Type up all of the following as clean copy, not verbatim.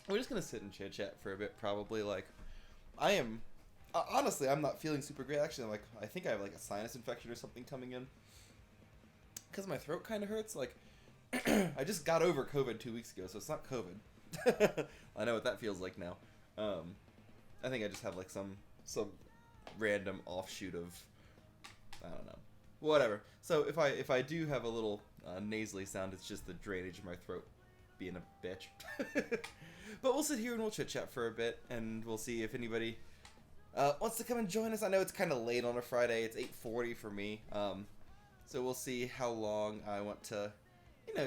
we're just gonna sit and chit chat for a bit. Probably like I am. Honestly, I'm not feeling super great. Actually, I think I have like a sinus infection or something coming in because my throat kind of hurts. Like I just got over COVID 2 weeks ago, so it's not COVID. I know what that feels like now. I think I just have like some random offshoot of I don't know, whatever. So if I do have a little nasally sound, it's just the drainage of my throat being a bitch. But we'll sit here and we'll chit chat for a bit, and we'll see if anybody wants to come and join us. I know it's kind of late on a Friday. It's 8:40 for me. So we'll see how long I want to,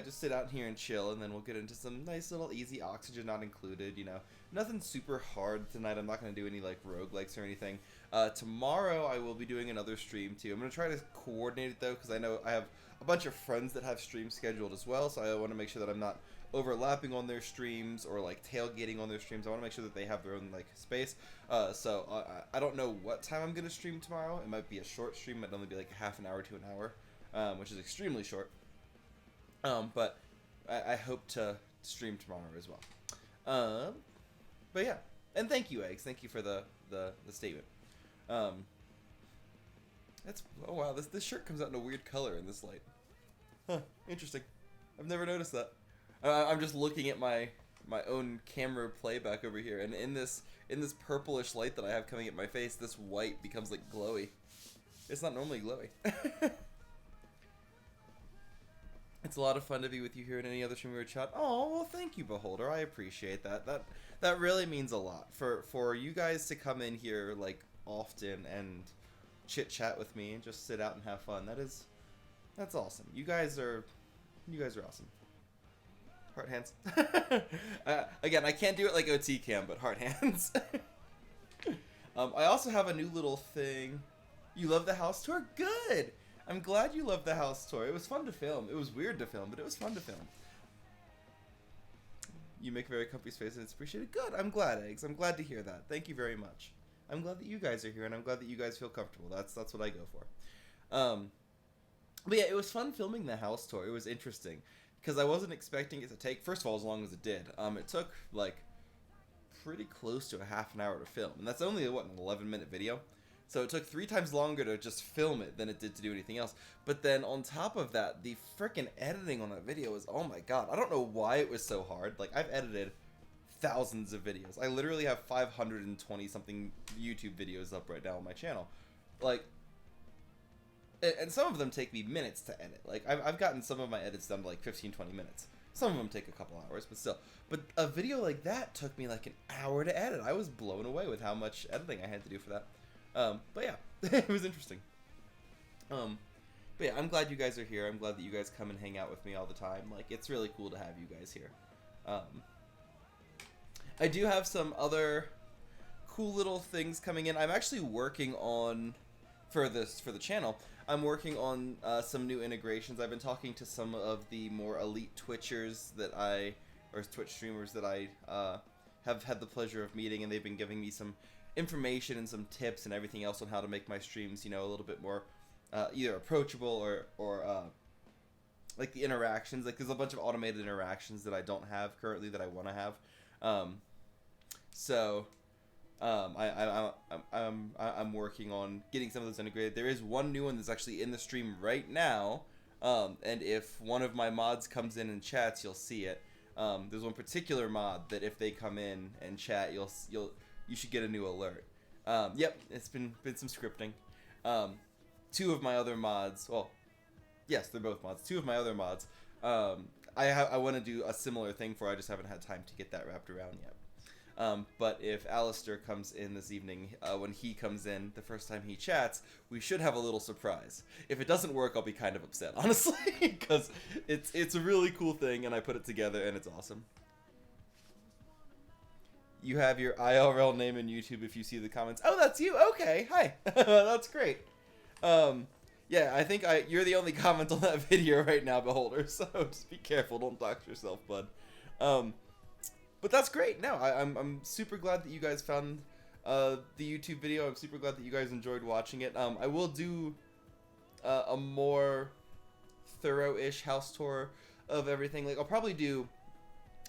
just sit out here and chill, and then we'll get into some nice little easy Oxygen Not Included. Nothing super hard tonight. I'm not going to do any like roguelikes or anything. Tomorrow I will be doing another stream too. I'm going to try to coordinate it though, because I know I have a bunch of friends that have streams scheduled as well, so I want to make sure that I'm not overlapping on their streams or like tailgating on their streams. I want to make sure that they have their own like space. So I don't know what time I'm going to stream tomorrow. It might be a short stream. It might only be like a half an hour to an hour, which is extremely short. But I hope to stream tomorrow as well. But yeah, and thank you, Eggs. Thank you for the statement. That's oh wow, this shirt comes out in a weird color in this light. Huh, interesting. I've never noticed that. I'm just looking at my own camera playback over here, and in this purplish light that I have coming at my face, this white becomes like glowy. It's not normally glowy. It's a lot of fun to be with you here in any other stream or chat. Oh, well, thank you, Beholder. I appreciate that. That really means a lot for you guys to come in here like often and chit chat with me and just sit out and have fun. That's awesome. You guys are awesome. Heart hands. Again, I can't do it like OT can, but heart hands. I also have a new little thing. You love the house tour? Good. I'm glad you loved the house tour. It was fun to film. It was weird to film, but it was fun to film. You make very comfy space and it's appreciated. Good. I'm glad, Eggs. I'm glad to hear that. Thank you very much. I'm glad that you guys are here, and I'm glad that you guys feel comfortable. That's what I go for. But yeah, it was fun filming the house tour. It was interesting because I wasn't expecting it to take, first of all, as long as it did. It took like pretty close to a half an hour to film, and that's only what, an 11-minute video. So it took 3 times longer to just film it than it did to do anything else. But then on top of that, the freaking editing on that video was, oh my god. I don't know why it was so hard. Like, I've edited thousands of videos. I literally have 520 something YouTube videos up right now on my channel. Like, and some of them take me minutes to edit. Like, I've gotten some of my edits done to like 15-20 minutes. Some of them take a couple hours, but still. But a video like that took me like an hour to edit. I was blown away with how much editing I had to do for that. But yeah, it was interesting. But yeah, I'm glad you guys are here. I'm glad that you guys come and hang out with me all the time. Like, it's really cool to have you guys here. I do have some other cool little things coming in. I'm actually working on, for the channel, I'm working on some new integrations. I've been talking to some of the more elite Twitchers or Twitch streamers that I have had the pleasure of meeting, and they've been giving me some information and some tips and everything else on how to make my streams, a little bit more either approachable or like the interactions. Like, there's a bunch of automated interactions that I don't have currently that I want to have. I'm working on getting some of those integrated. There is one new one that's actually in the stream right now, and if one of my mods comes in and chats, you'll see it. There's one particular mod that if they come in and chat, you should get a new alert. Yep, it's been some scripting. 2 of my other mods, well, yes, they're both mods. 2 of my other mods, I want to do a similar thing for. I just haven't had time to get that wrapped around yet. But if Alistair comes in this evening, when he comes in the first time he chats, we should have a little surprise. If it doesn't work, I'll be kind of upset, honestly, because it's a really cool thing, and I put it together, and it's awesome. You have your IRL name in YouTube if you see the comments. Oh, that's you? Okay, hi. That's great. Yeah, I think you're the only comment on that video right now, Beholder, so just be careful. Don't dox yourself, bud. But that's great. No, I'm super glad that you guys found the YouTube video. I'm super glad that you guys enjoyed watching it. I will do a more thorough-ish house tour of everything. Like, I'll probably do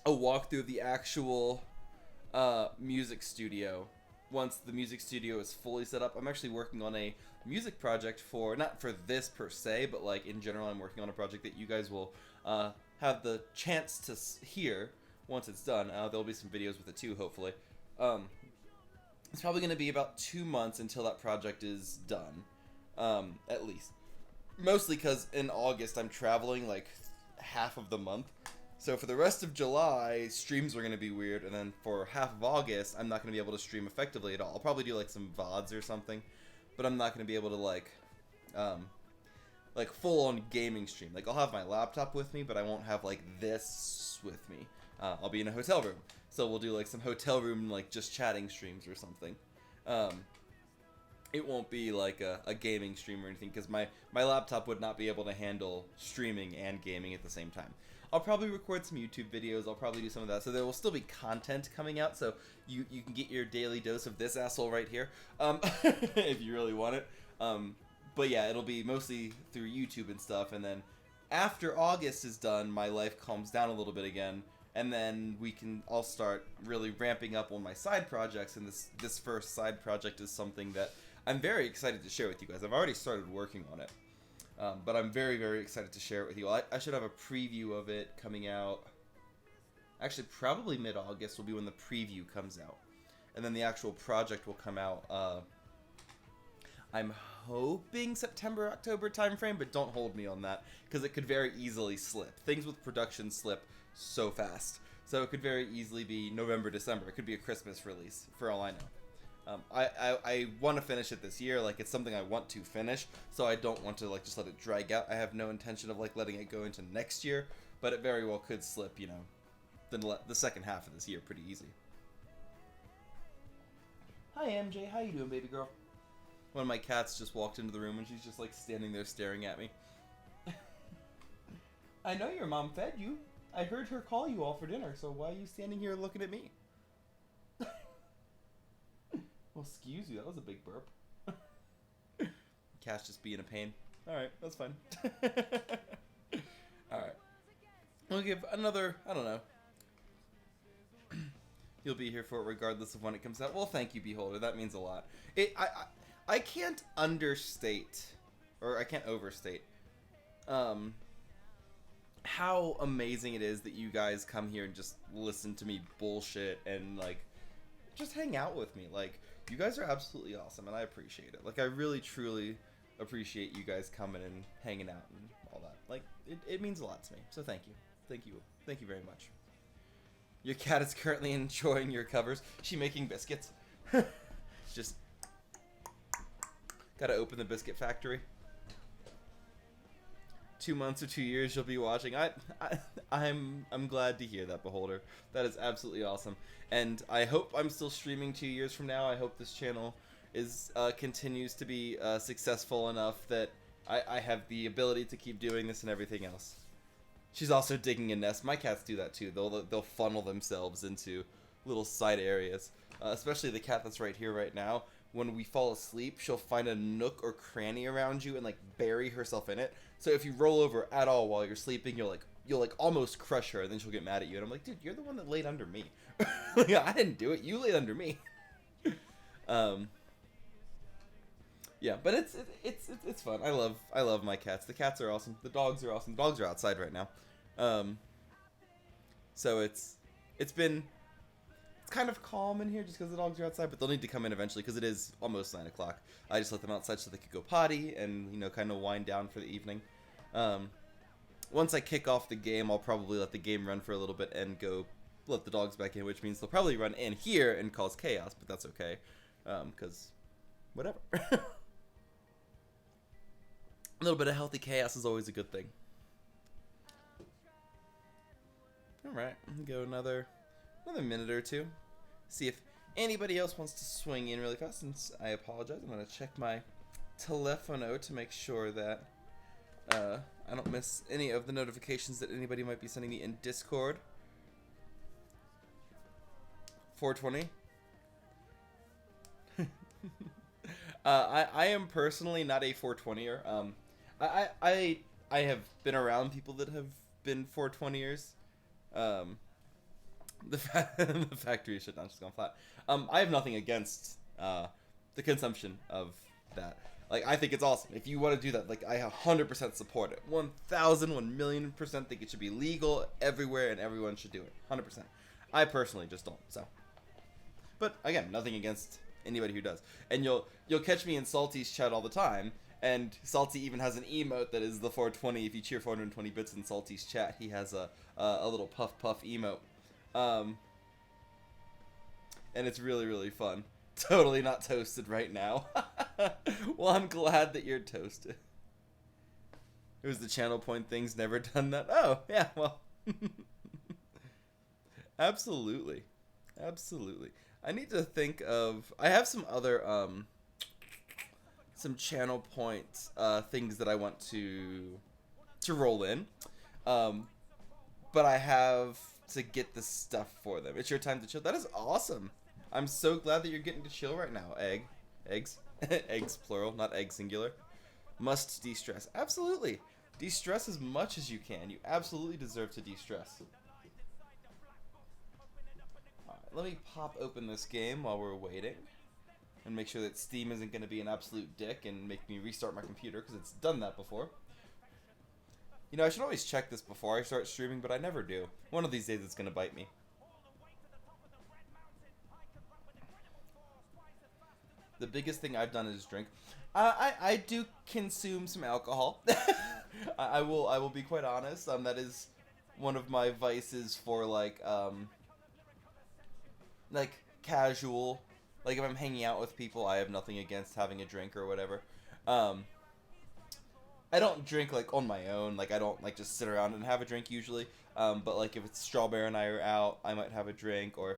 a walkthrough of the actual music studio. Once the music studio is fully set up, I'm actually working on a music project for, not for this per se, but like in general, I'm working on a project that you guys will have the chance to hear once it's done. There'll be some videos with it too, hopefully. It's probably going to be about 2 months until that project is done, at least. Mostly because in August I'm traveling like half of the month. So for the rest of July, streams are going to be weird, and then for half of August, I'm not going to be able to stream effectively at all. I'll probably do like some VODs or something, but I'm not going to be able to like full-on gaming stream. Like I'll have my laptop with me, but I won't have like this with me. I'll be in a hotel room, so we'll do like some hotel room like just chatting streams or something. It won't be like a gaming stream or anything because my laptop would not be able to handle streaming and gaming at the same time. I'll probably record some YouTube videos. I'll probably do some of that. So there will still be content coming out. So you can get your daily dose of this asshole right here if you really want it. But yeah, it'll be mostly through YouTube and stuff. And then after August is done, my life calms down a little bit again. And then I'll start really ramping up on my side projects. And this first side project is something that I'm very excited to share with you guys. I've already started working on it. But I'm very, very excited to share it with you. I should have a preview of it coming out. Actually, probably mid-August will be when the preview comes out. And then the actual project will come out, I'm hoping September, October timeframe, but don't hold me on that, because it could very easily slip. Things with production slip so fast. So it could very easily be November, December. It could be a Christmas release, for all I know. I want to finish it this year. Like, it's something I want to finish, so I don't want to like just let it drag out. I have no intention of like letting it go into next year, but it very well could slip, you know, the second half of this year pretty easy. Hi MJ, how you doing, baby girl? One of my cats just walked into the room and she's just like standing there staring at me. I know your mom fed you. I heard her call you all for dinner, so why are you standing here looking at me? Well, excuse you, that was a big burp. Cat's just being a pain. Alright, that's fine. Alright. We'll give another, I don't know. You'll be here for it regardless of when it comes out. Well, thank you, Beholder. That means a lot. I can't understate, or I can't overstate, how amazing it is that you guys come here and just listen to me bullshit and, like, just hang out with me. Like, you guys are absolutely awesome, and I appreciate it. Like, I really, truly appreciate you guys coming and hanging out and all that. Like, it means a lot to me. So thank you. Thank you. Thank you very much. Your cat is currently enjoying your covers. She making biscuits. Just gotta open the biscuit factory. 2 months or 2 years you'll be watching. I'm glad to hear that, Beholder. That is absolutely awesome. And I hope I'm still streaming 2 years from now. I hope this channel is continues to be successful enough that I have the ability to keep doing this and everything else. She's also digging a nest. My cats do that too. They'll funnel themselves into little side areas. Especially the cat that's right here right now. When we fall asleep, she'll find a nook or cranny around you and like bury herself in it. So if you roll over at all while you're sleeping, you'll like almost crush her, and then she'll get mad at you. And I'm like, dude, you're the one that laid under me. Like, I didn't do it. You laid under me. Yeah, but it's fun. I love my cats. The cats are awesome. The dogs are awesome. The dogs are outside right now. So it's kind of calm in here just because the dogs are outside, but they'll need to come in eventually because it is almost 9 o'clock. I just let them outside so they could go potty and, you know, kind of wind down for the evening. Once I kick off the game, I'll probably let the game run for a little bit and go let the dogs back in, which means they'll probably run in here and cause chaos, but that's okay, because whatever. A little bit of healthy chaos is always a good thing. Alright, go another minute or two. See if anybody else wants to swing in really fast. And I apologize. I'm going to check my telefono to make sure that I don't miss any of the notifications that anybody might be sending me in Discord. 420. I am personally not a 420er. I have been around people that have been 420ers. The factory shut down, just gone flat. I have nothing against the consumption of that. Like, I think it's awesome. If you want to do that, like, I 100% support it. 1,000, 1,000,000% think it should be legal everywhere and everyone should do it. 100%. I personally just don't, so. But, again, nothing against anybody who does. And you'll catch me in Salty's chat all the time, and Salty even has an emote that is the 420. If you cheer 420 bits in Salty's chat, he has a little puff puff emote. And it's really, really fun. Totally not toasted right now. Well, I'm glad that you're toasted. It was the channel point things, never done that. Oh, yeah, well. Absolutely. Absolutely. I need to think of... I have some other, some channel point, things that I want to roll in. But I have to get the stuff for them. It's your time to chill. That is awesome. I'm so glad that you're getting to chill right now. Eggs. Eggs plural, not egg singular. Must de-stress. Absolutely. De-stress as much as you can. You absolutely deserve to de-stress. Alright, let me pop open this game while we're waiting. And make sure that Steam isn't going to be an absolute dick and make me restart my computer, because it's done that before. You know, I should always check this before I start streaming, but I never do. One of these days it's going to bite me. The biggest thing I've done is drink. I do consume some alcohol. I will be quite honest. That is one of my vices for like casual. Like if I'm hanging out with people, I have nothing against having a drink or whatever. I don't drink like on my own. Like I don't like just sit around and have a drink usually. But like if it's Strawberry and I are out, I might have a drink, or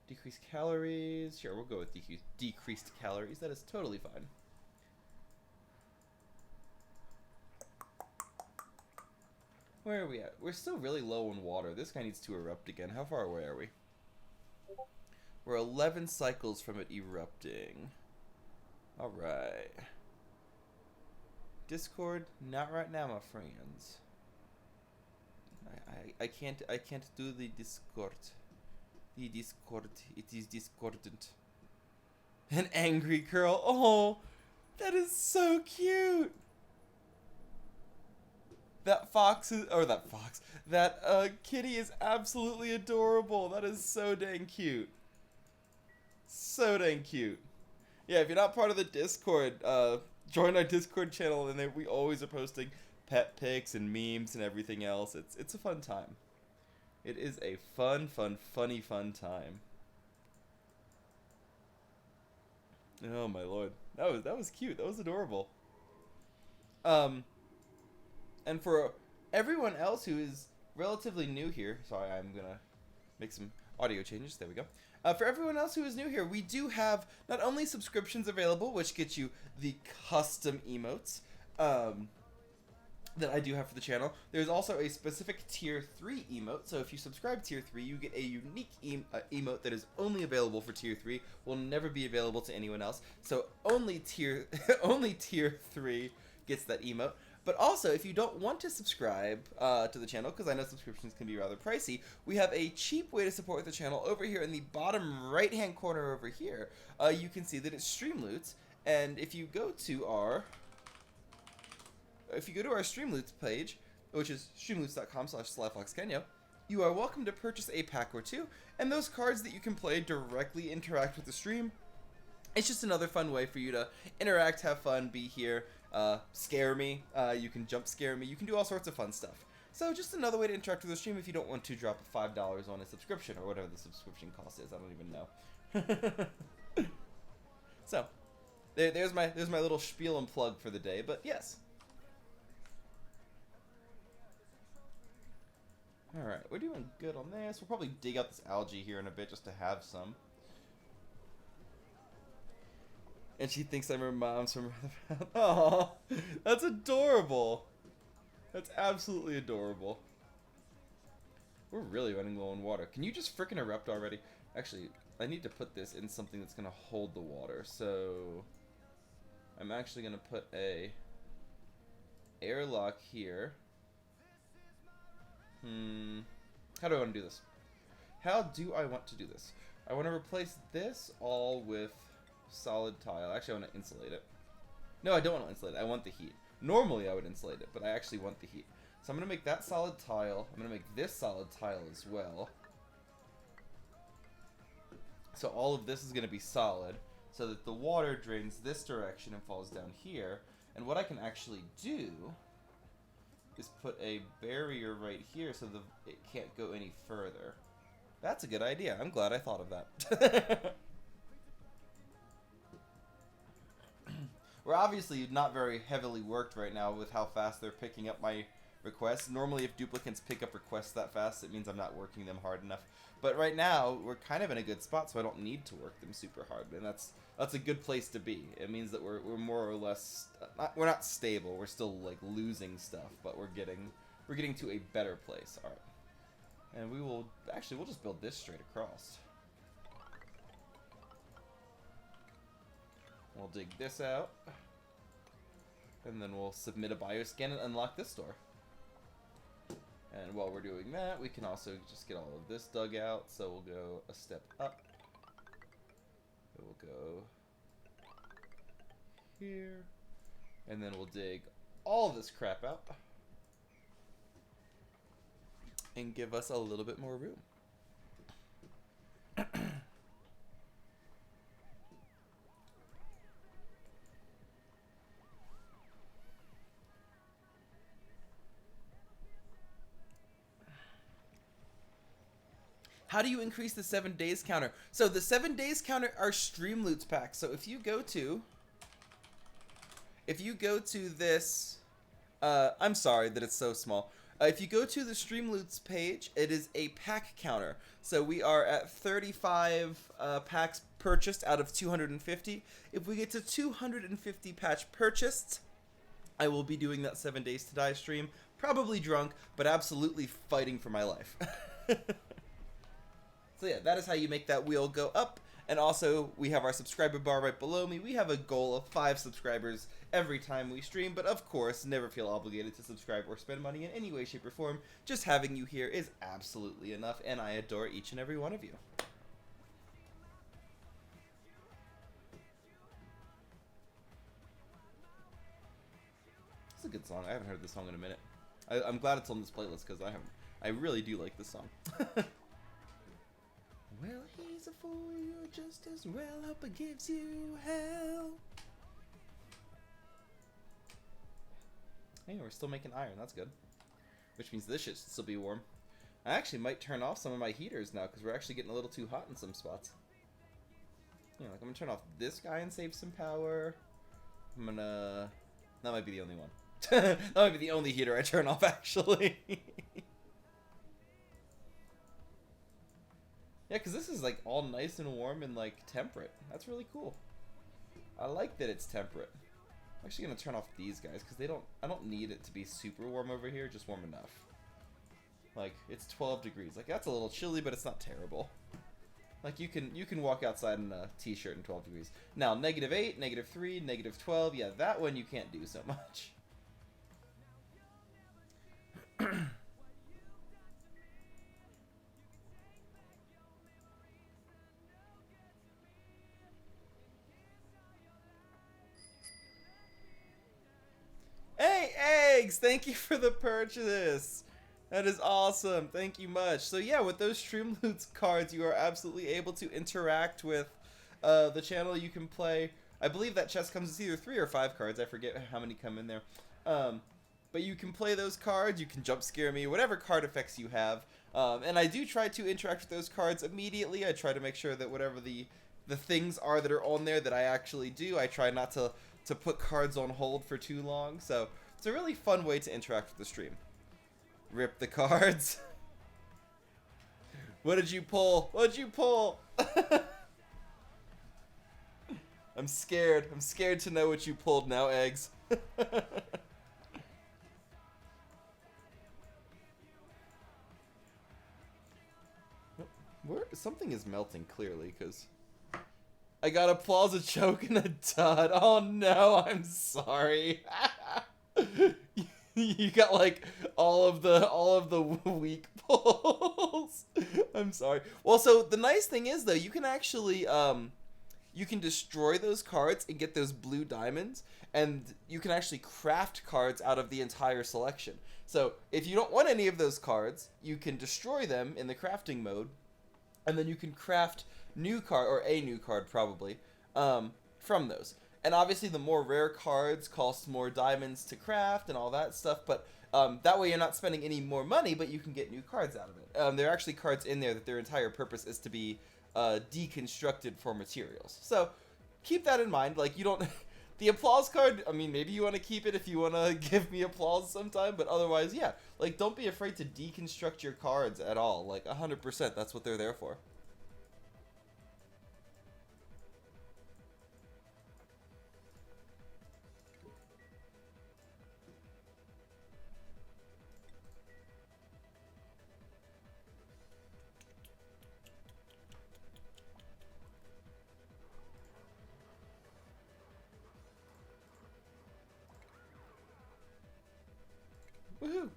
Decreased calories. Sure, we'll go with decreased calories. That is totally fine. Where are we at? We're still really low on water. This guy needs to erupt again. How far away are we? We're 11 cycles from it erupting. Alright. Discord, not right now, my friends. I can't do the Discord. The Discord, it is discordant. An angry girl. Oh, that is so cute. That kitty is absolutely adorable. That is so dang cute. So dang cute. Yeah, if you're not part of the Discord, join our Discord channel, and we always are posting pet pics and memes and everything else. It's a fun time. It is a funny time. Oh my lord, that was cute. That was adorable. And for everyone else who is relatively new here, sorry, I'm gonna make some audio changes. There we go. For everyone else who is new here, we do have not only subscriptions available, which gets you the custom emotes that I do have for the channel. There's also a specific Tier 3 emote, so if you subscribe Tier 3, you get a unique emote that is only available for Tier 3, will never be available to anyone else, so only Tier 3 gets that emote. But also, if you don't want to subscribe to the channel, because I know subscriptions can be rather pricey, we have a cheap way to support the channel over here in the bottom right-hand corner over here. You can see that it's Streamloots, and if you go to our Streamloots page, which is streamloots.com/slyfoxkenyo, you are welcome to purchase a pack or two, and those cards that you can play directly interact with the stream. It's just another fun way for you to interact, have fun, be here, scare me. You can jump scare me. You can do all sorts of fun stuff. So just another way to interact with the stream if you don't want to drop $5 on a subscription or whatever the subscription cost is. I don't even know. So there's my little spiel and plug for the day. But yes. All right, we're doing good on this. We'll probably dig out this algae here in a bit just to have some. And she thinks I'm her mom's from... Aww, that's adorable. That's absolutely adorable. We're really running low on water. Can you just frickin' erupt already? Actually, I need to put this in something that's gonna hold the water. So, I'm actually gonna put a airlock here. How do I want to do this? How do I want to do this? I want to replace this all with solid tile. Actually, I want to insulate it. No, I don't want to insulate it. I want the heat. Normally, I would insulate it, but I actually want the heat. So I'm going to make that solid tile. I'm going to make this solid tile as well. So all of this is going to be solid, so that the water drains this direction and falls down here. And what I can actually do is put a barrier right here so it can't go any further. That's a good idea. I'm glad I thought of that. We're obviously not very heavily worked right now with how fast they're picking up my requests. Normally, if duplicates pick up requests that fast, it means I'm not working them hard enough. But right now, we're kind of in a good spot, so I don't need to work them super hard, and that's a good place to be. It means that we're more or less we're not stable. We're still like losing stuff, but we're getting to a better place. All right, and we'll just build this straight across. We'll dig this out, and then we'll submit a bioscan and unlock this door. And while we're doing that, we can also just get all of this dug out. So we'll go a step up. We'll go here. And then we'll dig all of this crap out. And give us a little bit more room. How do you increase the 7 days counter? So the 7 days counter are Streamloots packs. So if you go to this, I'm sorry that it's so small. If you go to the Streamloots page, it is a pack counter. So we are at 35 packs purchased out of 250. If we get to 250 patch purchased, I will be doing that 7 Days to Die stream. Probably drunk, but absolutely fighting for my life. So yeah, that is how you make that wheel go up. And also, we have our subscriber bar right below me. We have a goal of 5 subscribers every time we stream, but of course, never feel obligated to subscribe or spend money in any way, shape, or form. Just having you here is absolutely enough, and I adore each and every one of you. It's a good song. I haven't heard this song in a minute. I'm glad it's on this playlist because I really do like this song. Well, he's a fool, you're just as well, hope it gives you hell. Hey, we're still making iron, that's good. Which means this shit should still be warm. I actually might turn off some of my heaters now, because we're actually getting a little too hot in some spots. Yeah, like I'm gonna turn off this guy and save some power. I'm gonna... That might be the only one. That might be the only heater I turn off, actually. Yeah, because this is like all nice and warm and like temperate. That's really cool. I like that it's temperate. I'm actually gonna turn off these guys because I don't need it to be super warm over here, just warm enough. Like it's 12 degrees. Like that's a little chilly, but it's not terrible. Like you can walk outside in a t-shirt in 12 degrees. Now -8, -3, -12. Yeah, that one you can't do so much. Hey, Eggs! Thank you for the purchase! That is awesome. Thank you much. So yeah, with those Streamloots cards, you are absolutely able to interact with the channel. You can play... I believe that chest comes with either 3 or 5 cards. I forget how many come in there. But you can play those cards. You can jump scare me, whatever card effects you have. And I do try to interact with those cards immediately. I try to make sure that whatever the things are that are on there that I actually do, I try not to put cards on hold for too long. So it's a really fun way to interact with the stream. Rip the cards. What did you pull? What did you pull? I'm scared. I'm scared to know what you pulled now, Eggs. Something is melting clearly, because I got a Plaza choke and a dud. Oh no, I'm sorry. You got like all of the weak pulls. I'm sorry. Well, so the nice thing is though, you can actually you can destroy those cards and get those blue diamonds, and you can actually craft cards out of the entire selection. So if you don't want any of those cards, you can destroy them in the crafting mode, and then you can craft new card, or a new card probably, from those. And obviously the more rare cards cost more diamonds to craft and all that stuff, but that way you're not spending any more money, but you can get new cards out of it. There are actually cards in there that their entire purpose is to be deconstructed for materials. So keep that in mind. Like, you don't... The applause card, I mean, maybe you want to keep it if you want to give me applause sometime, but otherwise, yeah. Like, don't be afraid to deconstruct your cards at all. Like, 100%, that's what they're there for. Woohoo!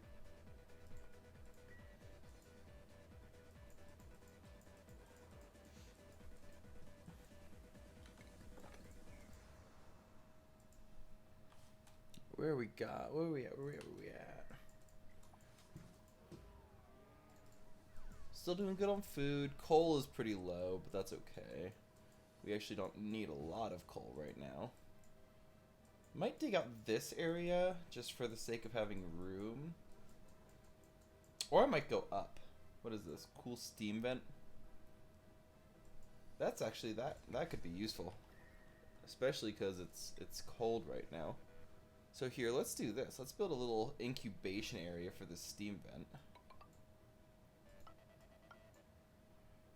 Where we got? Where we at? Where we at? Still doing good on food. Coal is pretty low, but that's okay. We actually don't need a lot of coal right now. Might dig out this area just for the sake of having room. Or I might go up. What is this? Cool steam vent? That's actually, that could be useful. Especially because it's cold right now. So here, let's do this. Let's build a little incubation area for this steam vent.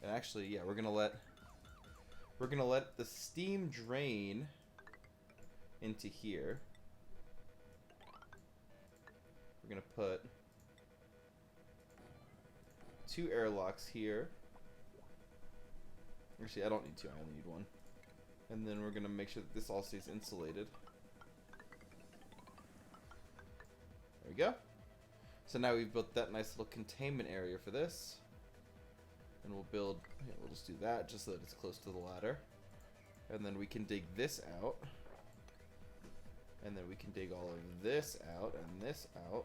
And actually, yeah, we're gonna let the steam drain into here. We're gonna put 2 airlocks here. Actually, I don't need 2, I only need 1. And then we're gonna make sure that this all stays insulated. There we go. So now we've built that nice little containment area for this. And we'll build, yeah, we'll just do that just so that it's close to the ladder. And then we can dig this out. And then we can dig all of this out and this out.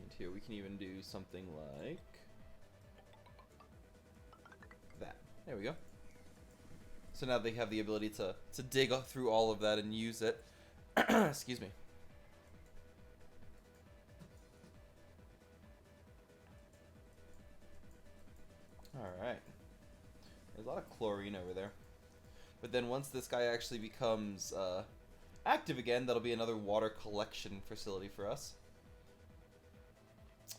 And here we can even do something like that. There we go. So now they have the ability to dig through all of that and use it. Excuse me. Alright. There's a lot of chlorine over there. But then once this guy actually becomes active again, that'll be another water collection facility for us.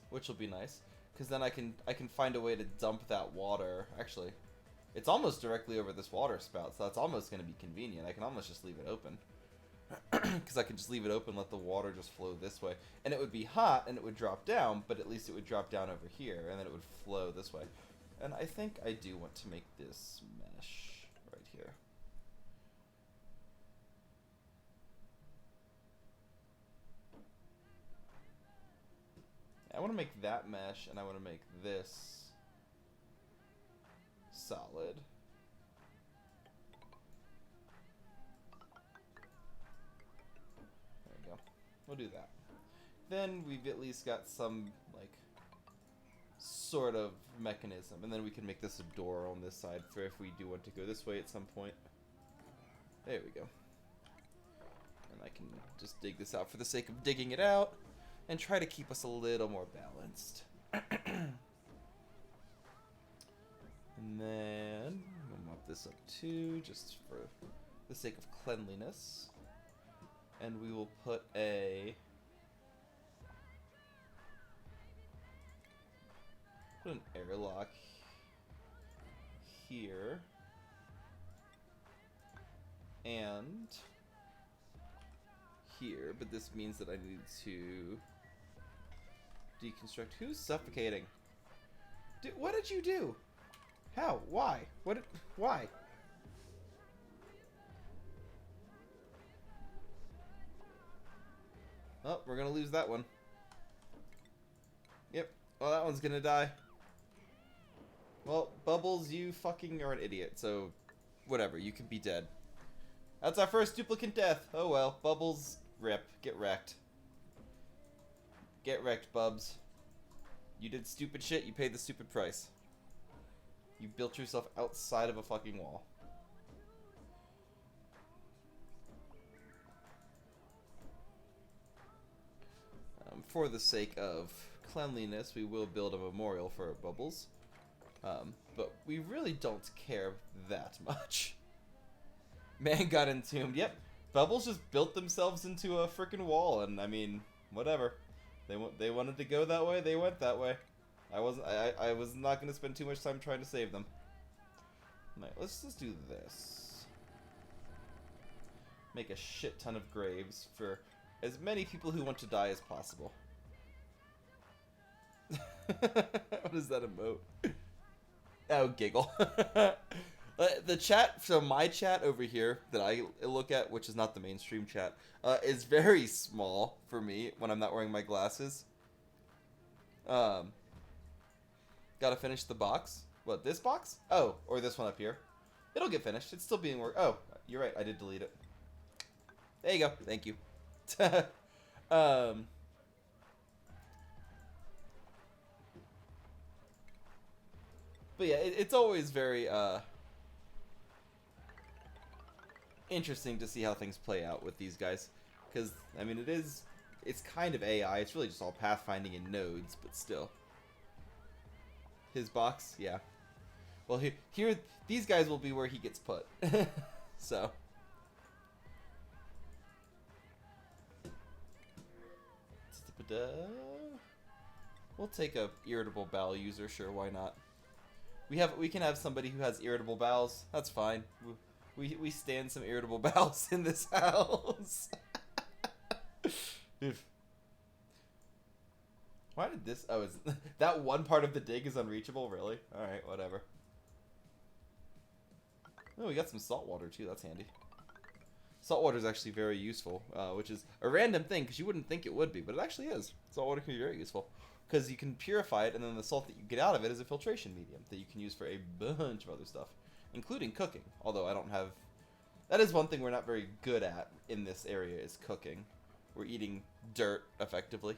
Which will be nice. Because then I can find a way to dump that water. Actually, it's almost directly over this water spout, so that's almost going to be convenient. I can almost just leave it open. Because I can just leave it open, let the water just flow this way. And it would be hot, and it would drop down, but at least it would drop down over here, and then it would flow this way. And I think I do want to make this mesh right here. I want to make that mesh, and I want to make this solid. There we go. We'll do that. Then we've at least got some, like, sort of mechanism. And then we can make this a door on this side for if we do want to go this way at some point. There we go. And I can just dig this out for the sake of digging it out. And try to keep us a little more balanced. And then we'll mop this up too, just for the sake of cleanliness. And we will put an airlock here. And here, but this means that I need to deconstruct. Who's suffocating? What did you do? How? Why? Why? Oh, we're gonna lose that one. Yep. Well, that one's gonna die. Well, Bubbles, you fucking are an idiot, so whatever, you can be dead. That's our first duplicate death. Oh well, Bubbles, rip. Get wrecked. Get wrecked, Bubs. You did stupid shit, you paid the stupid price. You built yourself outside of a fucking wall. For the sake of cleanliness, we will build a memorial for Bubbles. But we really don't care that much. Man got entombed. Yep, Bubbles just built themselves into a freaking wall, and I mean, whatever. They wanted to go that way. They went that way. I was not going to spend too much time trying to save them. Right, let's just do this. Make a shit ton of graves for as many people who want to die as possible. What is that emote? Oh, giggle. The chat, so my chat over here that I look at, which is not the mainstream chat, is very small for me when I'm not wearing my glasses. Gotta finish the box. What, this box? Oh, or this one up here. It'll get finished. It's still being worked. Oh, you're right. I did delete it. There you go. Thank you. But yeah, it's always very, interesting to see how things play out with these guys, because I mean it's kind of AI. It's really just all pathfinding in nodes, but still. His box, yeah. Well, here these guys will be where he gets put. So we'll take a irritable bowel user. Sure, why not? We can have somebody who has irritable bowels. That's fine. We stand some irritable bowels in this house. Why did this? Oh, is that one part of the dig is unreachable? Really? All right, whatever. Oh, we got some salt water too. That's handy. Salt water is actually very useful, which is a random thing because you wouldn't think it would be, but it actually is. Salt water can be very useful because you can purify it, and then the salt that you get out of it is a filtration medium that you can use for a bunch of other stuff, including cooking. Although I don't have... That is one thing we're not very good at in this area, is cooking. We're eating dirt, effectively.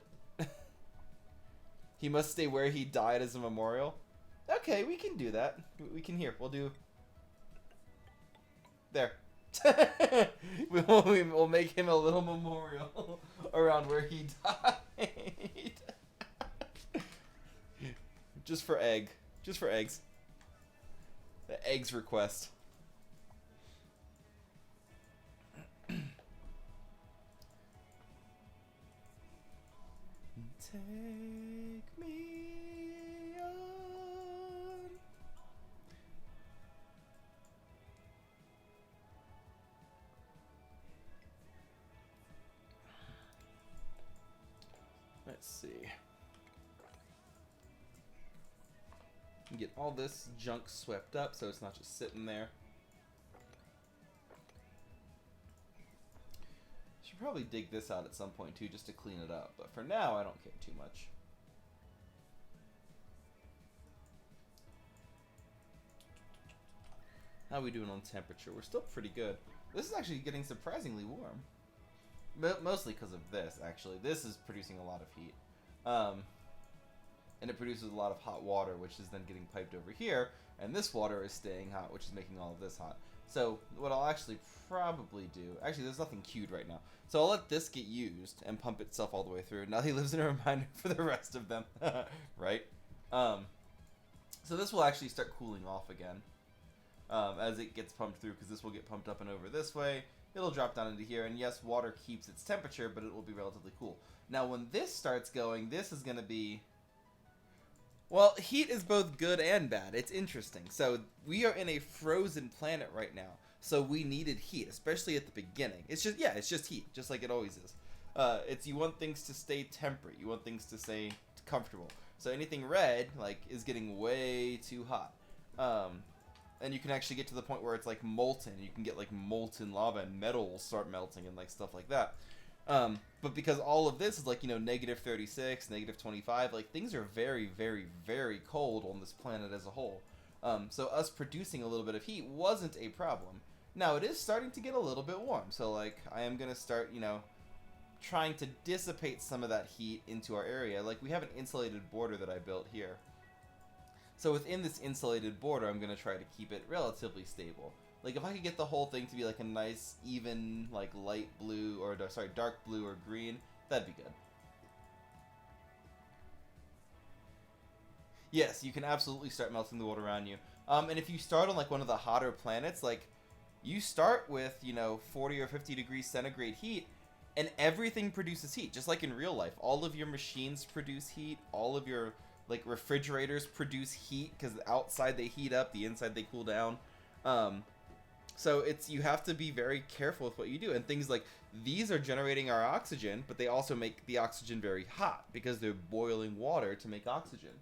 He must stay where he died as a memorial. Okay, we can do that. We can here. We'll do... There. We'll make him a little memorial around where he died. Just for egg. Just for eggs. The eggs request. Take me on. Let's see. Get all this junk swept up so it's not just sitting there. Should probably dig this out at some point too, just to clean it up. But for now, I don't care too much. How are we doing on temperature? We're still pretty good. This is actually getting surprisingly warm. Mostly because of this, actually. This is producing a lot of heat. And it produces a lot of hot water, which is then getting piped over here. And this water is staying hot, which is making all of this hot. So what I'll actually probably do... Actually, there's nothing queued right now. So I'll let this get used and pump itself all the way through. Now he lives in a reminder for the rest of them. Right? So this will actually start cooling off again. As it gets pumped through, because this will get pumped up and over this way. It'll drop down into here, and yes, water keeps its temperature, but it will be relatively cool. Now, when this starts going, this is going to be... Well, heat is both good and bad. It's interesting. So, we are in a frozen planet right now, so we needed heat, especially at the beginning. It's just, yeah, it's just heat, just like it always is. You want things to stay temperate. You want things to stay comfortable. So, anything red, like, is getting way too hot. And you can actually get to the point where it's like molten. You can get like molten lava and metal will start melting and like stuff like that. But because all of this is like, you know, negative 36, negative 25, like things are very, very, very cold on this planet as a whole. So us producing a little bit of heat wasn't a problem. Now it is starting to get a little bit warm. So like I am going to start, you know, trying to dissipate some of that heat into our area. Like we have an insulated border that I built here. So within this insulated border, I'm going to try to keep it relatively stable. Like if I could get the whole thing to be like a nice, even, like light blue, or sorry, dark blue or green, that'd be good. Yes, you can absolutely start melting the water around you. And if you start on like one of the hotter planets, like you start with, you know, 40 or 50 degrees centigrade heat, and everything produces heat, just like in real life. All of your machines produce heat, all of your... like refrigerators produce heat because outside they heat up, the inside they cool down. So you have to be very careful with what you do. And things like these are generating our oxygen, but they also make the oxygen very hot because they're boiling water to make oxygen.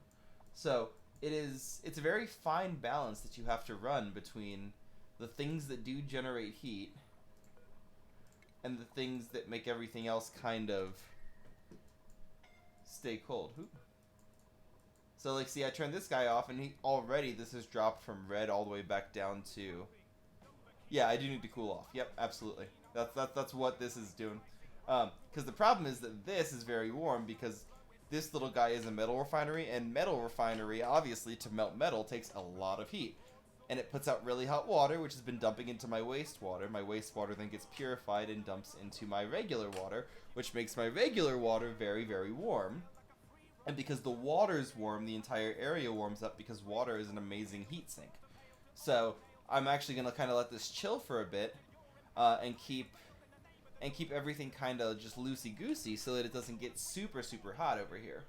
So it's a very fine balance that you have to run between the things that do generate heat and the things that make everything else kind of stay cold. Oop. So, like, see, I turned this guy off, and this has dropped from red all the way back down to... Yeah, I do need to cool off. Yep, absolutely. That's what this is doing. Because the problem is that this is very warm, because this little guy is a metal refinery, and metal refinery, obviously, to melt metal, takes a lot of heat. And it puts out really hot water, which has been dumping into my wastewater. My wastewater then gets purified and dumps into my regular water, which makes my regular water very, very warm. And because the water's warm, the entire area warms up because water is an amazing heat sink. So I'm actually going to kind of let this chill for a bit and keep and keep everything kind of just loosey-goosey so that it doesn't get super, super hot over here.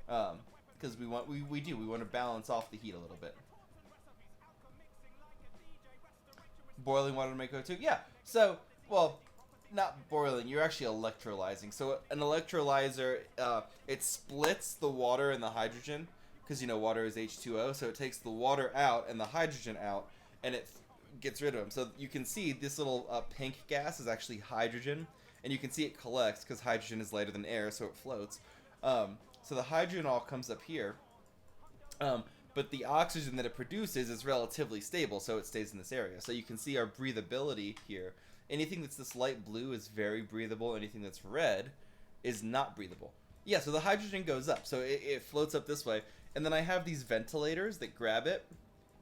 Because we want to balance off the heat a little bit. Boiling water to make O2? Yeah. So, well, not boiling. You're actually electrolyzing. So an electrolyzer, it splits the water and the hydrogen, because, you know, water is H2O. So it takes the water out and the hydrogen out, and it gets rid of them. So you can see this little pink gas is actually hydrogen, and you can see it collects because hydrogen is lighter than air, so it floats. So the hydrogen all comes up here. But the oxygen that it produces is relatively stable, so it stays in this area. So you can see our breathability here. Anything that's this light blue is very breathable. Anything that's red is not breathable. Yeah, so the hydrogen goes up. So it floats up this way. And then I have these ventilators that grab it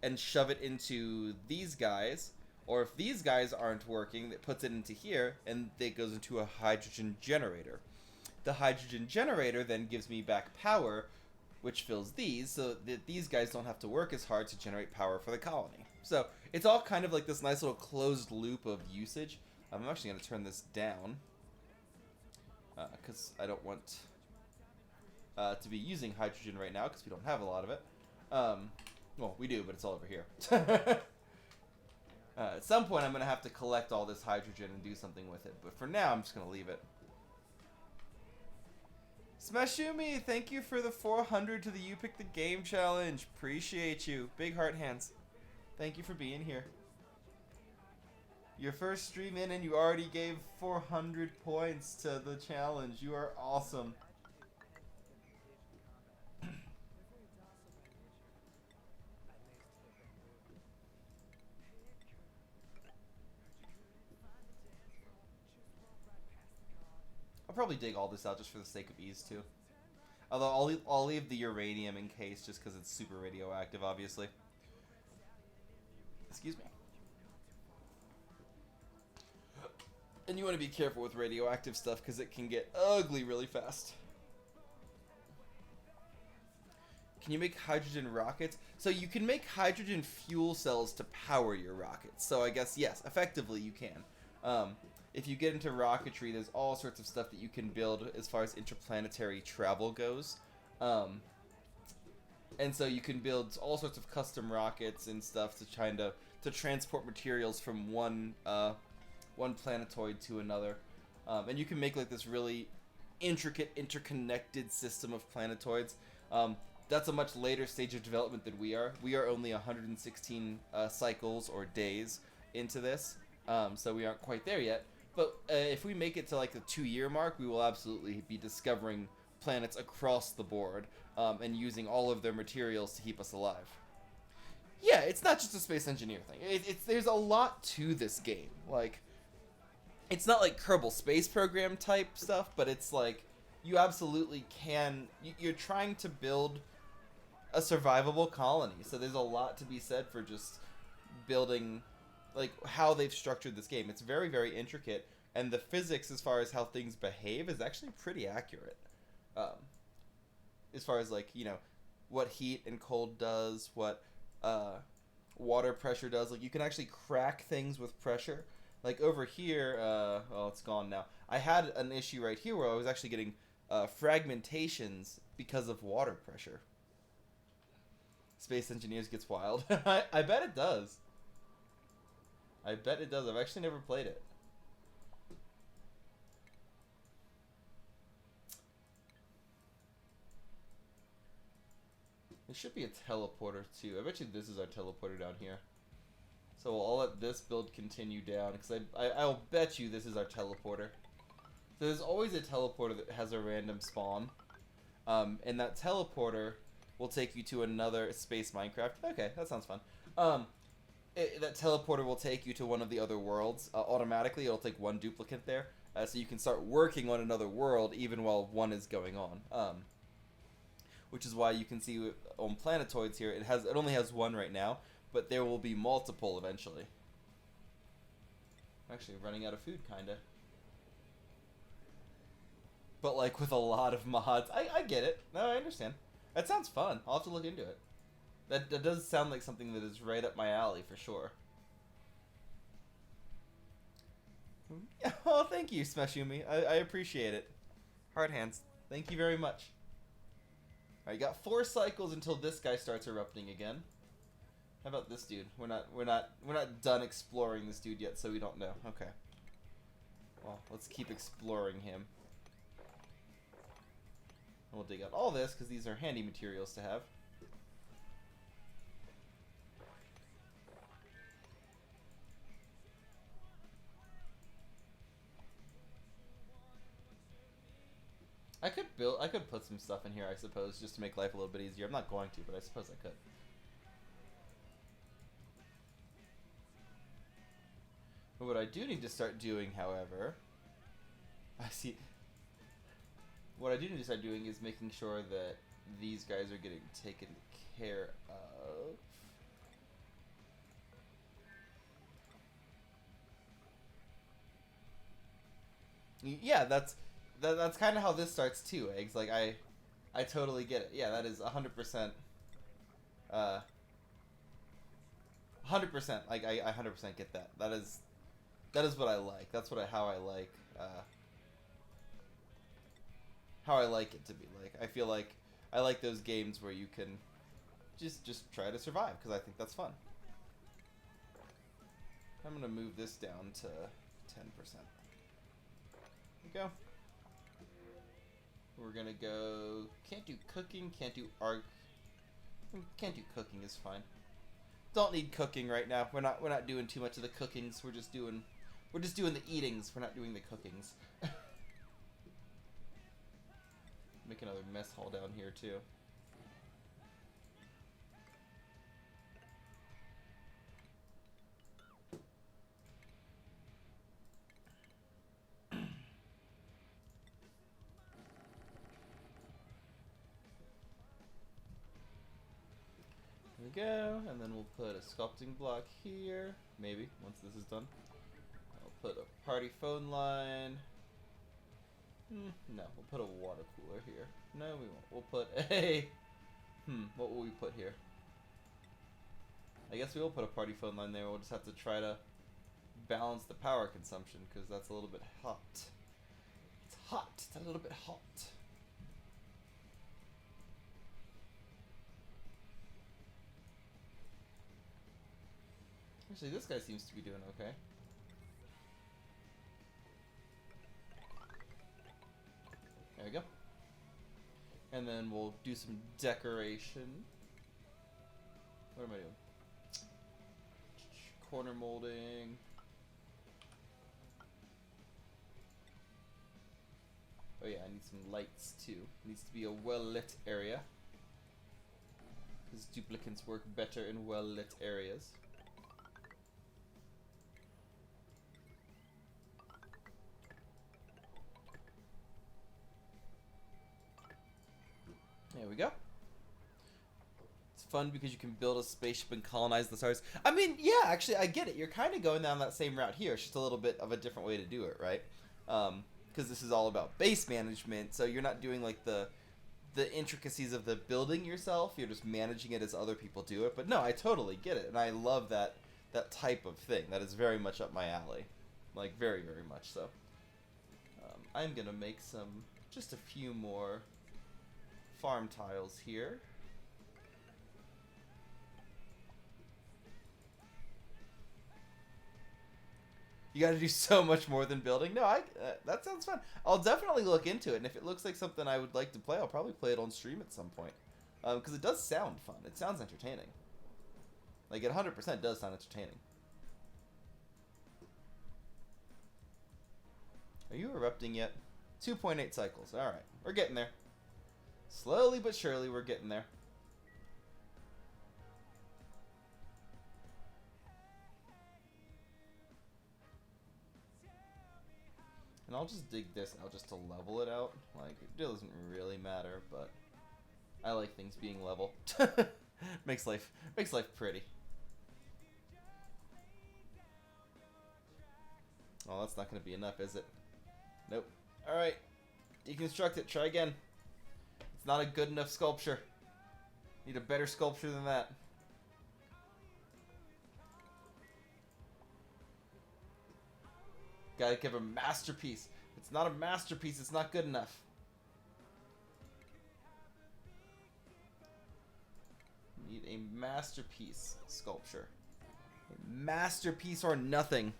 and shove it into these guys. Or if these guys aren't working, it puts it into here, and it goes into a hydrogen generator. The hydrogen generator then gives me back power, which fills these, so that these guys don't have to work as hard to generate power for the colony. So it's all kind of like this nice little closed loop of usage. I'm actually going to turn this down, because I don't want to be using hydrogen right now, because we don't have a lot of it. Well, we do, but it's all over here. At some point, I'm going to have to collect all this hydrogen and do something with it, but for now, I'm just going to leave it. Smashumi, thank you for the 400 to the You Pick the Game challenge. Appreciate you. Big heart hands. Thank you for being here. Your first stream in and you already gave 400 points to the challenge. You are awesome. I'll probably dig all this out just for the sake of ease, too. Although I'll leave the uranium in case, just because it's super radioactive, obviously. Excuse me. And you want to be careful with radioactive stuff, because it can get ugly really fast. Can you make hydrogen rockets? So you can make hydrogen fuel cells to power your rockets. So I guess, yes, effectively you can. If you get into rocketry, there's all sorts of stuff that you can build as far as interplanetary travel goes. And so you can build all sorts of custom rockets and stuff to transport materials from one planetoid to another. And you can make like this really intricate, interconnected system of planetoids. That's a much later stage of development than we are. We are only 116 cycles or days into this, so we aren't quite there yet. But if we make it to like the 2-year mark, we will absolutely be discovering planets across the board and using all of their materials to keep us alive. Yeah, it's not just a space engineer thing. There's a lot to this game. Like, it's not like Kerbal Space Program type stuff, but it's like you absolutely can. You're trying to build a survivable colony, so there's a lot to be said for just building, like, how they've structured this game. It's very, very intricate, and the physics as far as how things behave is actually pretty accurate. As far as, like, you know, what heat and cold does, what water pressure does. Like, you can actually crack things with pressure. Like, over here, well, it's gone now. I had an issue right here where I was actually getting fragmentations because of water pressure. Space Engineers gets wild. I bet it does. I bet it does. I've actually never played it. There should be a teleporter too. I bet you this is our teleporter down here. So I'll let this build continue down, because I'll bet you this is our teleporter. So there's always a teleporter that has a random spawn. And that teleporter will take you to another space Minecraft. Okay, that sounds fun. That teleporter will take you to one of the other worlds. Automatically, it'll take one duplicate there. So you can start working on another world even while one is going on. Which is why you can see on planetoids here, it only has one right now, but there will be multiple eventually. I'm actually running out of food, kinda. But like with a lot of mods. I get it. No, I understand. That sounds fun. I'll have to look into it. That does sound like something that is right up my alley for sure. Yeah, oh, thank you, Smeshumi. I appreciate it. Hard hands. Thank you very much. Alright, you got 4 cycles until this guy starts erupting again. How about this dude? We're not done exploring this dude yet, so we don't know. Okay. Well, let's keep exploring him. And we'll dig out all this because these are handy materials to have. I could put some stuff in here, I suppose, just to make life a little bit easier. I'm not going to, but I suppose I could. But what I do need to start doing, however, I see. What I do need to start doing is making sure that these guys are getting taken care of. Yeah, that's kind of how this starts too, Eggs. Like I totally get it. Yeah, that is 100%. 100%. Like I 100% get that. That is what I like. That's how I like it to be. Like I feel like I like those games where you can just try to survive because I think that's fun. I'm gonna move this down to 10%. There we go. We're gonna go. Can't do cooking. Can't do art. Can't do cooking is fine. Don't need cooking right now. We're not doing too much of the cookings. We're just doing the eatings. We're not doing the cookings. Make another mess hall down here too. There we go, and then we'll put a sculpting block here. Maybe once this is done. I'll put a party phone line. No, we'll put a water cooler here. No, we won't. We'll put a... what will we put here? I guess we will put a party phone line there. We'll just have to try to balance the power consumption because that's a little bit hot. It's hot. It's a little bit hot. Actually, this guy seems to be doing okay. There we go. And then we'll do some decoration. What am I doing? Corner molding. Oh yeah, I need some lights too. It needs to be a well-lit area. Because duplicants work better in well-lit areas. There we go. It's fun because you can build a spaceship and colonize the stars. I mean, yeah, actually, I get it. You're kind of going down that same route here. It's just a little bit of a different way to do it, right? Because this is all about base management, so you're not doing like the intricacies of the building yourself. You're just managing it as other people do it. But no, I totally get it, and I love that type of thing. That is very much up my alley, like very, very much so. I'm gonna make just a few more farm tiles here. You got to do so much more than building. No, that sounds fun. I'll definitely look into it, and if it looks like something I would like to play, I'll probably play it on stream at some point. Because it does sound fun. It sounds entertaining. Like, it 100% does sound entertaining. Are you erupting yet? 2.8 cycles. Alright, we're getting there. Slowly but surely, we're getting there. And I'll just dig this out just to level it out. Like, it doesn't really matter, but I like things being level. makes life pretty. Oh, that's not going to be enough, is it? Nope. Alright. Deconstruct it. Try again. It's not a good enough sculpture. Need a better sculpture than that. Gotta give a masterpiece. If it's not a masterpiece, it's not good enough. Need a masterpiece sculpture. A masterpiece or nothing.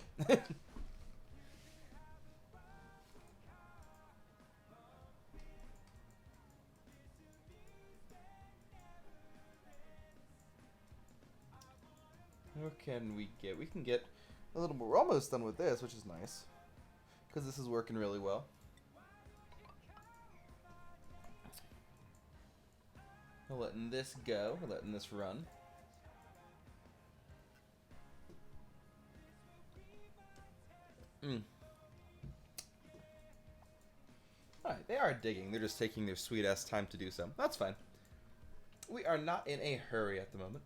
What can we get? We can get a little more. We're almost done with this, which is nice. Because this is working really well. We're letting this go. We're letting this run. Alright, they are digging. They're just taking their sweet ass time to do so. That's fine. We are not in a hurry at the moment.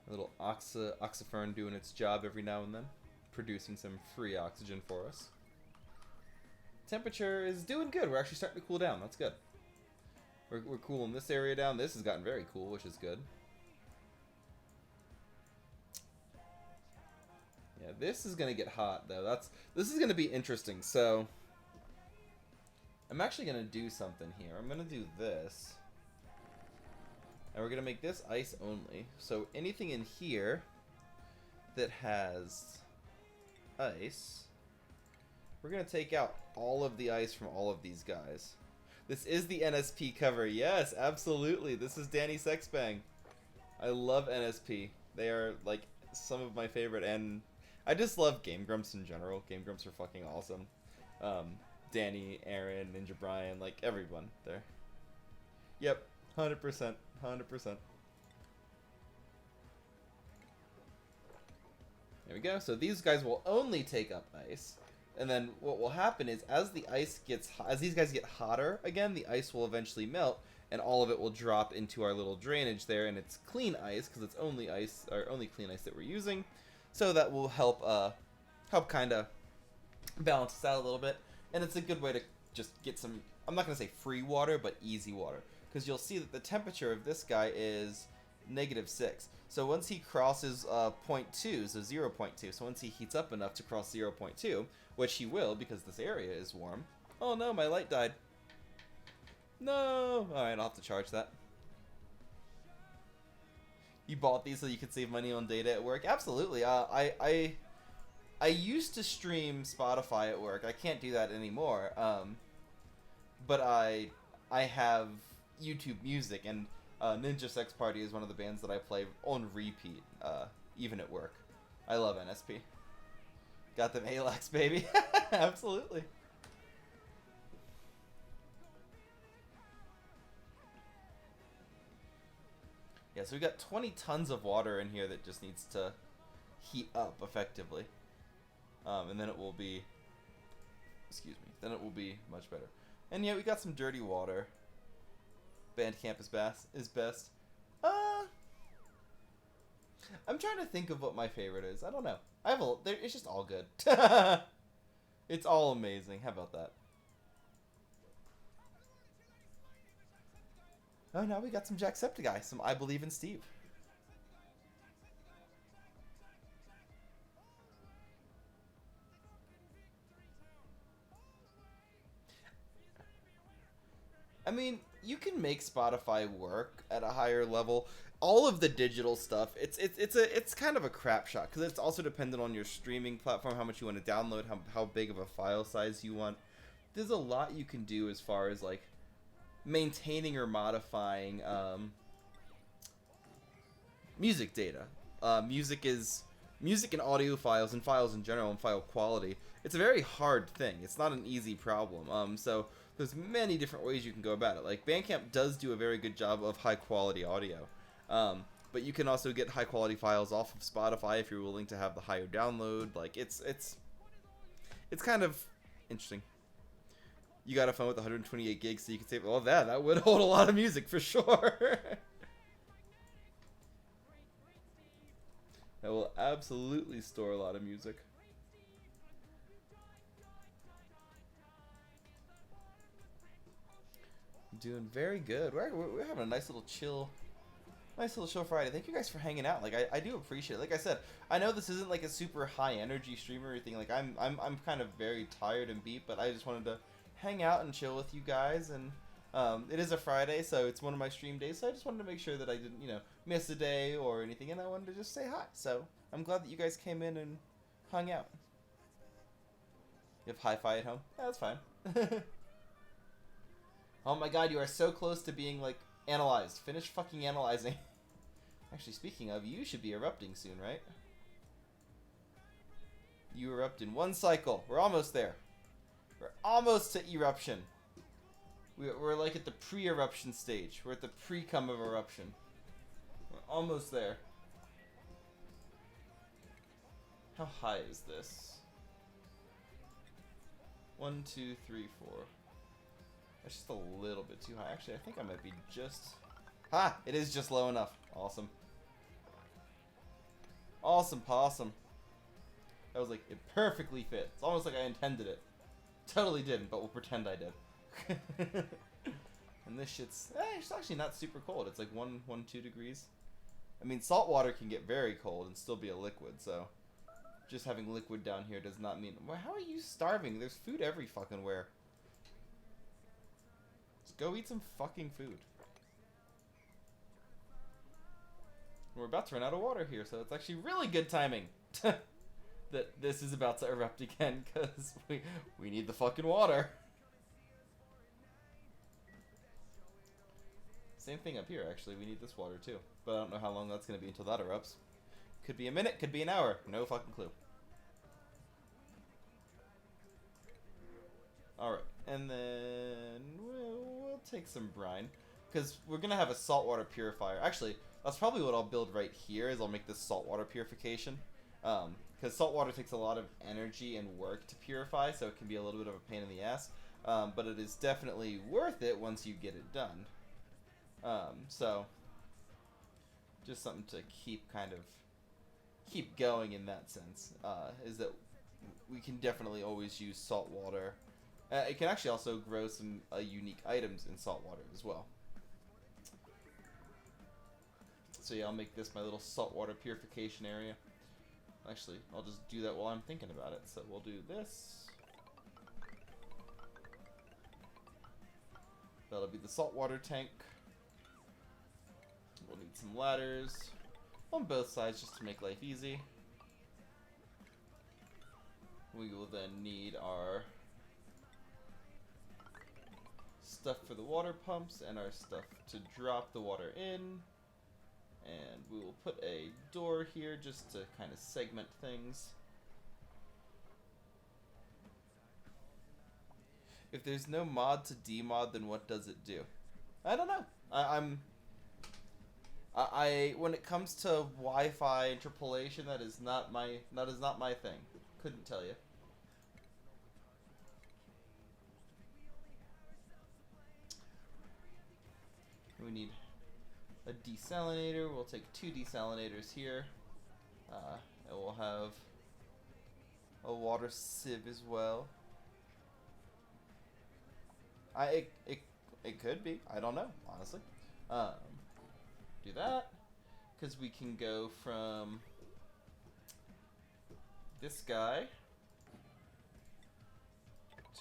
A little oxifern doing its job every now and then, producing some free oxygen for us. Temperature is doing good. We're actually starting to cool down. That's good. We're cooling this area down. This has gotten very cool, which is good. Yeah, this is gonna get hot though. This is gonna be interesting. So I'm actually gonna do something here. I'm gonna do this. And we're going to make this ice only. So anything in here that has ice, we're going to take out all of the ice from all of these guys. This is the NSP cover. Yes, absolutely. This is Danny Sexbang. I love NSP. They are like some of my favorite, and I just love Game Grumps in general. Game Grumps are fucking awesome. Danny, Aaron, Ninja Brian, like everyone there. Yep, 100%. 100%. There we go. So these guys will only take up ice, and then what will happen is as the ice gets as these guys get hotter again, the ice will eventually melt, and all of it will drop into our little drainage there, and it's clean ice because it's only ice or only clean ice that we're using. So that will help kind of balance us out a little bit, and it's a good way to just get some. I'm not gonna say free water, but easy water. Because you'll see that the temperature of this guy is -6. So once he crosses 0.2, so 0.2, so once he heats up enough to cross 0.2, which he will because this area is warm. Oh no, my light died. No! Alright, I'll have to charge that. You bought these so you could save money on data at work? Absolutely. I used to stream Spotify at work. I can't do that anymore. But I have YouTube Music, and Ninja Sex Party is one of the bands that I play on repeat, even at work. I love NSP. Got them ALAX, baby. Absolutely. Yeah, so we got 20 tons of water in here that just needs to heat up effectively. And then it will be, excuse me, then it will be much better. And yeah, we got some dirty water. Bandcamp is best. I'm trying to think of what my favorite is. I don't know. It's just all good. It's all amazing. How about that? Oh, now we got some Jacksepticeye. Some I Believe in Steve. I mean, you can make Spotify work at a higher level. All of the digital stuff, it's kind of a crap shot because it's also dependent on your streaming platform, how much you want to download, how big of a file size you want. There's a lot you can do as far as like maintaining or modifying music data. Music and audio files and files in general and file quality. It's a very hard thing. It's not an easy problem. So there's many different ways you can go about it. Like Bandcamp does do a very good job of high quality audio. But you can also get high quality files off of Spotify if you're willing to have the higher download. Like it's kind of interesting. You got a phone with 128 gigs, so you can save. Well, that would hold a lot of music for sure. That will absolutely store a lot of music. Doing very good. We're having a nice little chill Nice little show Friday. Thank you guys for hanging out. Like I do appreciate it. Like I said, I know this isn't like a super high energy stream or anything. Like I'm kind of very tired and beat, but I just wanted to hang out and chill with you guys. And it is a Friday, so it's one of my stream days. So I just wanted to make sure that I didn't, miss a day or anything. And I wanted to just say hi. So I'm glad that you guys came in and hung out. You have hi-fi at home? Yeah, that's fine. Oh my god, you are so close to being, like, analyzed. Finish fucking analyzing. Actually, speaking of, you should be erupting soon, right? You erupt in one cycle. We're almost there. We're almost to eruption. We're like at the pre-eruption stage. We're at the pre-cum of eruption. We're almost there. How high is this? 1, 2, 3, 4. That's just a little bit too high. Actually, I think I might be just... Ha! It is just low enough. Awesome. Awesome possum. That was like, it perfectly fit. It's almost like I intended it. Totally didn't, but we'll pretend I did. And this shit's... it's actually not super cold. It's like 2 degrees. I mean, salt water can get very cold and still be a liquid, so... Just having liquid down here does not mean... Well, how are you starving? There's food every fucking where. Just go eat some fucking food. We're about to run out of water here, so it's actually really good timing that this is about to erupt again, because we need the fucking water. Same thing up here, actually. We need this water, too. But I don't know how long that's going to be until that erupts. Could be a minute, could be an hour. No fucking clue. Alright, and then we'll take some brine. Because we're going to have a saltwater purifier. Actually, that's probably what I'll build right here, is I'll make this saltwater purification. Because saltwater takes a lot of energy and work to purify, so it can be a little bit of a pain in the ass. But it is definitely worth it once you get it done. So, just something to keep going in that sense, is that we can definitely always use salt water. It can actually also grow some unique items in salt water as well. So yeah, I'll make this my little saltwater purification area. Actually, I'll just do that while I'm thinking about it. So we'll do this. That'll be the saltwater tank. We'll need some ladders on both sides just to make life easy. We will then need our stuff for the water pumps and our stuff to drop the water in. And we will put a door here just to kind of segment things. If there's no mod to demod, then what does it do? I don't know. When it comes to Wi-Fi interpolation, that is not my thing. Couldn't tell you. We need a desalinator. We'll take 2 desalinators here. And we'll have a water sieve as well. It could be. I don't know, honestly. Do that, because we can go from this guy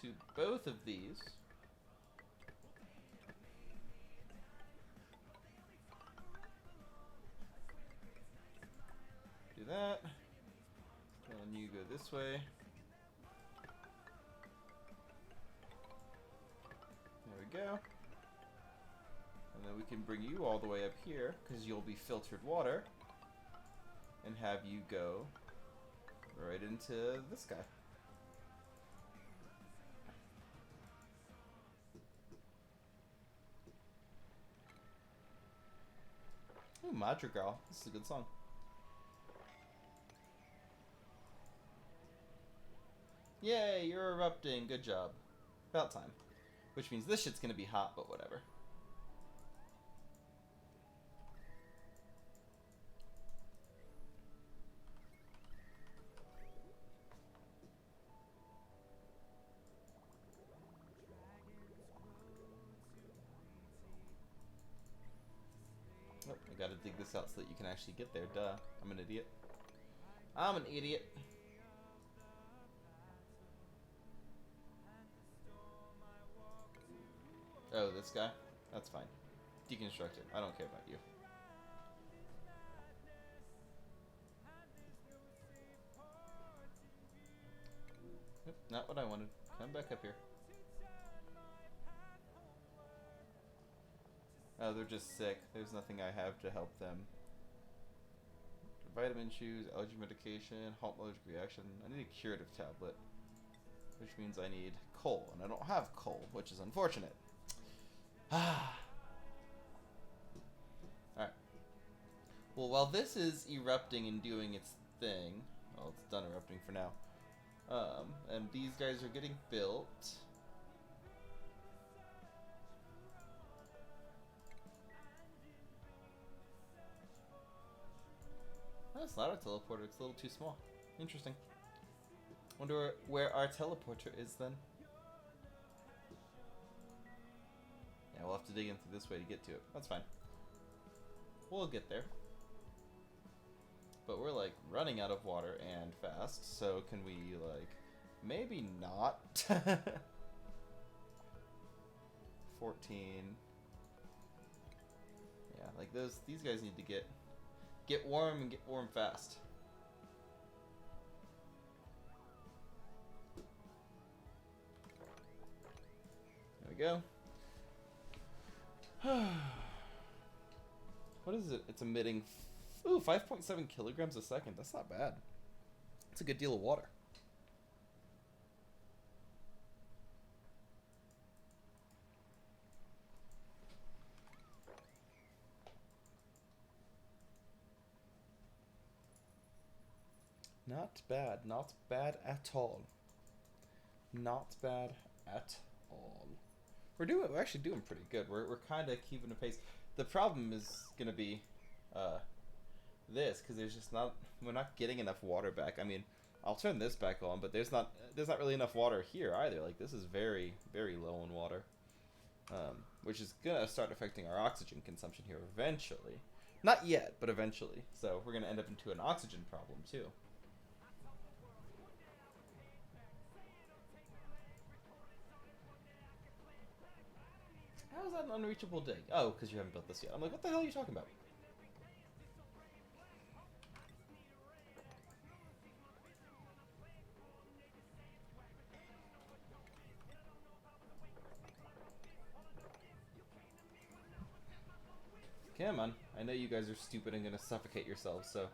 to both of these. Do that, and you go this way. There we go. And then we can bring you all the way up here, because you'll be filtered water, and have you go right into this guy. Ooh, Madrigal. This is a good song. Yay, you're erupting. Good job. About time. Which means this shit's gonna be hot, but whatever. Oh, I gotta dig this out so that you can actually get there. Duh. I'm an idiot. I'm an idiot. Oh, this guy? That's fine. Deconstruct it. I don't care about you. Yep, not what I wanted. Come back up here. Oh, they're just sick. There's nothing I have to help them. Vitamin shoes, allergy medication, halt allergic reaction. I need a curative tablet, which means I need coal, and I don't have coal, which is unfortunate. Ah. Alright. Well, while this is erupting and doing its thing, well, it's done erupting for now, and these guys are getting built. Oh, it's not our teleporter. It's a little too small. Interesting. Wonder where our teleporter is then. Yeah, we'll have to dig in through this way to get to it. That's fine. We'll get there. But we're like running out of water and fast, so can we like maybe not? 14. Yeah, like these guys need to get warm and get warm fast. There we go. What is it? It's emitting 5.7 kilograms a second. That's not bad. That's a good deal of water. Not bad. Not bad at all. Not bad at all. We're actually doing pretty good. We're kind of keeping a pace. The problem is gonna be this, because we're not getting enough water back. I mean, I'll turn this back on, but there's not really enough water here either. Like, this is very, very low in water, which is gonna start affecting our oxygen consumption here eventually. Not yet, but eventually. So we're gonna end up into an oxygen problem too. How is that an unreachable dig? Oh, because you haven't built this yet. I'm like, what the hell are you talking about? Come on. I know you guys are stupid and gonna suffocate yourselves, so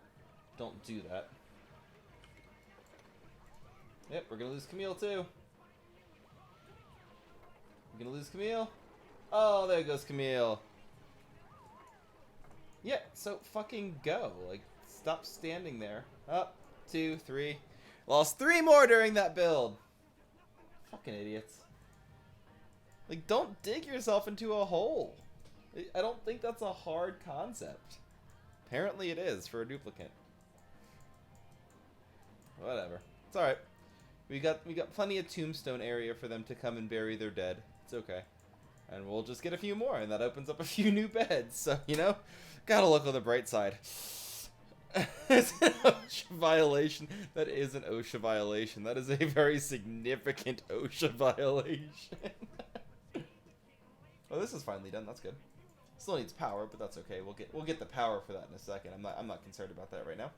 don't do that. Yep, we're gonna lose Camille too. We're gonna lose Camille. Oh, there goes Camille. Yeah, so fucking go. Like, stop standing there. Up, 2, 3. Lost 3 more during that build. Fucking idiots. Like, don't dig yourself into a hole. I don't think that's a hard concept. Apparently it is for a duplicate. Whatever. It's alright. We got plenty of tombstone area for them to come and bury their dead. It's okay. And we'll just get a few more, and that opens up a few new beds. So, you know, gotta look on the bright side. It's an OSHA violation. That is an OSHA violation. That is a very significant OSHA violation. Oh, this is finally done. That's good. Still needs power, but that's okay. We'll get the power for that in a second. I'm not concerned about that right now.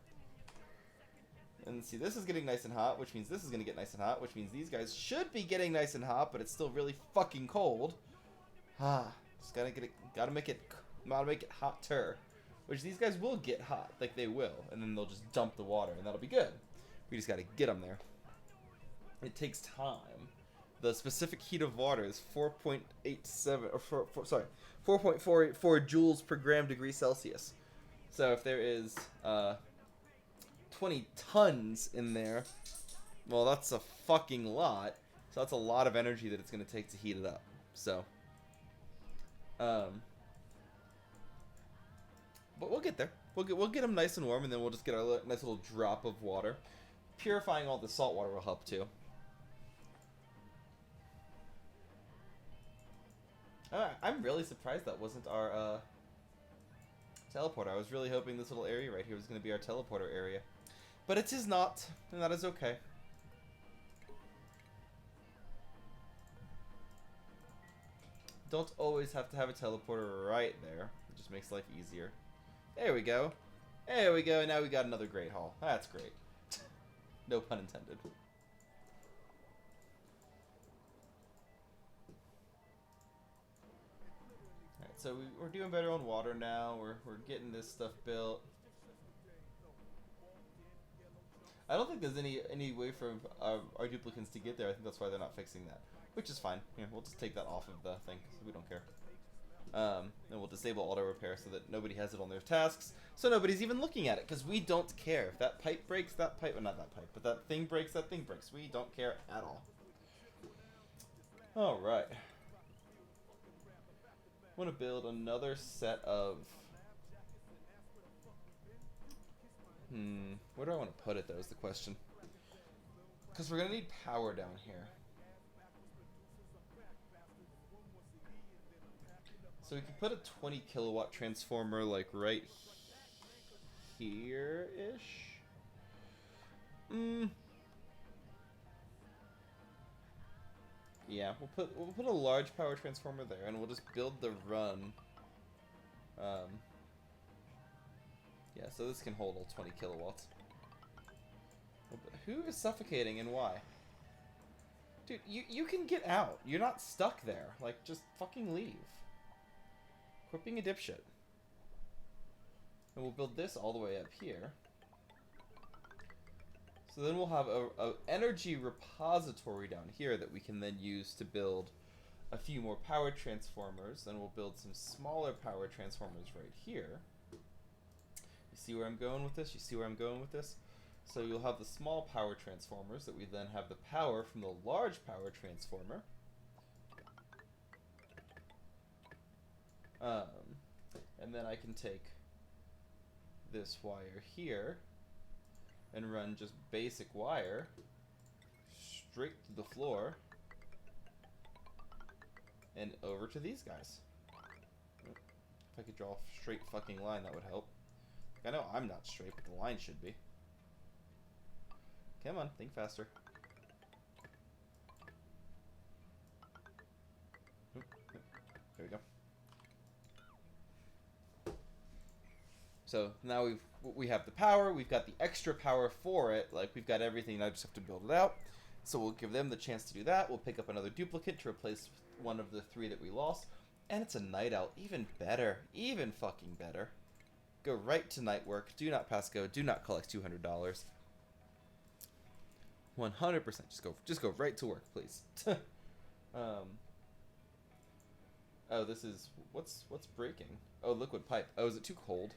And see, this is getting nice and hot, which means this is gonna get nice and hot, which means these guys should be getting nice and hot, but it's still really fucking cold. Just gotta make it hotter. Which these guys will get hot, like they will, and then they'll just dump the water, and that'll be good. We just gotta get them there. It takes time. The specific heat of water is 4.87, or 4.484 joules per gram degree Celsius. So if there is 20 tons in there, well, that's a fucking lot. So that's a lot of energy that it's gonna take to heat it up. So. But we'll get there. We'll get them nice and warm, and then we'll just get our nice little drop of water. Purifying all the salt water will help too. I'm really surprised that wasn't our Teleporter. I was really hoping this little area right here was going to be our teleporter area. But it is not, and that is okay. Don't always have to have a teleporter right there. It just makes life easier. There we go. There we go. Now we got another Great Hall. That's great. No pun intended. Alright, so we're doing better on water now. We're getting this stuff built. I don't think there's any way for our duplicants to get there. I think that's why they're not fixing that. Which is fine. Yeah, we'll just take that off of the thing, because we don't care. And we'll disable auto repair so that nobody has it on their tasks, so nobody's even looking at it, because we don't care. If that pipe breaks, that pipe, well, not that pipe, but that thing breaks, that thing breaks. We don't care at all. Alright. I want to build another set of... where do I want to put it, though, is the question. Because we're going to need power down here. So we can put a 20 kilowatt transformer like right here-ish. Yeah, we'll put a large power transformer there, and we'll just build the run. Yeah, so this can hold all 20 kilowatts. Who is suffocating and why? Dude, you can get out. You're not stuck there. Like, just fucking leave. Quit being a dipshit. And we'll build this all the way up here. So then we'll have a energy repository down here that we can then use to build a few more power transformers. Then we'll build some smaller power transformers right here. You see where I'm going with this? You see where I'm going with this? So you'll have the small power transformers that we then have the power from the large power transformer. And then I can take this wire here and run just basic wire straight to the floor and over to these guys. If I could draw a straight fucking line, that would help. I know I'm not straight, but the line should be. Come on, think faster. There we go. So now we have the power, we've got the extra power for it, like we've got everything, now I just have to build it out. So we'll give them the chance to do that. We'll pick up another duplicate to replace one of the 3 that we lost. And it's a night owl, even better, even fucking better. Go right to night work, do not pass go, do not collect $200. 100%, just go right to work, please. Oh, this is, what's breaking? Oh, liquid pipe. Oh, is it too cold?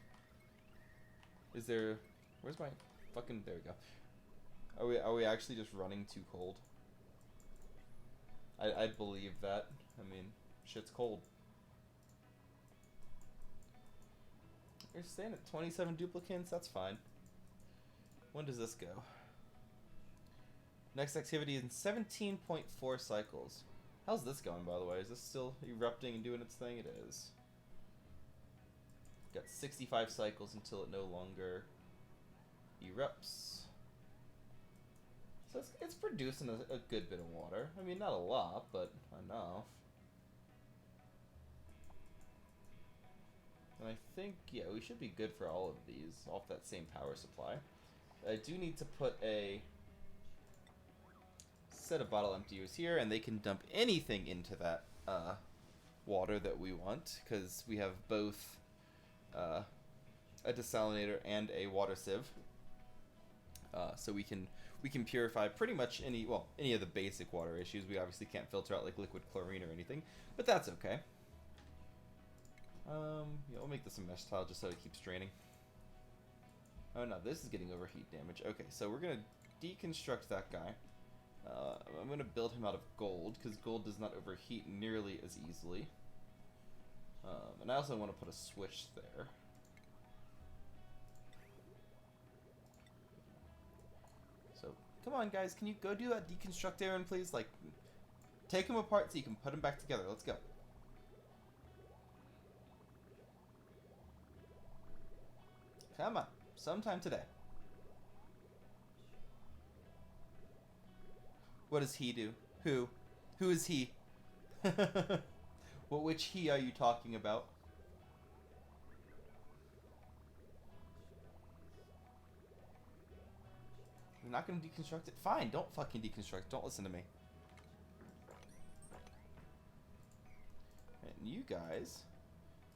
Is there... Where's my fucking... There we go. Are we actually just running too cold? I'd believe that. I mean, shit's cold. You're staying at 27 duplicants? That's fine. When does this go? Next activity is in 17.4 cycles. How's this going, by the way? Is this still erupting and doing its thing? It is. Got 65 cycles until it no longer erupts. So it's producing a good bit of water. I mean, not a lot, but enough. And I think, yeah, we should be good for all of these off that same power supply. I do need to put a set of bottle emptiers here, and they can dump anything into that water that we want, because we have both a desalinator and a water sieve, so we can purify pretty much any of the basic water issues. We obviously can't filter out like liquid chlorine or anything, but that's okay. Yeah, we'll make this a mesh tile just so it keeps draining. Oh no, this is getting overheat damage. Okay, so we're gonna deconstruct that guy. I'm gonna build him out of gold, because gold does not overheat nearly as easily. And I also want to put a switch there. So, come on guys, can you go do that deconstruct errand, please? Like, take them apart so you can put them back together. Let's go. Come on. Sometime today. What does he do? Who? Who is he? Which he are you talking about? You're not gonna deconstruct it? Fine, don't fucking deconstruct. Don't listen to me. And you guys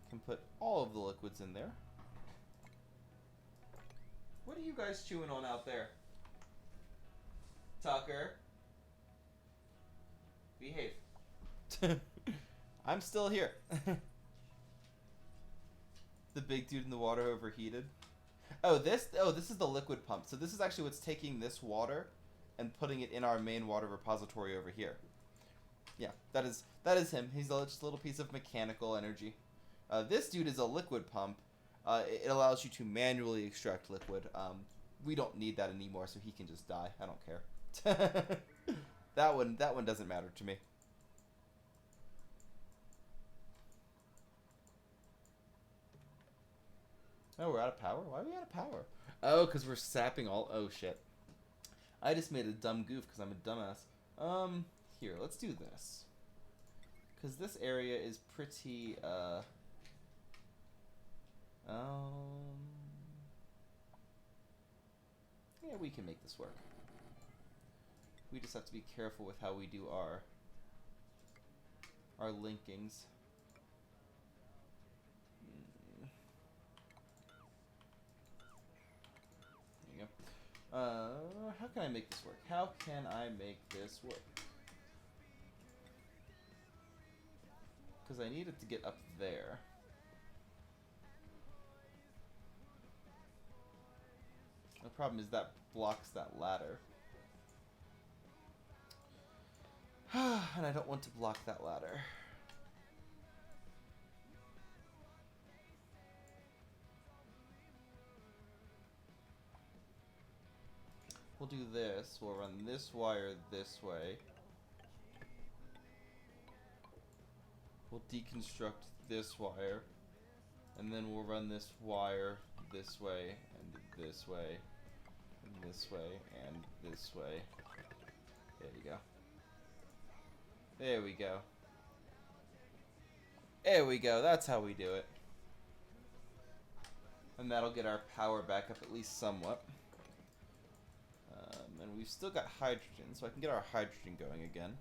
can put all of the liquids in there. What are you guys chewing on out there? Tucker? Behave. I'm still here. The big dude in the water overheated. Oh, this is the liquid pump. So this is actually what's taking this water and putting it in our main water repository over here. Yeah, that is him. He's just a little piece of mechanical energy. This dude is a liquid pump. It allows you to manually extract liquid. We don't need that anymore, so he can just die. I don't care. That one doesn't matter to me. Oh, we're out of power? Why are we out of power? Oh, because we're sapping all... Oh, shit. I just made a dumb goof because I'm a dumbass. Here, let's do this. Because this area is pretty, yeah, we can make this work. We just have to be careful with how we do our linkings. There you go. How can I make this work? How can I make this work? Because I need it to get up there. The problem is that blocks that ladder. And I don't want to block that ladder. We'll do this. We'll run this wire this way. We'll deconstruct this wire. And then we'll run this wire this way, and this way, and this way, and this way. There you go. There we go. There we go. That's how we do it. And that'll get our power back up at least somewhat. And we've still got hydrogen, so I can get our hydrogen going again.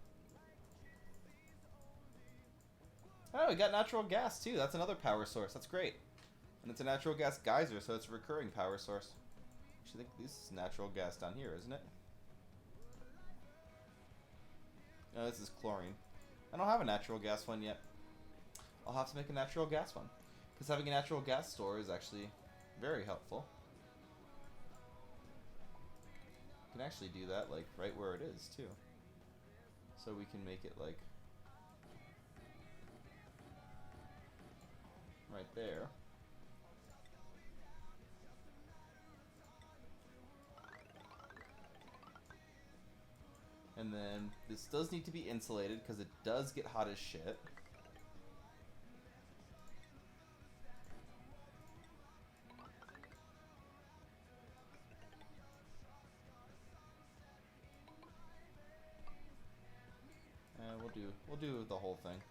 Oh, we got natural gas too. That's another power source. That's great. And it's a natural gas geyser, so it's a recurring power source. Actually, I think this is natural gas down here, isn't it? No, this is chlorine. I don't have a natural gas one yet. I'll have to make a natural gas one. Because having a natural gas store is actually very helpful. You can actually do that, like, right where it is, too. So we can make it, like, right there. And then this does need to be insulated because it does get hot as shit. We'll do the whole thing.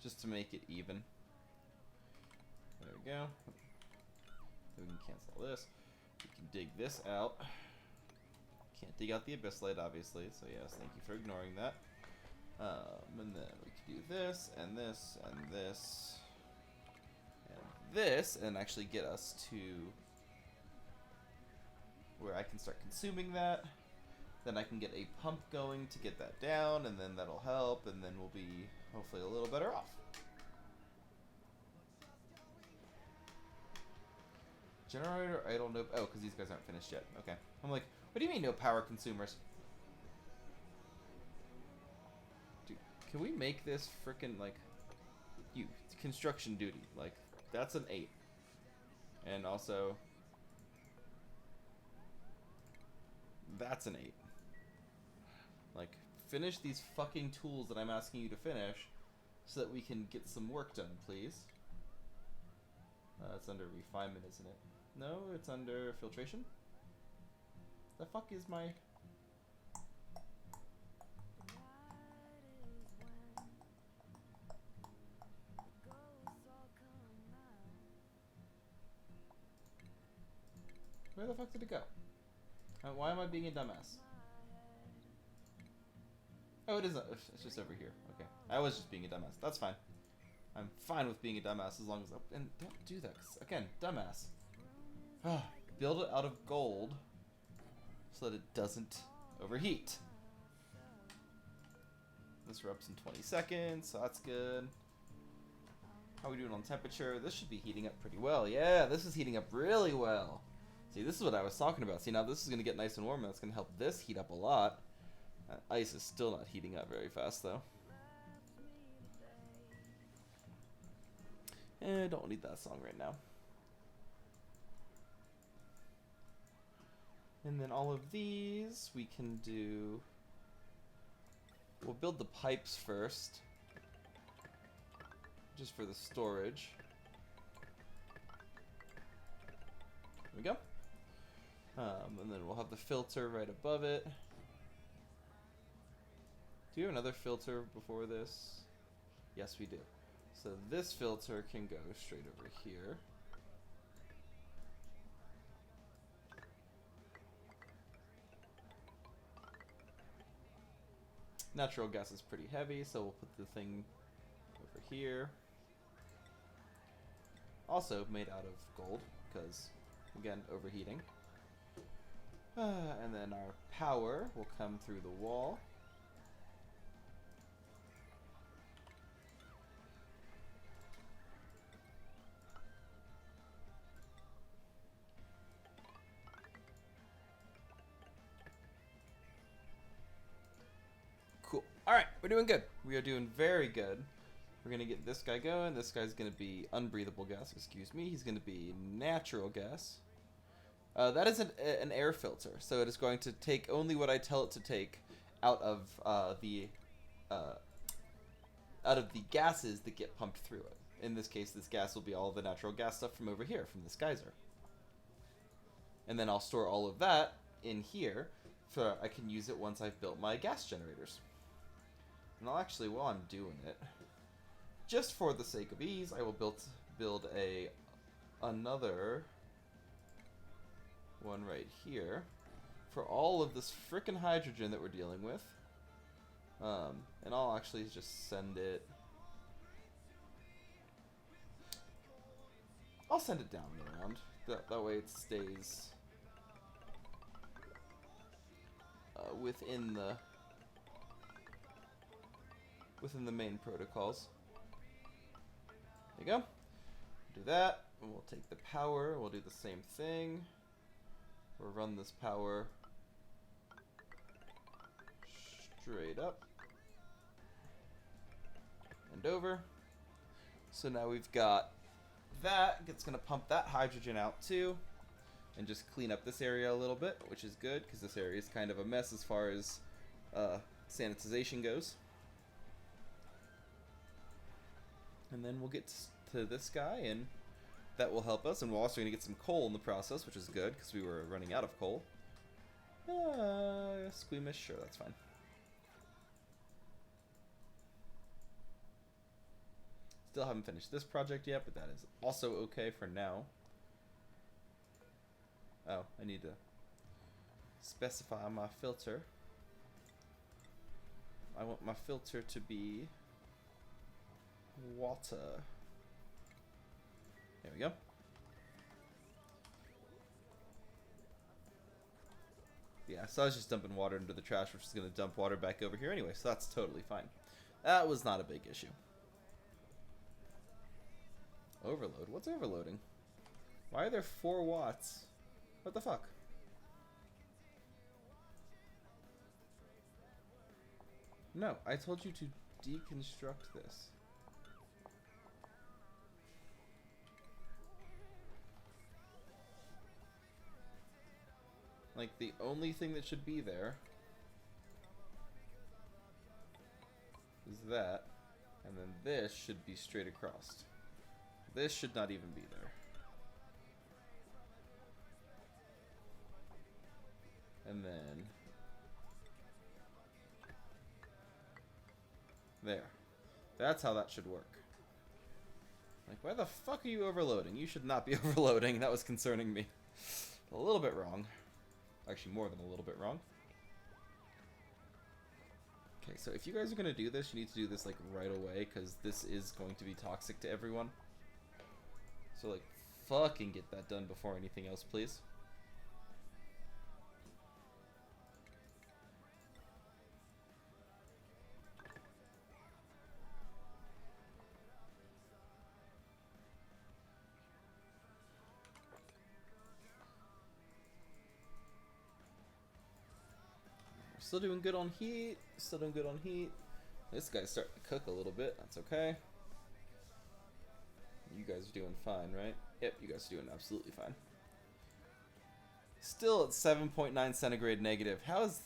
Just to make it even. There we go. Then we can cancel this. We can dig this out. Can't dig out the abyssite, obviously, so yes, thank you for ignoring that. And then we can do this, and this, and this, and this, and actually get us to where I can start consuming that. Then I can get a pump going to get that down, and then that'll help, and then we'll be hopefully a little better off. Generator idle no... Oh, because these guys aren't finished yet. Okay. I'm like, what do you mean no power consumers? Dude, can we make this frickin' like... construction duty. Like, that's an 8. And also... That's an 8. Like, finish these fucking tools that I'm asking you to finish so that we can get some work done, please. It's under refinement, isn't it? No, it's under filtration. The fuck is my... Where the fuck did it go? Why am I being a dumbass? Oh, it isn't. It's just over here. Okay. I was just being a dumbass. That's fine. I'm fine with being a dumbass as long as... And don't do that. 'Cause again, dumbass. Build it out of gold so that it doesn't overheat. This erupts in 20 seconds, so that's good. How are we doing on temperature? This should be heating up pretty well. Yeah, this is heating up really well. See, this is what I was talking about. See, now this is going to get nice and warm, and that's going to help this heat up a lot. Ice is still not heating up very fast, though. Don't need that song right now. And then all of these we can do... We'll build the pipes first. Just for the storage. There we go. And then we'll have the filter right above it. Do you have another filter before this? Yes, we do. So this filter can go straight over here. Natural gas is pretty heavy, so we'll put the thing over here. Also made out of gold, because, again, overheating. And then our power will come through the wall. Cool. Alright, we're doing good. We are doing very good. We're going to get this guy going. This guy's going to be unbreathable gas, excuse me. He's going to be natural gas. That is an air filter, so it is going to take only what I tell it to take out of the gases that get pumped through it. In this case, this gas will be all the natural gas stuff from over here, from this geyser. And then I'll store all of that in here, so I can use it once I've built my gas generators. And I'll actually, while I'm doing it, just for the sake of ease, I will build another one right here for all of this frickin' hydrogen that we're dealing with. And I'll actually just send it... I'll send it down and around. That way it stays within the main protocols. There you go. Do that, and we'll take the power. We'll do the same thing. We'll run this power straight up and over. So now we've got that. It's going to pump that hydrogen out too and just clean up this area a little bit, which is good because this area is kind of a mess as far as sanitization goes. And then we'll get to this guy, and that will help us, and we're also going to get some coal in the process, which is good, because we were running out of coal. Squeamish? Sure, that's fine. Still haven't finished this project yet, but that is also okay for now. Oh, I need to specify my filter. I want my filter to be water. There we go. Yeah, so I was just dumping water into the trash, which is going to dump water back over here anyway, so that's totally fine. That was not a big issue. Overload? What's overloading? Why are there 4 watts? What the fuck? No, I told you to deconstruct this. Like, the only thing that should be there is that, And then this should be straight across. This should not even be there. And then there. That's how that should work. Like, why the fuck are you overloading? You should not be overloading. That was concerning me. A little bit wrong. Actually, more than a little bit wrong. Okay, so if you guys are going to do this, you need to do this, like, right away, because this is going to be toxic to everyone. So, like, fucking get that done before anything else, please. Still doing good on heat. Still doing good on heat. This guy's starting to cook a little bit. That's okay. You guys are doing fine, right? Yep, you guys are doing absolutely fine. Still at 7.9 centigrade negative. How is...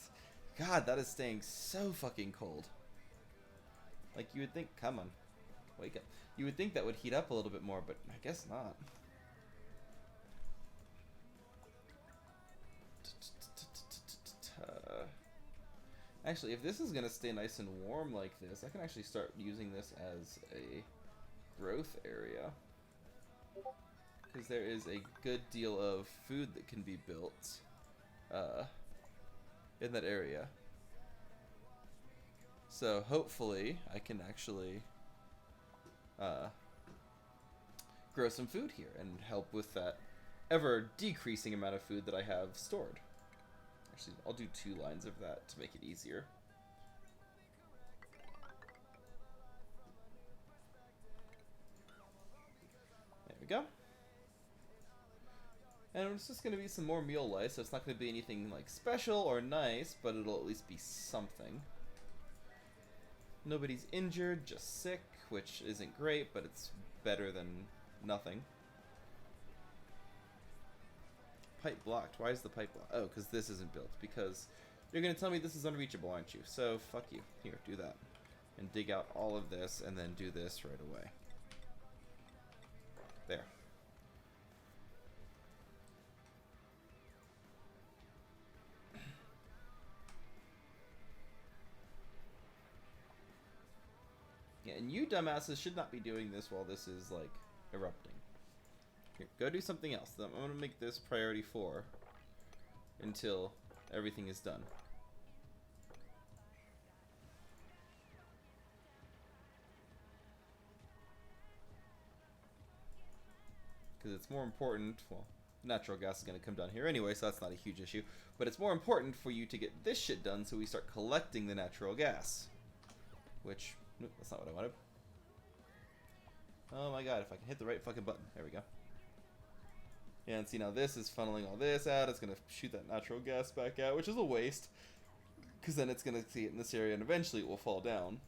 God, that is staying so fucking cold. Like, you would think... Come on. Wake up. You would think that would heat up a little bit more, but I guess not. Actually, if this is going to stay nice and warm like this, I can actually start using this as a growth area. Because there is a good deal of food that can be built in that area. So hopefully I can actually grow some food here and help with that ever decreasing amount of food that I have stored. Actually, I'll do 2 lines of that to make it easier. There we go. And it's just going to be some more meal life, so it's not going to be anything like special or nice, but it'll at least be something. Nobody's injured, just sick, which isn't great, but it's better than nothing. Pipe blocked. Why is the pipe blocked? Oh, because this isn't built. Because you're going to tell me this is unreachable, aren't you? So, fuck you. Here, do that. And dig out all of this, and then do this right away. There. Yeah, and you dumbasses should not be doing this while this is, like, erupting. Here, go do something else. I'm going to make this priority 4 until everything is done. Because it's more important, well, natural gas is going to come down here anyway, so that's not a huge issue. But it's more important for you to get this shit done so we start collecting the natural gas. Which, nope, that's not what I wanted. Oh my god, if I can hit the right fucking button. There we go. Yeah, and see, now this is funneling all this out. It's going to shoot that natural gas back out, which is a waste. Because then it's going to see it in this area, and eventually it will fall down.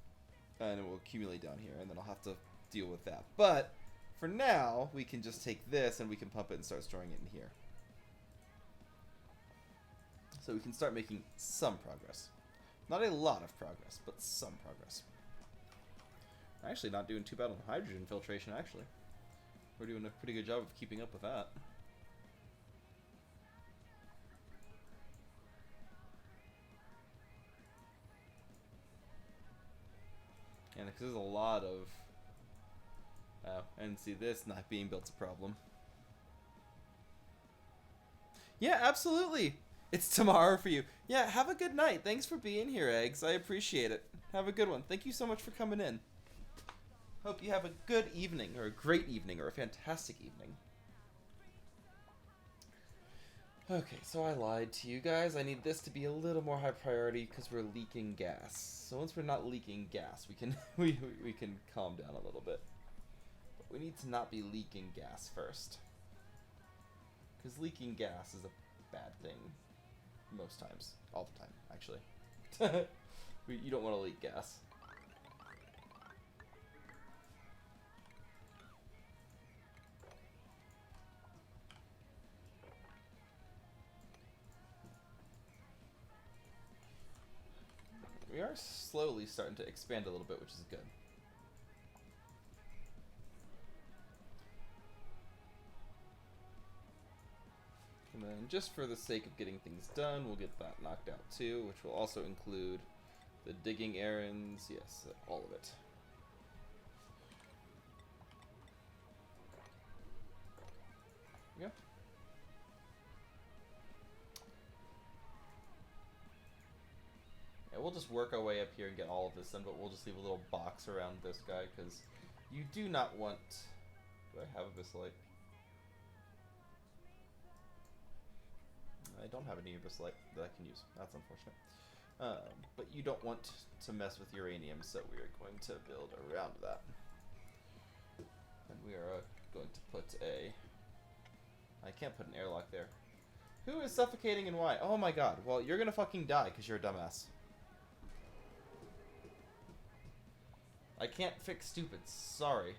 And it will accumulate down here, and then I'll have to deal with that. But, for now, we can just take this, and we can pump it and start storing it in here. So we can start making some progress. Not a lot of progress, but some progress. Actually, not doing too bad on hydrogen filtration, actually. We're doing a pretty good job of keeping up with that. And because there's a lot of... and see, this not being built's a problem. Yeah, absolutely! It's tomorrow for you. Yeah, have a good night. Thanks for being here, Eggs. I appreciate it. Have a good one. Thank you so much for coming in. Hope you have a good evening, or a great evening, or a fantastic evening. Okay, so I lied to you guys. I need this to be a little more high priority because we're leaking gas. So once we're not leaking gas, we can we can calm down a little bit. But we need to not be leaking gas first. Because leaking gas is a bad thing. Most times. All the time, actually. You don't want to leak gas. We are slowly starting to expand a little bit, which is good. And then just for the sake of getting things done, we'll get that knocked out too, which will also include the digging errands. Yes, all of it. Yeah. Yeah, we'll just work our way up here and get all of this done, but we'll just leave a little box around this guy, because you do not want... Do I have Abyssalite? I don't have any Abyssalite that I can use. That's unfortunate. But you don't want to mess with uranium, so we are going to build around that. And we are going to put a... I can't put an airlock there. Who is suffocating and why? Oh my god. Well, you're gonna fucking die because you're a dumbass. I can't fix stupid. Sorry.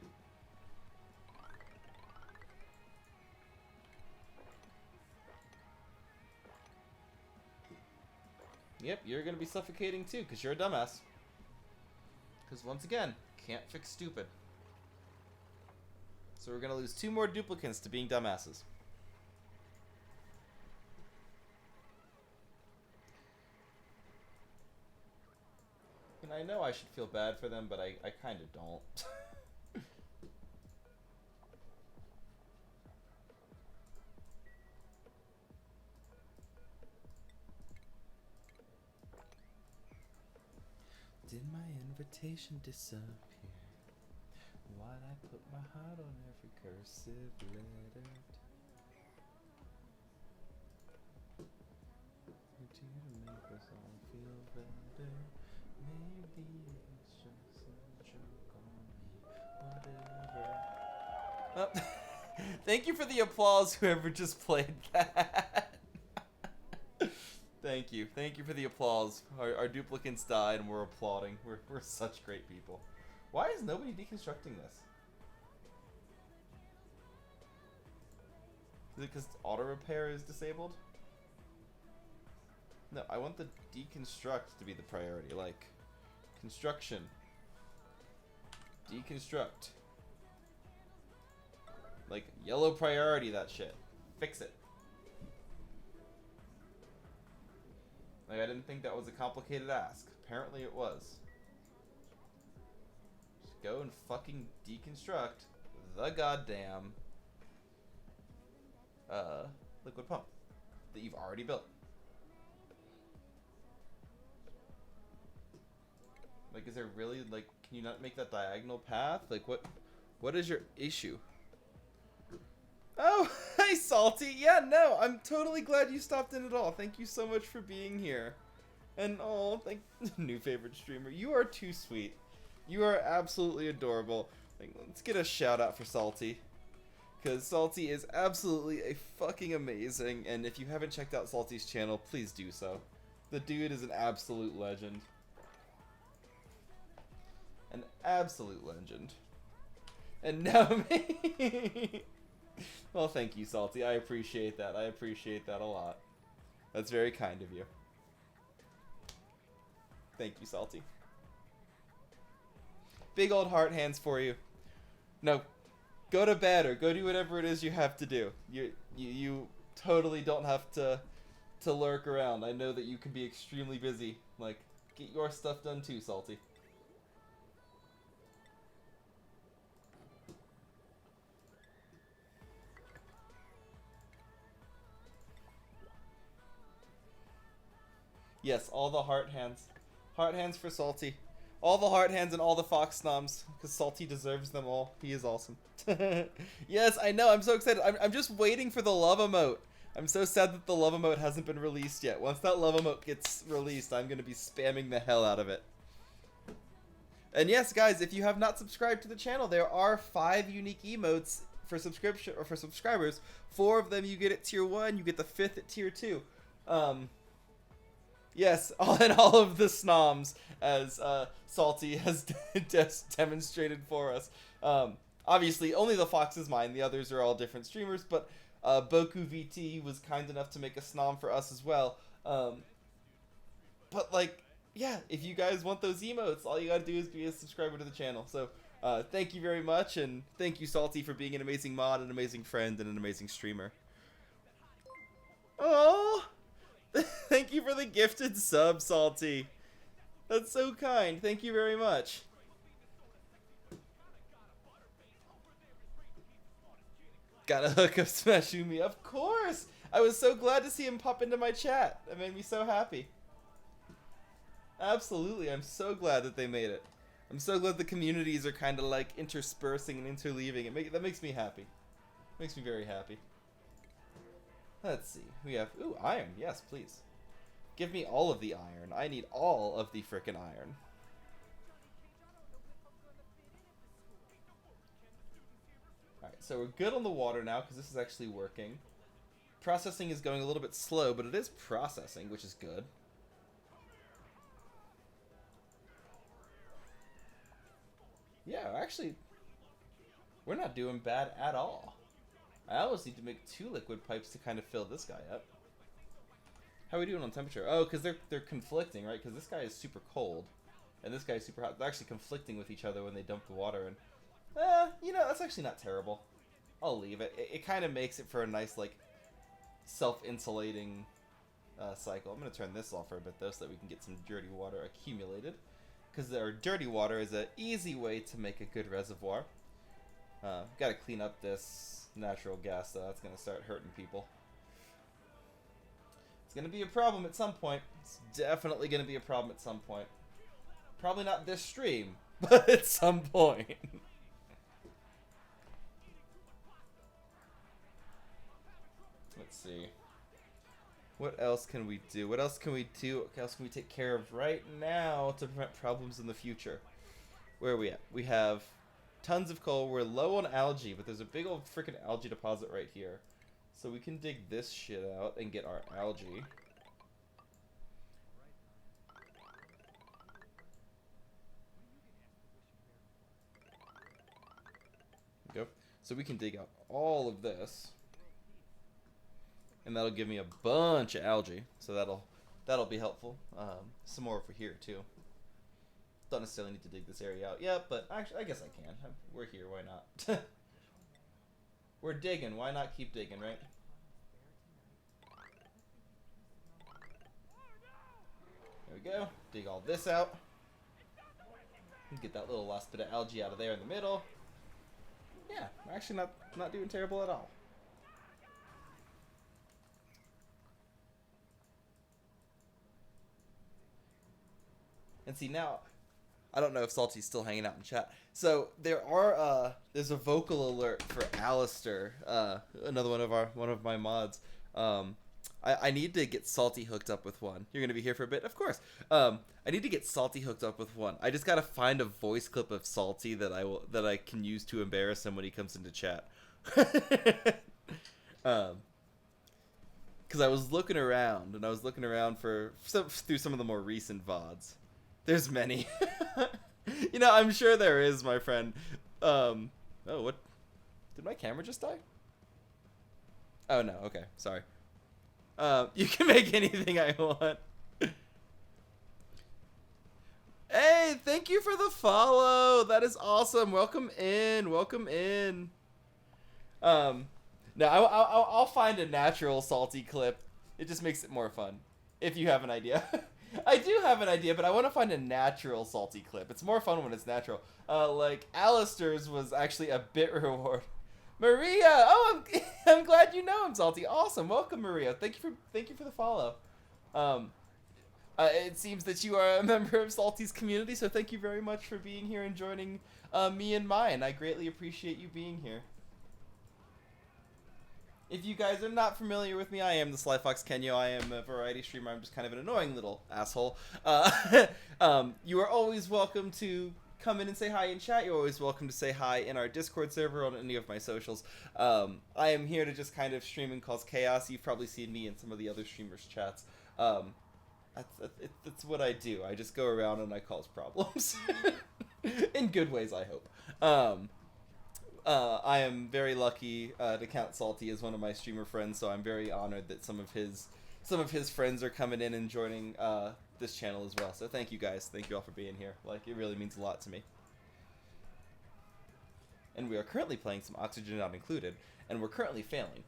Yep, you're gonna be suffocating too because you're a dumbass. Because once again, can't fix stupid. So we're gonna lose 2 more duplicants to being dumbasses. And I know I should feel bad for them, but I kind of don't. Did my invitation disappear? Why'd I put my heart on every cursive letter? To make us all feel better. Maybe it's just a joke on me. Whatever. Oh, thank you for the applause, whoever just played that. Thank you. Thank you for the applause. Our duplicants died and we're applauding. We're such great people. Why is nobody deconstructing this? Is it because auto repair is disabled? No, I want the deconstruct to be the priority. Like, construction. Deconstruct. Like, yellow priority that shit. Fix it. Like, I didn't think that was a complicated ask. Apparently it was. Just go and fucking deconstruct the goddamn liquid pump that you've already built. Like, is there really, like, can you not make that diagonal path? Like, what is your issue? Oh, hi, Salty. Yeah, no, I'm totally glad you stopped in at all. Thank you so much for being here. And, oh, thank new favorite streamer. You are too sweet. You are absolutely adorable. Like, let's get a shout out for Salty. Because Salty is absolutely a fucking amazing. And if you haven't checked out Salty's channel, please do so. The dude is an absolute legend. An absolute legend. And now me. Well, thank you, Salty. I appreciate that. I appreciate that a lot. That's very kind of you. Thank you, Salty. Big old heart hands for you. No, go to bed or go do whatever it is you have to do. You totally don't have to lurk around. I know that you can be extremely busy. Like, get your stuff done too, Salty. Yes, all the heart hands. Heart hands for Salty. All the heart hands and all the fox noms, because Salty deserves them all. He is awesome. Yes, I know. I'm so excited. I'm just waiting for the love emote. I'm so sad that the love emote hasn't been released yet. Once that love emote gets released, I'm going to be spamming the hell out of it. And yes, guys, if you have not subscribed to the channel, there are 5 unique emotes for subscription or for subscribers. 4 of them you get at tier 1, you get the 5th at tier 2. Yes, and all of the snoms, as Salty has just demonstrated for us. Obviously, only the fox is mine. The others are all different streamers, but Boku VT was kind enough to make a snom for us as well. But, like, yeah, if you guys want those emotes, all you gotta do is be a subscriber to the channel. So, thank you very much, and thank you, Salty, for being an amazing mod, an amazing friend, and an amazing streamer. Oh, thank you for the gifted sub, Salty. That's so kind. Thank you very much. Gotta hook up Smashumi. Of course! I was so glad to see him pop into my chat. That made me so happy. Absolutely, I'm so glad that they made it. I'm so glad the communities are kind of like interspersing and interleaving. That makes me happy. Makes me very happy. Let's see. We have... Ooh, iron. Yes, please. Give me all of the iron. I need all of the frickin' iron. Alright, so we're good on the water now because this is actually working. Processing is going a little bit slow, but it is processing, which is good. Yeah, actually, we're not doing bad at all. I almost need to make 2 liquid pipes to kind of fill this guy up. How are we doing on temperature? Oh, because they're conflicting, right? Because this guy is super cold, and this guy is super hot. They're actually conflicting with each other when they dump the water in. You know, that's actually not terrible. I'll leave it. It kind of makes it for a nice, like, self-insulating cycle. I'm going to turn this off for a bit, though, so that we can get some dirty water accumulated. Because our dirty water is an easy way to make a good reservoir. Got to clean up this natural gas, though. That's going to start hurting people. It's going to be a problem at some point. It's definitely going to be a problem at some point. Probably not this stream, but at some point. Let's see. What else can we do? What else can we do? What else can we take care of right now to prevent problems in the future? Where are we at? We have tons of coal. We're low on algae, but there's a big old freaking algae deposit right here. So we can dig this shit out and get our algae. There we go. So we can dig out all of this. And that'll give me a bunch of algae, so that'll be helpful. Some more over here too. Don't necessarily need to dig this area out yet, but actually, I guess I can. We're here, why not? We're digging, why not keep digging, right? There we go. Dig all this out. Get that little last bit of algae out of there in the middle. Yeah, we're actually not doing terrible at all. And see now, I don't know if Salty's still hanging out in chat. So there's a vocal alert for Alistair, another one of my mods. I need to get Salty hooked up with one. You're gonna be here for a bit, of course. I need to get Salty hooked up with one. I just gotta find a voice clip of Salty that I can use to embarrass him when he comes into chat. Because I was looking around for through some of the more recent VODs. There's many. You know, I'm sure there is, my friend. Oh, what? Did my camera just die? Oh, no. Okay. Sorry. You can make anything I want. Hey, thank you for the follow. That is awesome. Welcome in. Welcome in. No, I'll find a natural Salty clip. It just makes it more fun. If you have an idea. I do have an idea, but I want to find a natural Salty clip. It's more fun when it's natural. Like Alistair's was actually a bit reward. Maria, oh, I'm glad you know him, Salty. Awesome, welcome, Maria. Thank you for the follow. It seems that you are a member of Salty's community, so thank you very much for being here and joining me and mine. I greatly appreciate you being here. If you guys are not familiar with me, I am the Sly Fox Kenyo. I am a variety streamer. I'm just kind of an annoying little asshole. You are always welcome to come in and say hi in chat. You're always welcome to say hi in our Discord server on any of my socials. I am here to just kind of stream and cause chaos. You've probably seen me in some of the other streamers' chats. That's what I do. I just go around and I cause problems. In good ways, I hope. I am very lucky to count Salty as one of my streamer friends, so I'm very honored that some of his friends are coming in and joining this channel as well. So thank you guys. Thank you all for being here. Like, it really means a lot to me. And we are currently playing some Oxygen Not Included, and we're currently failing.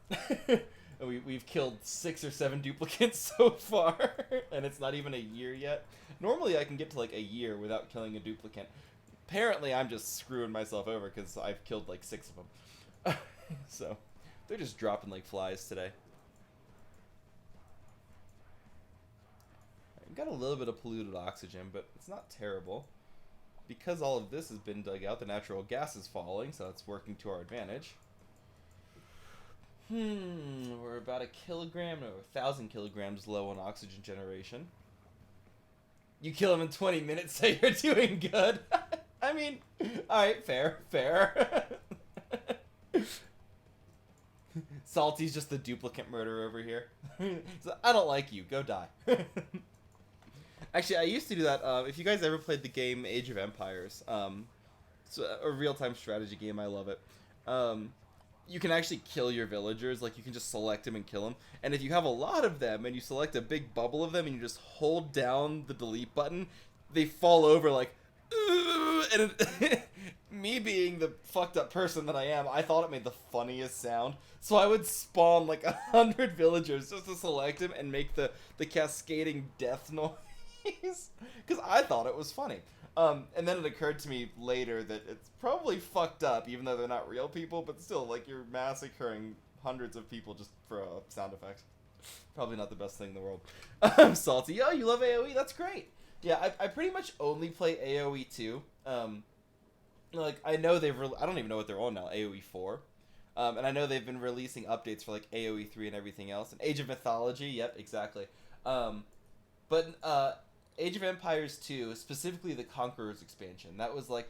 And we've killed 6 or 7 duplicates so far, and it's not even a year yet. Normally I can get to like a year without killing a duplicate. Apparently I'm just screwing myself over because I've killed like 6 of them. So they're just dropping like flies today. I've got a little bit of polluted oxygen, but it's not terrible. Because all of this has been dug out, the natural gas is falling, so it's working to our advantage. We're about 1,000 kilograms low on oxygen generation. You kill him in 20 minutes, so you're doing good. I mean, alright, fair. Salty's just the duplicate murderer over here. So, I don't like you, go die. Actually, I used to do that. If you guys ever played the game Age of Empires, it's a real-time strategy game. I love it. You can actually kill your villagers. Like, you can just select them and kill them. And if you have a lot of them and you select a big bubble of them and you just hold down the delete button, they fall over like, and me being the fucked up person that I am, I thought it made the funniest sound. So I would spawn like 100 villagers just to select him and make the cascading death noise. Because I thought it was funny. And then it occurred to me later that it's probably fucked up, even though they're not real people, but still, like, you're massacring hundreds of people just for a sound effect. Probably not the best thing in the world. I'm salty. Oh, you love AoE? That's great. Yeah, I pretty much only play AoE 2. Like, I know I don't even know what they're on now, AoE 4. And I know they've been releasing updates for, like, AoE 3 and everything else. And Age of Mythology, yep, exactly. But Age of Empires 2, specifically the Conqueror's expansion, that was like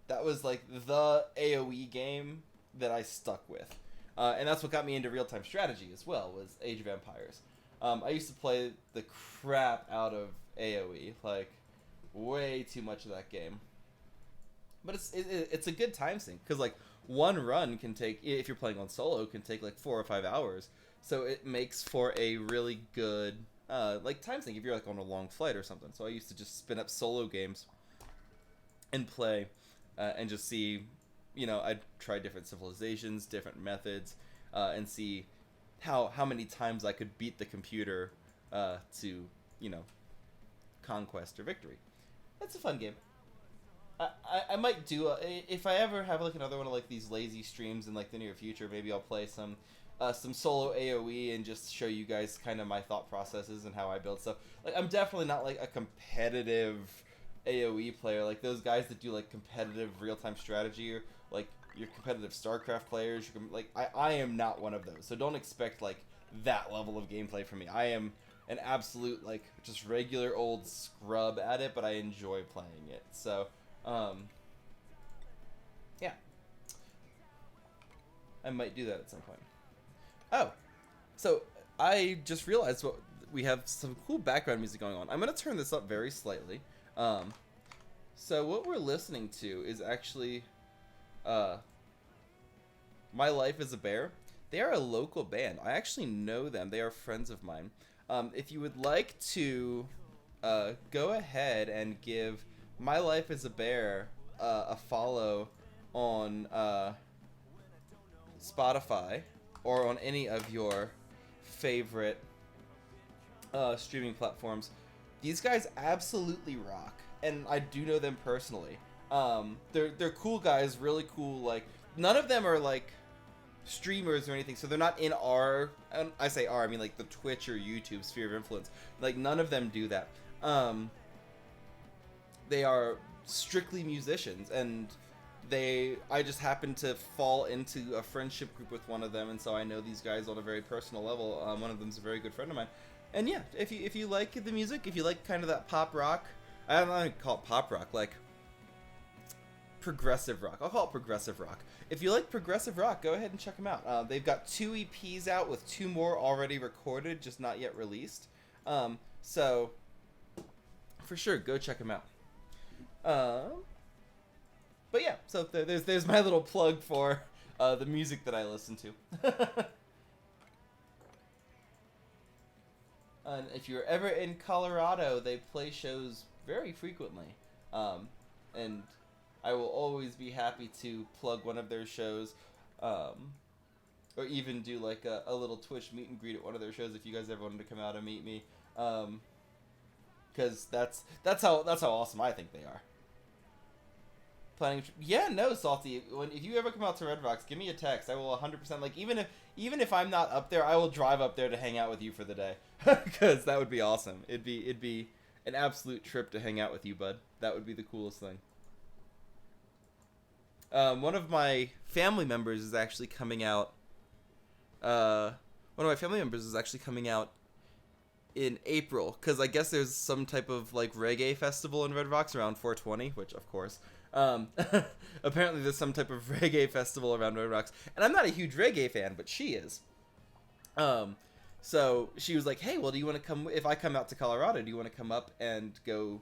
the AoE game that I stuck with. And that's what got me into real-time strategy as well, was Age of Empires. I used to play the crap out of AoE, like, way too much of that game. But it's a good time sink, because, like, one run can take, if you're playing on solo, can take, like, 4 or 5 hours. So it makes for a really good, like, time sink if you're, like, on a long flight or something. So I used to just spin up solo games and play, and just see, you know, I'd try different civilizations, different methods, and see how many times I could beat the computer to, you know, conquest or victory. That's a fun game. I might do if I ever have like another one of like these lazy streams in like the near future, maybe I'll play some solo AoE and just show you guys kind of my thought processes and how I build stuff. Like, I'm definitely not like a competitive AoE player, like those guys that do like competitive real-time strategy, or like your competitive StarCraft players. Like, I am not one of those, so don't expect like that level of gameplay from me. I am an absolute like just regular old scrub at it, but I enjoy playing it. So yeah, I might do that at some point. Oh, so I just realized we have some cool background music going on. I'm gonna turn this up very slightly. So what we're listening to is actually My Life as a Bear. They are a local band. I actually know them. They are friends of mine. If you would like to go ahead and give My Life as a Bear a follow on Spotify or on any of your favorite streaming platforms. These guys absolutely rock, and I do know them personally. They're cool guys, really cool. Like, none of them are like streamers or anything, so they're not in our, and I say our, I mean like the Twitch or YouTube sphere of influence. Like, none of them do that. They are strictly musicians, and I just happened to fall into a friendship group with one of them, and so I know these guys on a very personal level. One of them's a very good friend of mine. And yeah, if you like the music, if you like kind of that pop rock, I don't know, call it pop rock, like progressive rock. I'll call it progressive rock. If you like progressive rock, go ahead and check them out. They've got 2 EPs out with 2 more already recorded, just not yet released. So for sure, go check them out. But yeah, so there's my little plug for the music that I listen to. And if you're ever in Colorado, they play shows very frequently. And I will always be happy to plug one of their shows. or even do like a little Twitch meet and greet at one of their shows if you guys ever wanted to come out and meet me. Because that's how awesome I think they are. Planning, yeah, no, Salty. If you ever come out to Red Rocks, give me a text. I will 100%. Like even if I'm not up there, I will drive up there to hang out with you for the day, because that would be awesome. It'd be an absolute trip to hang out with you, bud. That would be the coolest thing. One of my family members is actually coming out. One of my family members is actually coming out in April, because I guess there's some type of like reggae festival in Red Rocks around 420, which of course. Apparently there's some type of reggae festival around Red Rocks, and I'm not a huge reggae fan, but she is. So she was like, hey, well, do you want to come, if I come out to Colorado, do you want to come up and go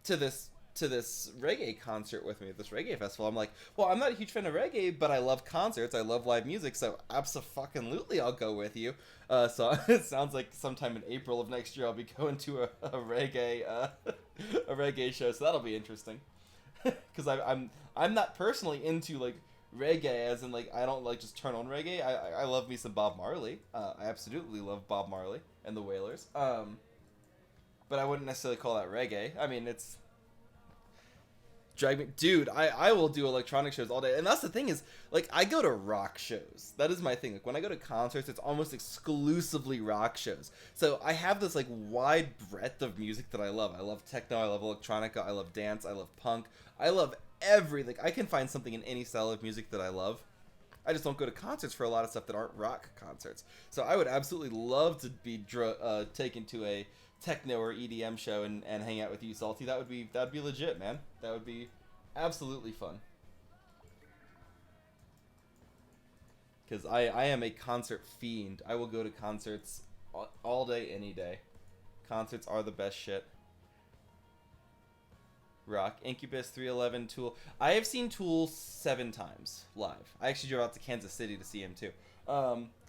to this reggae concert with me at this reggae festival? I'm like, well, I'm not a huge fan of reggae, but I love concerts, I love live music, so abso-fucking-lutely I'll go with you. So it sounds like sometime in April of next year I'll be going to a reggae a reggae show, so that'll be interesting. Because I'm not personally into like reggae, as in like I don't like just turn on reggae. I love me some Bob Marley. I absolutely love Bob Marley and the Wailers. But I wouldn't necessarily call that reggae. I mean, it's drag me, dude. I will do electronic shows all day, and that's the thing is, like, I go to rock shows. That is my thing. Like when I go to concerts, it's almost exclusively rock shows. So I have this like wide breadth of music that I love. I love techno. I love electronica. I love dance. I love punk. I love everything. I can find something in any style of music that I love. I just don't go to concerts for a lot of stuff that aren't rock concerts. So I would absolutely love to be taken to a techno or EDM show and hang out with you, Salty. That'd be legit, man. That would be absolutely fun. Because I am a concert fiend. I will go to concerts all day, any day. Concerts are the best shit. Rock, Incubus, 311, Tool. I have seen Tool 7 times live. I actually drove out to Kansas City to see him too.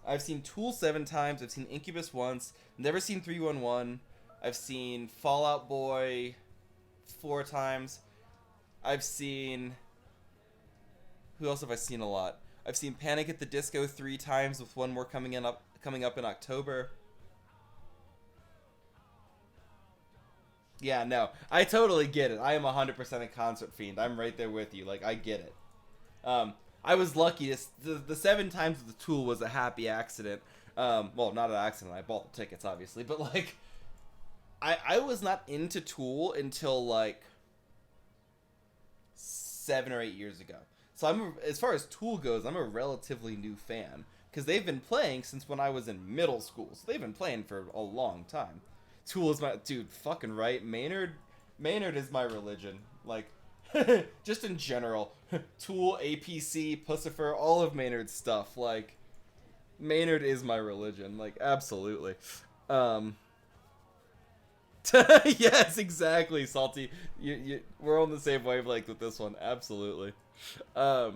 I've seen Tool 7 times. I've seen Incubus once. Never seen 311. I've seen Fall Out Boy 4 times. I've seen... Who else have I seen a lot? I've seen Panic at the Disco 3 times, with one more coming up in October. Yeah, no, I totally get it. I am 100% a concert fiend. I'm right there with you. Like, I get it. I was lucky. The 7 times with the Tool was a happy accident. Well, not an accident. I bought the tickets, obviously. But, like, I was not into Tool until, like, 7 or 8 years ago. So, as far as Tool goes, I'm a relatively new fan. Because they've been playing since when I was in middle school. So, they've been playing for a long time. Tool is my dude. Fucking right. Maynard is my religion. Like, just in general, Tool, APC, Pussifer, all of Maynard's stuff. Like, Maynard is my religion. Like, absolutely. Yes, exactly, Salty. We're on the same wavelength with this one. Absolutely. But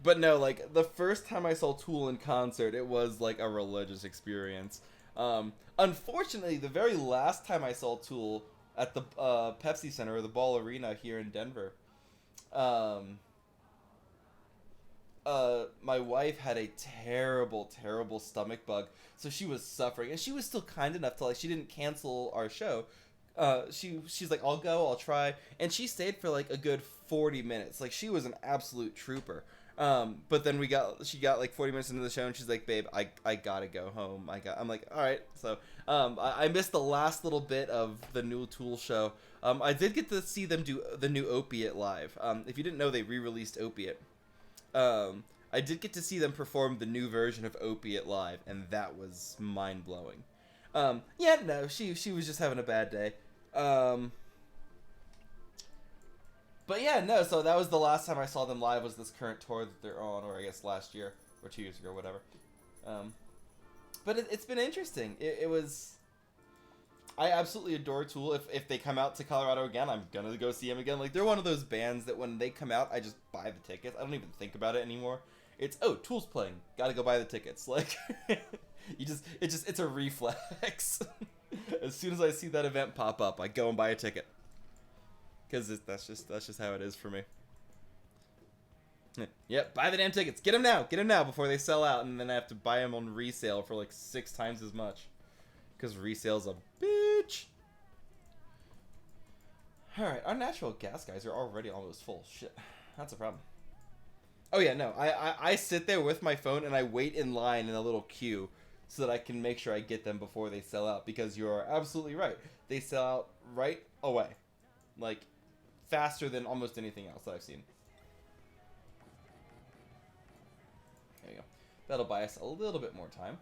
no, like the first time I saw Tool in concert, it was like a religious experience. Unfortunately, the very last time I saw Tool at the Pepsi Center, or the Ball Arena here in Denver, my wife had a terrible stomach bug, so she was suffering, and she was still kind enough to, like, she didn't cancel our show. She's like, I'll go, I'll try, and she stayed for like a good 40 minutes. Like, she was an absolute trooper. But then she got like 40 minutes into the show, and she's like, babe, I gotta go home. I'm like, all right. So, I missed the last little bit of the new Tool show. I did get to see them do the new Opiate live. If you didn't know, they re-released Opiate. I did get to see them perform the new version of Opiate live, and that was mind-blowing. Yeah, no, she was just having a bad day. But yeah, no, so that was the last time I saw them live, was this current tour that they're on, or I guess last year, or 2 years ago, whatever. But it's been interesting. It was... I absolutely adore Tool. If they come out to Colorado again, I'm gonna go see them again. Like, they're one of those bands that when they come out, I just buy the tickets. I don't even think about it anymore. It's, oh, Tool's playing. Gotta go buy the tickets. Like, it's a reflex. As soon as I see that event pop up, I go and buy a ticket. Because that's just how it is for me. Yep, buy the damn tickets. Get them now. Get them now before they sell out, and then I have to buy them on resale for like 6 times as much. Because resale's a bitch. Alright, our natural gas guys are already almost full. Shit, that's a problem. Oh yeah, no, I sit there with my phone and I wait in line in a little queue so that I can make sure I get them before they sell out, because you're absolutely right. They sell out right away. Like, faster than almost anything else that I've seen. There you go. That'll buy us a little bit more time.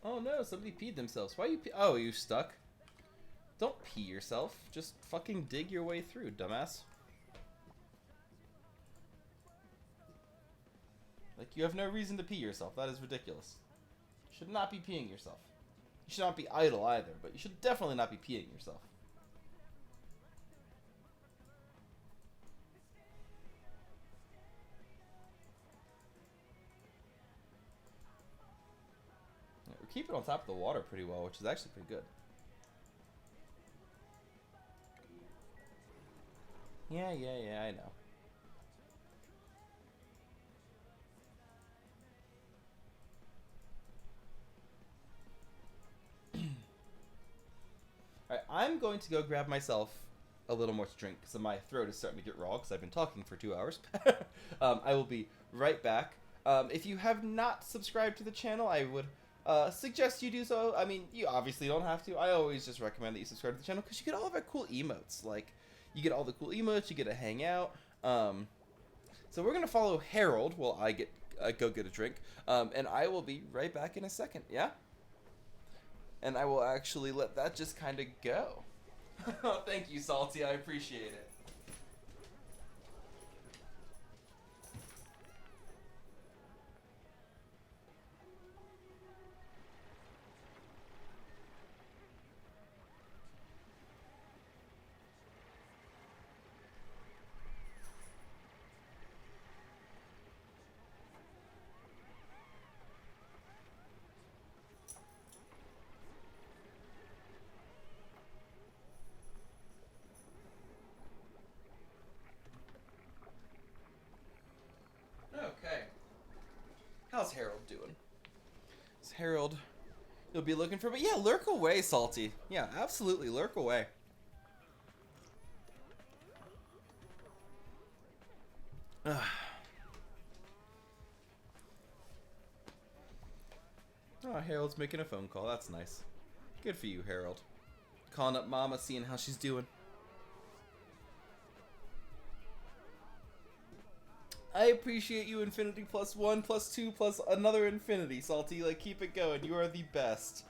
Oh no, somebody peed themselves. Why you pee? Oh, you stuck? Don't pee yourself. Just fucking dig your way through, dumbass. Like, you have no reason to pee yourself. That is ridiculous. You should not be peeing yourself. You should not be idle either, but you should definitely not be peeing yourself. Yeah, we're keeping on top of the water pretty well, which is actually pretty good. Yeah, I know. Alright, I'm going to go grab myself a little more to drink because my throat is starting to get raw because I've been talking for 2 hours. I will be right back. If you have not subscribed to the channel, I would suggest you do so. I mean, you obviously don't have to. I always just recommend that you subscribe to the channel because you get all of our cool emotes. Like, you get all the cool emotes, you get to hang out. So we're going to follow Harold while I go get a drink. And I will be right back in a second, yeah? And I will actually let that just kind of go. Thank you, Salty. I appreciate it. Okay. How's Harold doing? Is Harold... You'll be looking for... But yeah, lurk away, Salty. Yeah, absolutely, lurk away. Oh, Harold's making a phone call. That's nice. Good for you, Harold. Calling up Mama, seeing how she's doing. I appreciate you, Infinity plus 1 plus 2 plus another Infinity, Salty. Like, keep it going. You are the best.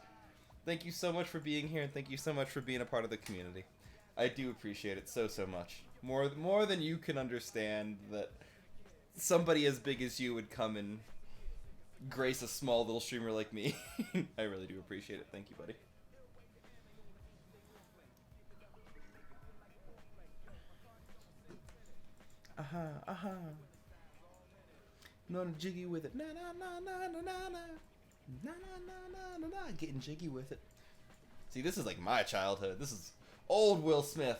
Thank you so much for being here, and thank you so much for being a part of the community. I do appreciate it so much. More than you can understand that somebody as big as you would come and grace a small little streamer like me. I really do appreciate it. Thank you, buddy. No jiggy with it. Na na na na na na na. Na na na na na. Getting jiggy with it. See, this is like my childhood. This is old Will Smith.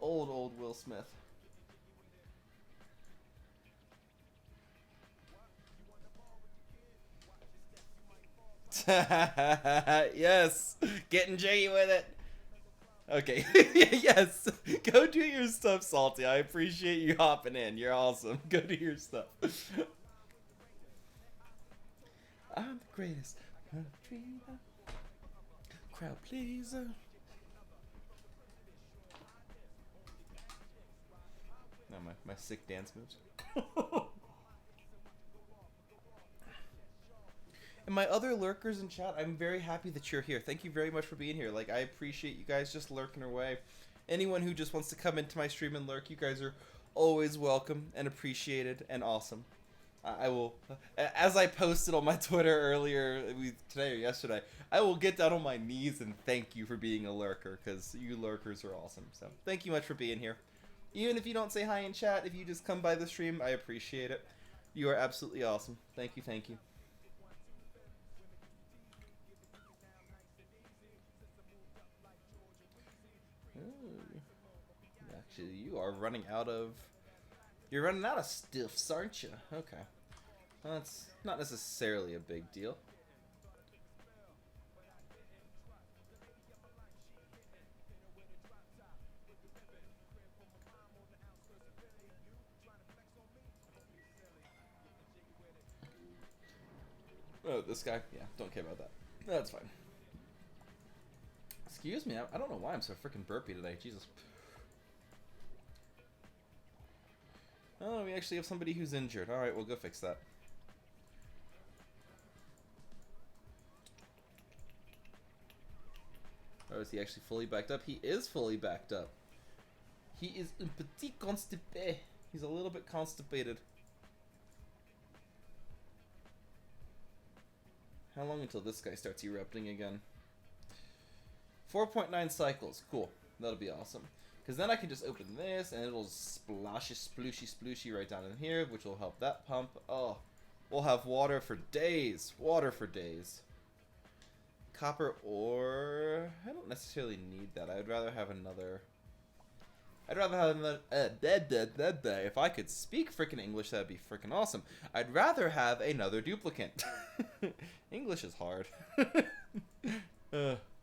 Old Will Smith. Yes, getting jiggy with it. Okay, yes, go do your stuff, Salty. I appreciate you hopping in. You're awesome. Go do your stuff. I'm the greatest. Crowd pleaser. No, my sick dance moves. And my other lurkers in chat, I'm very happy that you're here. Thank you very much for being here. Like, I appreciate you guys just lurking away. Anyone who just wants to come into my stream and lurk, you guys are always welcome and appreciated and awesome. I will, as I posted on my Twitter earlier, today or yesterday, I will get down on my knees and thank you for being a lurker, because you lurkers are awesome. So thank you much for being here. Even if you don't say hi in chat, if you just come by the stream, I appreciate it. You are absolutely awesome. Thank you, thank you. Ooh. Actually, you are running out of... You're running out of stiffs, aren't you? Okay. Well, that's not necessarily a big deal. Oh, this guy? Yeah, don't care about that. That's fine. Excuse me, I don't know why I'm so freaking burpy today. Jesus. Oh, we actually have somebody who's injured. Alright, we'll go fix that. Oh, is he actually fully backed up? He is fully backed up. He is un petit constipé. He's a little bit constipated. How long until this guy starts erupting again? 4.9 cycles. Cool. That'll be awesome. Because then I can just open this and it'll splashy, splooshy, splooshy right down in here, which will help that pump. Oh, we'll have water for days. Water for days. Copper ore. I don't necessarily need that. I'd rather have another. I'd rather have another. If I could speak freaking English, that'd be freaking awesome. I'd rather have another duplicate. English is hard.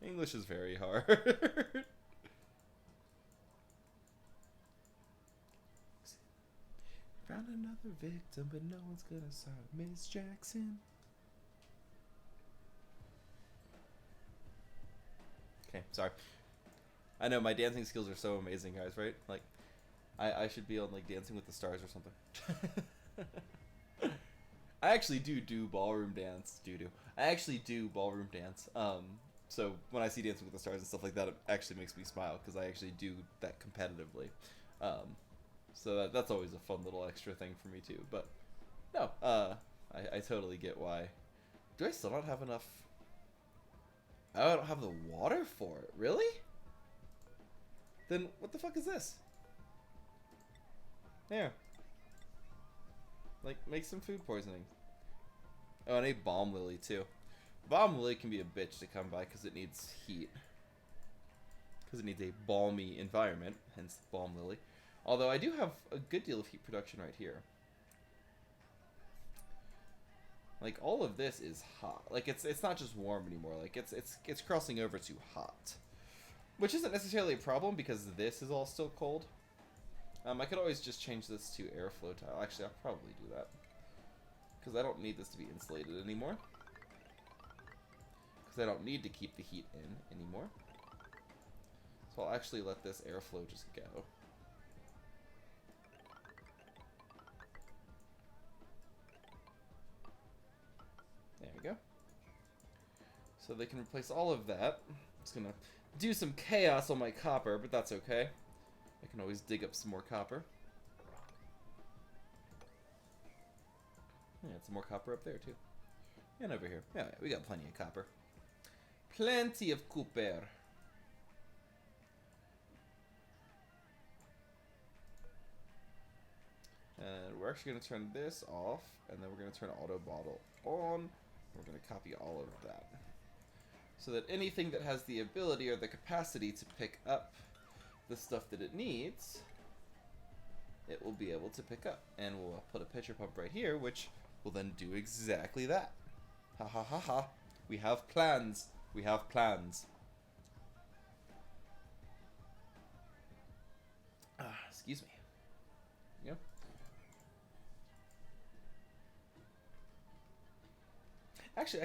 English is very hard. Found another victim, but no one's gonna solve Miss Jackson. Okay, sorry. I know my dancing skills are so amazing, guys, right? Like, I should be on, like, Dancing with the Stars or something. I actually do ballroom dance. I actually do ballroom dance. So when I see Dancing with the Stars and stuff like that, it actually makes me smile, because I actually do that competitively. So that's always a fun little extra thing for me, too. But, no, I totally get why. Do I still not have enough... Oh, I don't have the water for it. Really? Then what the fuck is this? There. Like, make some food poisoning. Oh, and a balm lily, too. Balm lily can be a bitch to come by because it needs heat. Because it needs a balmy environment, hence balm lily. Although I do have a good deal of heat production right here. Like, all of this is hot. Like, it's not just warm anymore. Like, it's crossing over to hot. Which isn't necessarily a problem, because this is all still cold. I could always just change this to airflow tile. Actually, I'll probably do that. Because I don't need this to be insulated anymore. Because I don't need to keep the heat in anymore. So I'll actually let this airflow just go. There we go. So they can replace all of that. It's gonna do some chaos on my copper, but that's okay. I can always dig up some more copper. Yeah, some more copper up there too. And over here. Yeah, we got plenty of copper. Plenty of copper. And we're actually going to turn this off, and then we're going to turn auto bottle on. We're going to copy all of that. So that anything that has the ability or the capacity to pick up the stuff that it needs, it will be able to pick up. And we'll put a pitcher pump right here, which will then do exactly that. Ha ha ha ha. We have plans. We have plans. Excuse me. Yeah. Actually,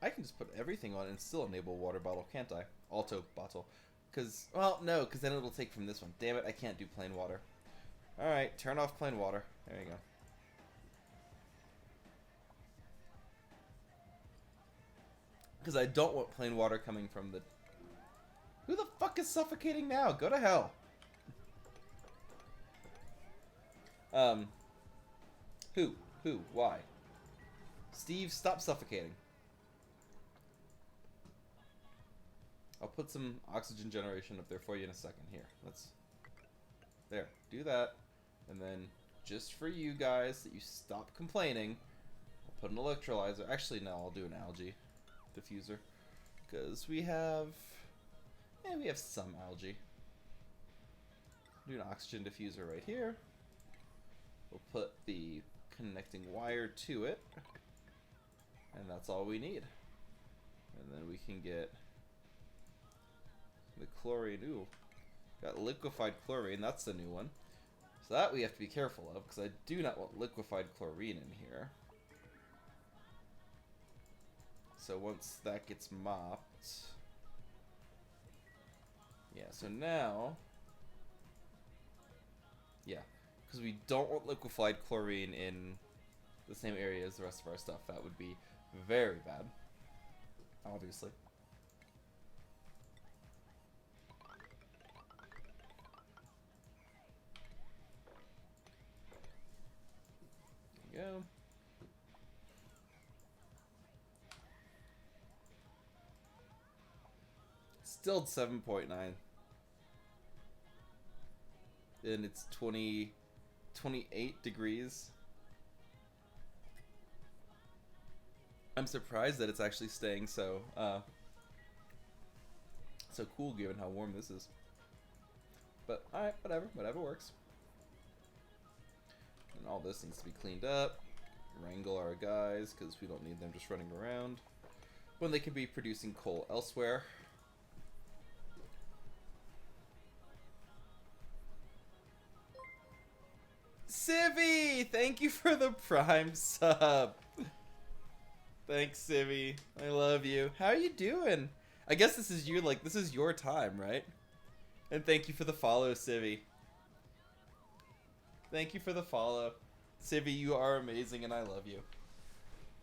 I can just put everything on and still enable water bottle, can't I? Auto bottle. Because, well, no, because then it'll take from this one. Damn it, I can't do plain water. Alright, turn off plain water. There you go. Because I don't want plain water coming from the... Who the fuck is suffocating now? Go to hell. Who? Who? Why? Steve, stop suffocating. I'll put some oxygen generation up there for you in a second. Here, let's... There, do that. And then, just for you guys, that you stop complaining, I'll put an electrolyzer. Actually, no, I'll do an algae diffuser. Because we have... Yeah, we have some algae. Do an oxygen diffuser right here. We'll put the connecting wire to it. And that's all we need. And then we can get the chlorine. Ooh, got liquefied chlorine. That's the new one. So that we have to be careful of, because I do not want liquefied chlorine in here. So once that gets mopped... Yeah, so now... Yeah, because we don't want liquefied chlorine in the same area as the rest of our stuff. That would be very bad, obviously. There we go. Still 7.9. And it's 28 degrees. I'm surprised that it's actually staying so cool given how warm this is. But alright, whatever works. And all this needs to be cleaned up. Wrangle our guys, because we don't need them just running around when they can be producing coal elsewhere. Civvy! Thank you for the Prime sub. Thanks, Civvy. I love you. How are you doing? I guess this is you, like, this is your time, right? And thank you for the follow, Civvy. Thank you for the follow. Civvy, you are amazing and I love you.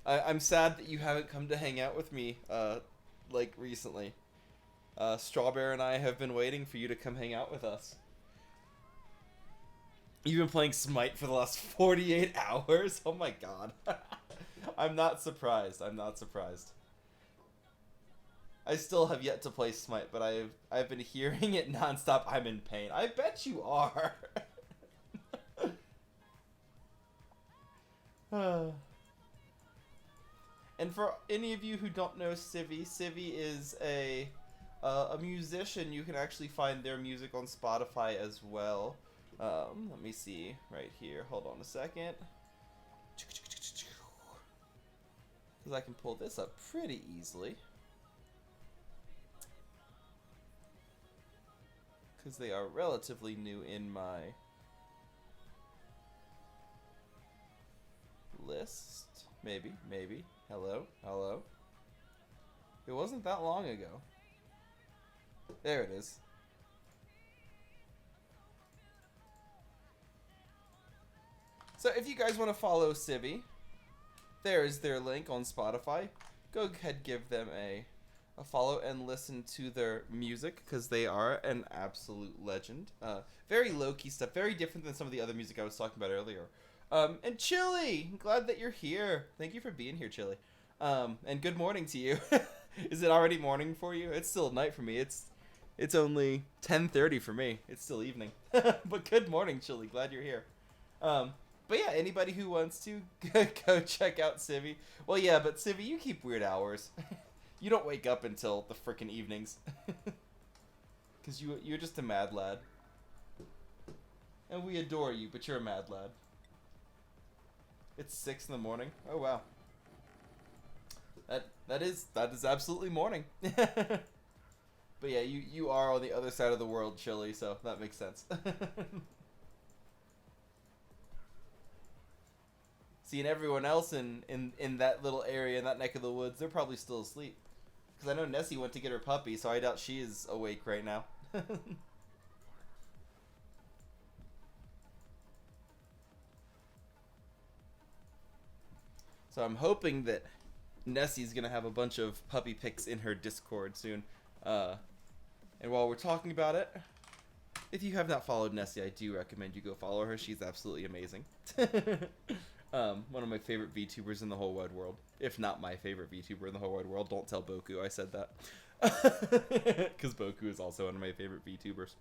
I'm sad that you haven't come to hang out with me, like, recently. Strawberry and I have been waiting for you to come hang out with us. You've been playing Smite for the last 48 hours? Oh my god. I'm not surprised. I'm not surprised. I still have yet to play Smite, but I've been hearing it nonstop. I'm in pain. I bet you are. And for any of you who don't know Civvy, Civvy is a musician. You can actually find their music on Spotify as well. Let me see right here. Hold on a second. Because I can pull this up pretty easily. Because they are relatively new in my list. Maybe. Hello. It wasn't that long ago. There it is. So if you guys want to follow Civvy, there is their link on Spotify. Go ahead, give them a follow and listen to their music, because they are an absolute legend. Very low-key stuff, very different than some of the other music I was talking about earlier. And Chili, I'm glad that you're here. Thank you for being here, Chili. And good morning to you. Is it already morning for you? It's still night for me. It's only 10:30 for me. It's still evening. But good morning, Chili. Glad you're here. But yeah, anybody who wants to, go check out Civvy. Well, yeah, but Civvy, you keep weird hours. You don't wake up until the frickin' evenings. Because you're just a mad lad. And we adore you, but you're a mad lad. It's 6 in the morning. Oh, wow. That is absolutely morning. But yeah, you are on the other side of the world, Chili, so that makes sense. See, and everyone else in that little area, in that neck of the woods, they're probably still asleep. Because I know Nessie went to get her puppy, so I doubt she is awake right now. So I'm hoping that Nessie's going to have a bunch of puppy pics in her Discord soon. And while we're talking about it, if you have not followed Nessie, I do recommend you go follow her. She's absolutely amazing. One of my favorite VTubers in the whole wide world. If not my favorite VTuber in the whole wide world. Don't tell Boku I said that. Because Boku is also one of my favorite VTubers.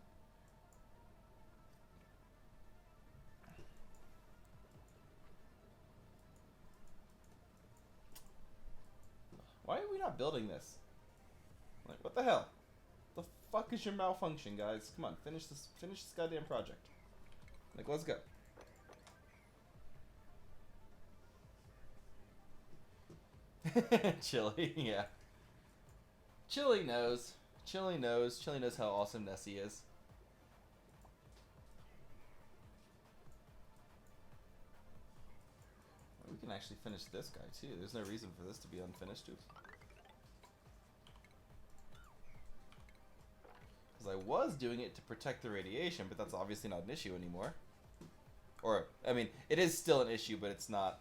Why are we not building this? Like, what the hell? The fuck is your malfunction, guys? Come on, finish this goddamn project. Like, let's go. Chili, yeah. Chili knows. Chili knows. Chili knows how awesome Nessie is. We can actually finish this guy, too. There's no reason for this to be unfinished. Because I was doing it to protect the radiation, but that's obviously not an issue anymore. Or, I mean, it is still an issue, but it's not...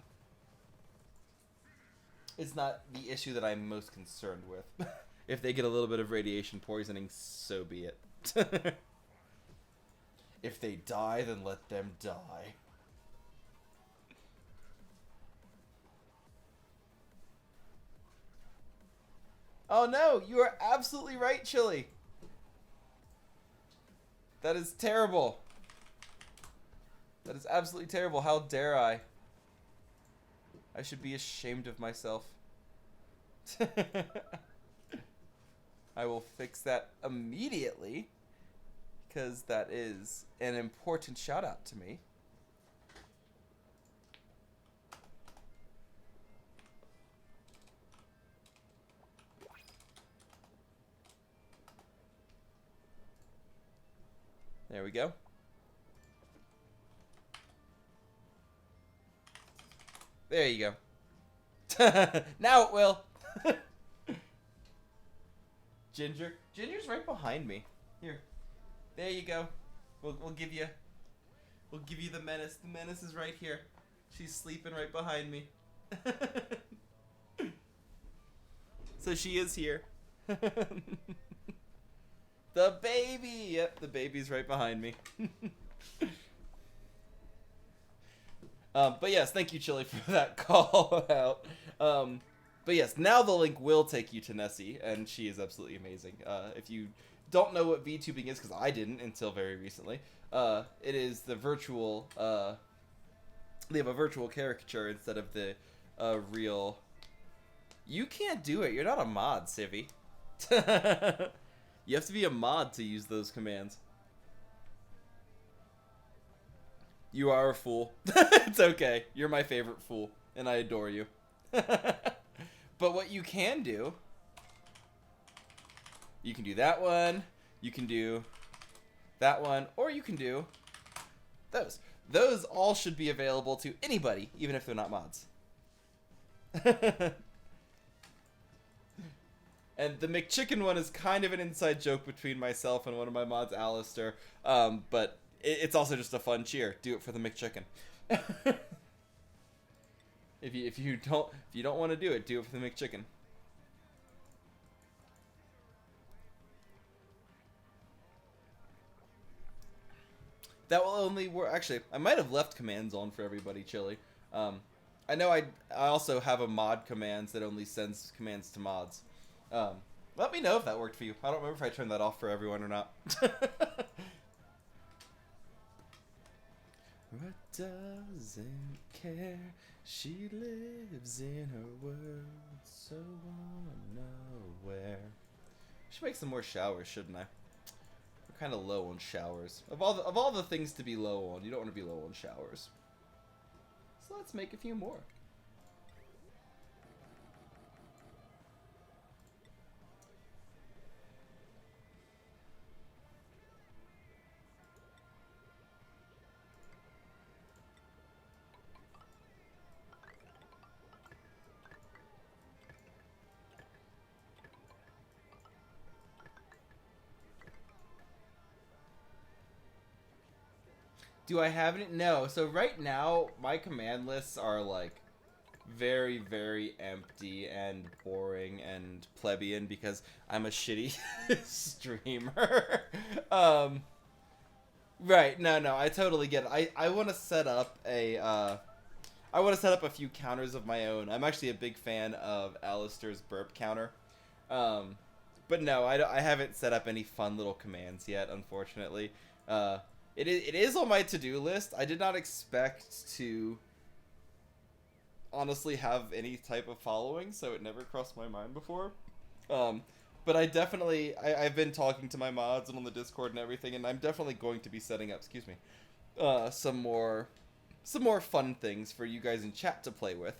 It's not the issue that I'm most concerned with. If they get a little bit of radiation poisoning, so be it. If they die, then let them die. Oh no, you are absolutely right, Chili. That is terrible. That is absolutely terrible. How dare I? I should be ashamed of myself. I will fix that immediately, because that is an important shout out to me. There we go. There you go. Now it will. Ginger. Ginger's right behind me. Here. There you go. We'll give you the menace. The menace is right here. She's sleeping right behind me. So she is here. The baby! Yep, the baby's right behind me. But yes, thank you, Chili, for that call out. But yes, now the link will take you to Nessie, and she is absolutely amazing. If you don't know what VTubing is, because I didn't until very recently, it is the virtual, they have a virtual caricature instead of the real... You can't do it, you're not a mod, Civvy. You have to be a mod to use those commands. You are a fool. It's okay. You're my favorite fool, and I adore you. But what you can do... You can do that one, you can do that one, or you can do those. Those all should be available to anybody, even if they're not mods. And the McChicken one is kind of an inside joke between myself and one of my mods, Alistair. But it's also just a fun cheer. Do it for the McChicken. If you don't want to do it for the McChicken. That will only work. Actually, I might have left commands on for everybody, Chili. I know I also have a mod commands that only sends commands to mods. Let me know if that worked for you. I don't remember if I turned that off for everyone or not. What doesn't care? She lives in her world, so unaware. I should make some more showers, shouldn't I? We're kind of low on showers. Of all the things to be low on, you don't want to be low on showers. So let's make a few more. Do I have it? No. So right now, my command lists are like very, very empty and boring and plebeian because I'm a shitty streamer. Right. No, I totally get it. I want to set up a, I want to set up a few counters of my own. I'm actually a big fan of Alistair's burp counter. But no, I haven't set up any fun little commands yet, unfortunately. It is on my to-do list. I did not expect to honestly have any type of following, so it never crossed my mind before. But I definitely, I've been talking to my mods and on the Discord and everything, and I'm definitely going to be setting up, excuse me, some more fun things for you guys in chat to play with,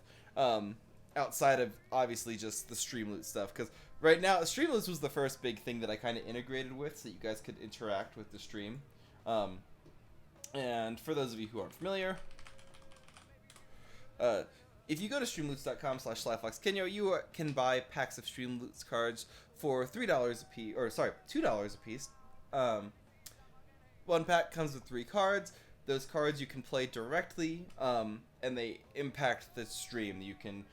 outside of obviously just the Streamloot stuff, because right now Streamloot was the first big thing that I kind of integrated with, so you guys could interact with the stream. And for those of you who aren't familiar, if you go to streamloots.com/SlyFoxKenyo, you can buy packs of Streamloots cards for $3 a piece, or sorry, $2 a piece. One pack comes with 3 cards. Those cards you can play directly, and they impact the stream. You can,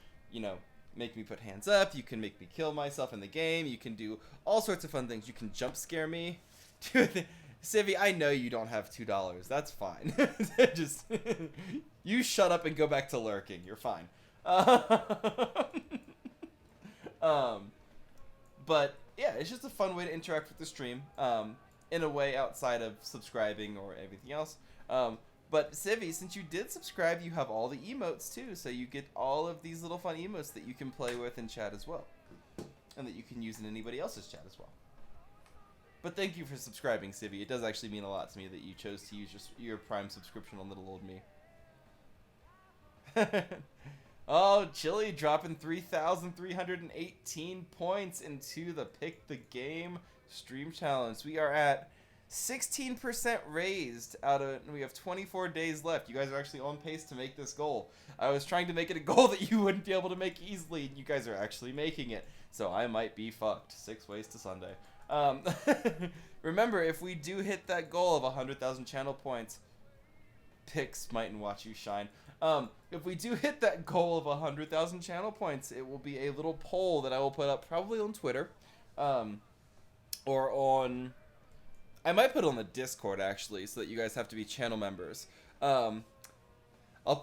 make me put hands up. You can make me kill myself in the game. You can do all sorts of fun things. You can jump scare me. Civvy, I know you don't have $2. That's fine. Just you shut up and go back to lurking. You're fine. But yeah, it's just a fun way to interact with the stream. In a way outside of subscribing or everything else. But Civvy, since you did subscribe, you have all the emotes too, so you get all of these little fun emotes that you can play with in chat as well, and that you can use in anybody else's chat as well. But thank you for subscribing, Civvy. It does actually mean a lot to me that you chose to use your Prime subscription on little old me. Oh, Chili dropping 3,318 points into the Pick the Game stream challenge. We are at 16% raised we have 24 days left. You guys are actually on pace to make this goal. I was trying to make it a goal that you wouldn't be able to make easily, and you guys are actually making it. So I might be fucked. 6 ways to Sunday. Remember, if we do hit that goal of 100,000 channel points, Pix might and watch you shine. If we do hit that goal of 100,000 channel points, it will be a little poll that I will put up probably on Twitter, or on, I might put it on the Discord actually, so that you guys have to be channel members. Actually, I'm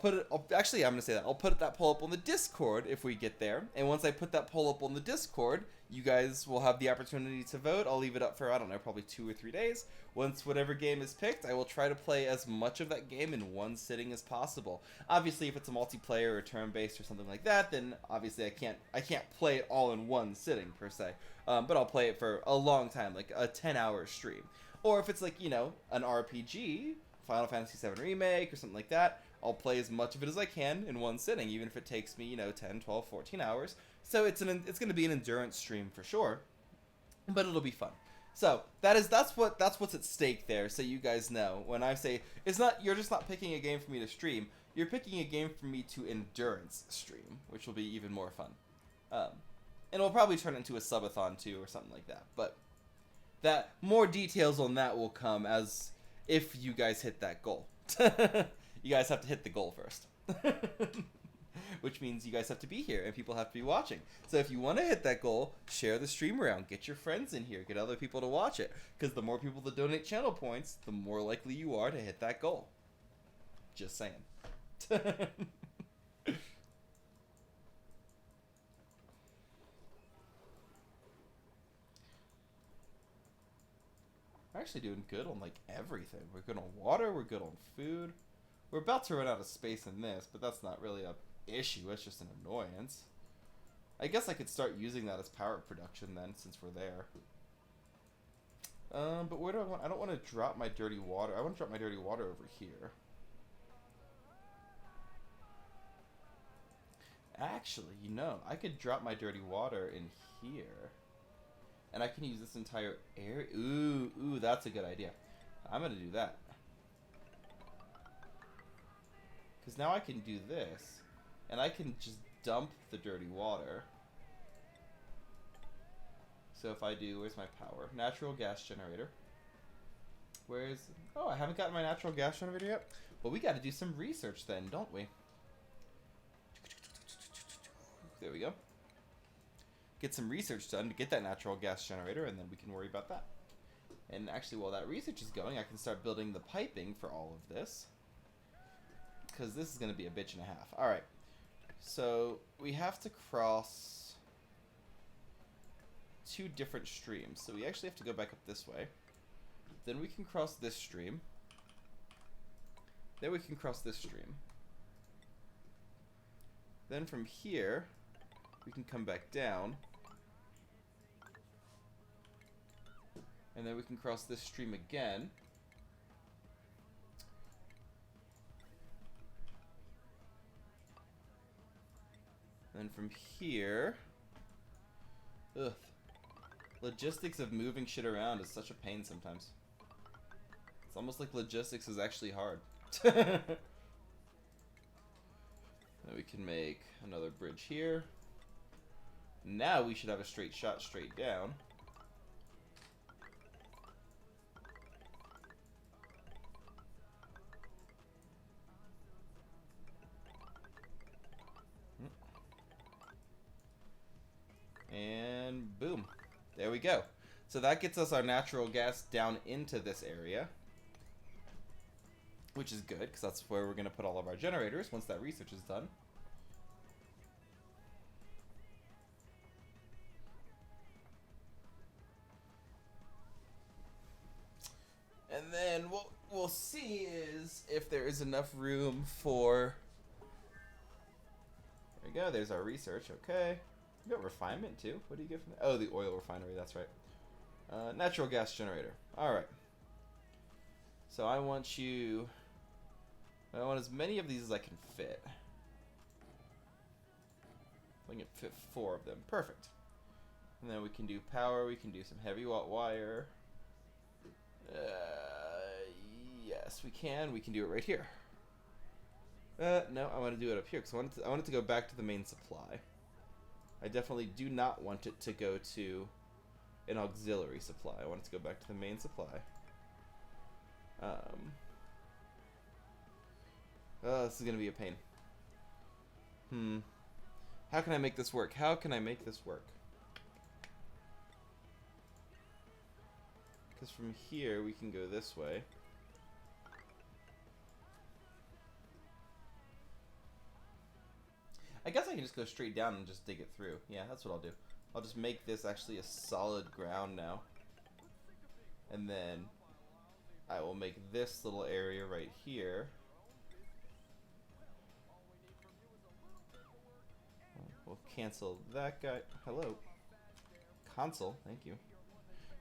gonna say that I'll put that poll up on the Discord if we get there, and once I put that poll up on the Discord, you guys will have the opportunity to vote. I'll leave it up for, I don't know, probably 2 or 3 days. Once whatever game is picked, I will try to play as much of that game in one sitting as possible. Obviously, if it's a multiplayer or turn-based or something like that, then obviously I can't play it all in one sitting per se. But I'll play it for a long time, like a 10-hour stream. Or if it's like, an RPG, Final Fantasy VII Remake or something like that, I'll play as much of it as I can in one sitting, even if it takes me, 10, 12, 14 hours. So it's going to be an endurance stream for sure, but it'll be fun. So that's what's at stake there. So you guys know, when I say you're just not picking a game for me to stream, you're picking a game for me to endurance stream, which will be even more fun. And it'll probably turn into a subathon too, or something like that. But that more details on that will come as if you guys hit that goal. You guys have to hit the goal first. Which means you guys have to be here and people have to be watching. So if you want to hit that goal, share the stream around. Get your friends in here. Get other people to watch it. Because the more people that donate channel points, the more likely you are to hit that goal. Just saying. We're actually doing good on everything. We're good on water. We're good on food. We're about to run out of space in this, but that's not really a issue. It's just an annoyance. I guess I could start using that as power production then, since we're there. But where do I want? I don't want to drop my dirty water. I want to drop my dirty water over here. Actually, I could drop my dirty water in here. And I can use this entire area. Ooh, that's a good idea. I'm gonna do that. Because now I can do this. And I can just dump the dirty water. So if I do, where's my power? Natural gas generator. Oh, I haven't gotten my natural gas generator yet? Well, we gotta do some research then, don't we? There we go. Get some research done to get that natural gas generator, and then we can worry about that. And actually, while that research is going, I can start building the piping for all of this. because this is going to be a bitch and a half. Alright. So, we have to cross 2 different streams. So, we actually have to go back up this way. Then we can cross this stream. Then we can cross this stream. Then from here, we can come back down. And then we can cross this stream again. Then from here... Ugh. Logistics of moving shit around is such a pain sometimes. It's almost like logistics is actually hard. Then we can make another bridge here. Now we should have a straight shot straight down. And boom. There we go. So that gets us our natural gas down into this area. Which is good, because that's where we're going to put all of our generators once that research is done. And then what we'll see is if there is enough room for... There we go, there's our research, okay. You got refinement too? What do you get from that? Oh, the oil refinery, that's right. Natural gas generator. Alright. So I want as many of these as I can fit. I can fit 4 of them. Perfect. And then we can do power, we can do some heavy watt wire. Yes, we can. We can do it right here. No, I want to do it up here because I want it to go back to the main supply. I definitely do not want it to go to an auxiliary supply. I want it to go back to the main supply. This is going to be a pain. How can I make this work? How can I make this work? Because from here, we can go this way. I guess I can just go straight down and just dig it through. Yeah, that's what I'll do. I'll just make this actually a solid ground now. And then I will make this little area right here. We'll cancel that guy. Hello. Console, thank you.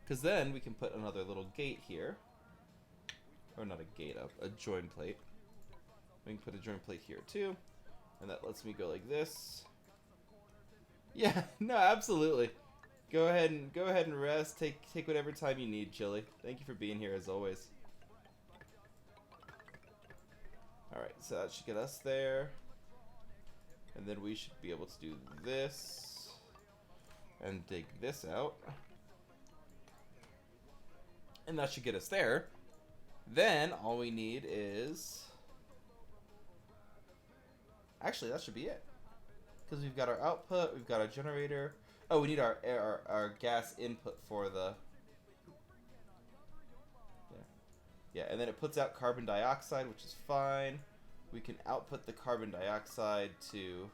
Because then we can put another little gate here. Or not a gate, a join plate. We can put a join plate here too. And that lets me go like this. Yeah, no, absolutely. Go ahead and rest. Take whatever time you need, Chili. Thank you for being here as always. Alright, so that should get us there. And then we should be able to do this. And dig this out. And that should get us there. Then all we need is... Actually, that should be it. Because we've got our output, we've got our generator. Oh, we need our gas input for the... Yeah, and then it puts out carbon dioxide, which is fine. We can output the carbon dioxide to...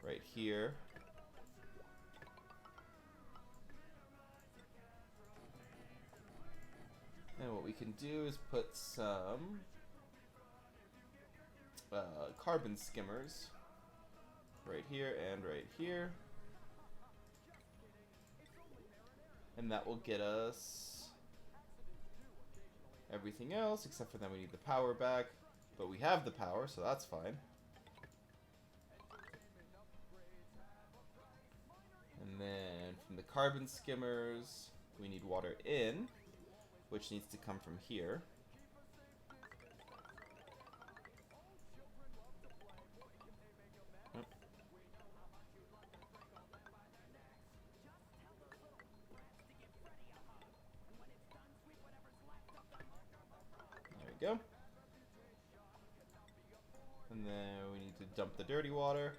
right here. And what we can do is put some carbon skimmers right here and right here. And that will get us everything else, except for then we need the power back. But we have the power, so that's fine. And then from the carbon skimmers, we need water in, which needs to come from here. There we go. And then we need to dump the dirty water.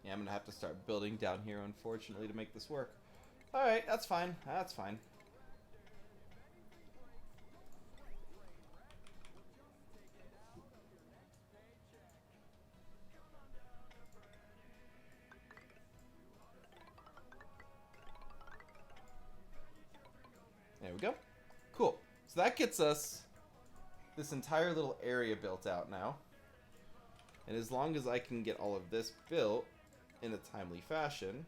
Yeah, I'm gonna have to start building down here, unfortunately, to make this work. Alright, that's fine. That's fine. There we go. Cool. So that gets us this entire little area built out now. And as long as I can get all of this built in a timely fashion,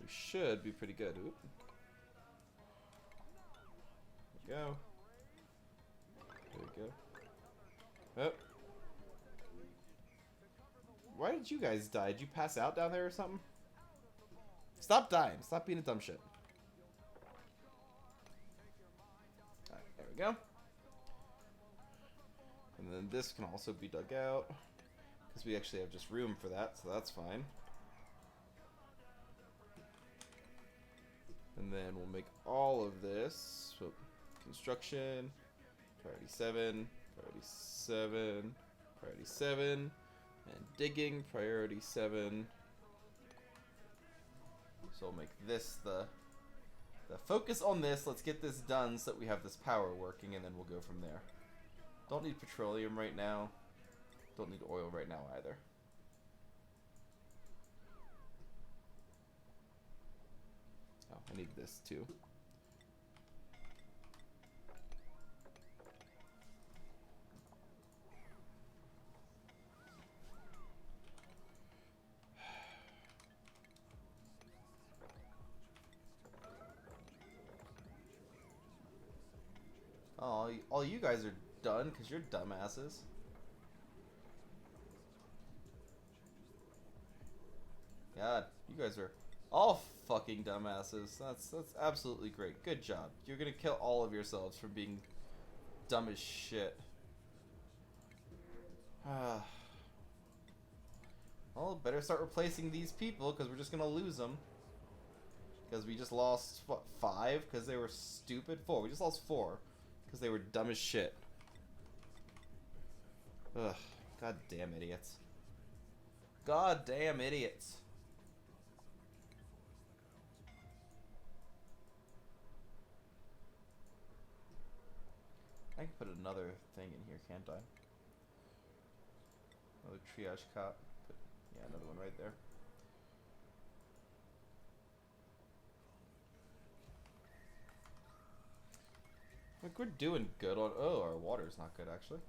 we should be pretty good. Oop. There we go. There we go. Oh. Why did you guys die? Did you pass out down there or something? Stop dying. Stop being a dumb shit. Alright, there we go. And then this can also be dug out, because we actually have just room for that, so that's fine. And then we'll make all of this. So, construction, priority 7, priority 7, priority 7, and digging, priority 7. So we'll make this the focus on this. Let's get this done so that we have this power working, and then we'll go from there. Don't need petroleum right now. Don't need oil right now either. Oh, I need this too. Oh, all you guys are done because you're dumbasses. God, you guys are all fucking dumbasses. That's absolutely great. Good job. You're gonna kill all of yourselves for being dumb as shit. Well, better start replacing these people because we're just gonna lose them. Because we just lost, what, 5? Because they were stupid? 4. We just lost 4. Because they were dumb as shit. Ugh. God damn idiots. God damn idiots. I can put another thing in here, can't I? Another triage cot. Put, yeah, another one right there. Like, we're doing good on... Oh, our water's not good, actually.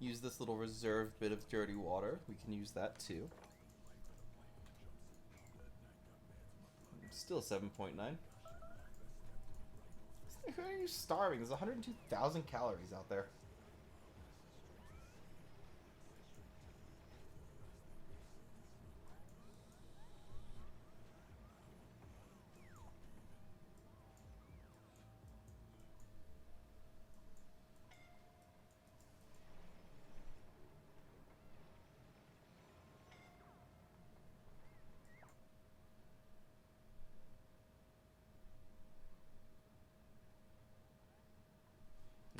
Use this little reserved bit of dirty water. We can use that too. Still 7.9. Who are you starving? There's 102,000 calories out there.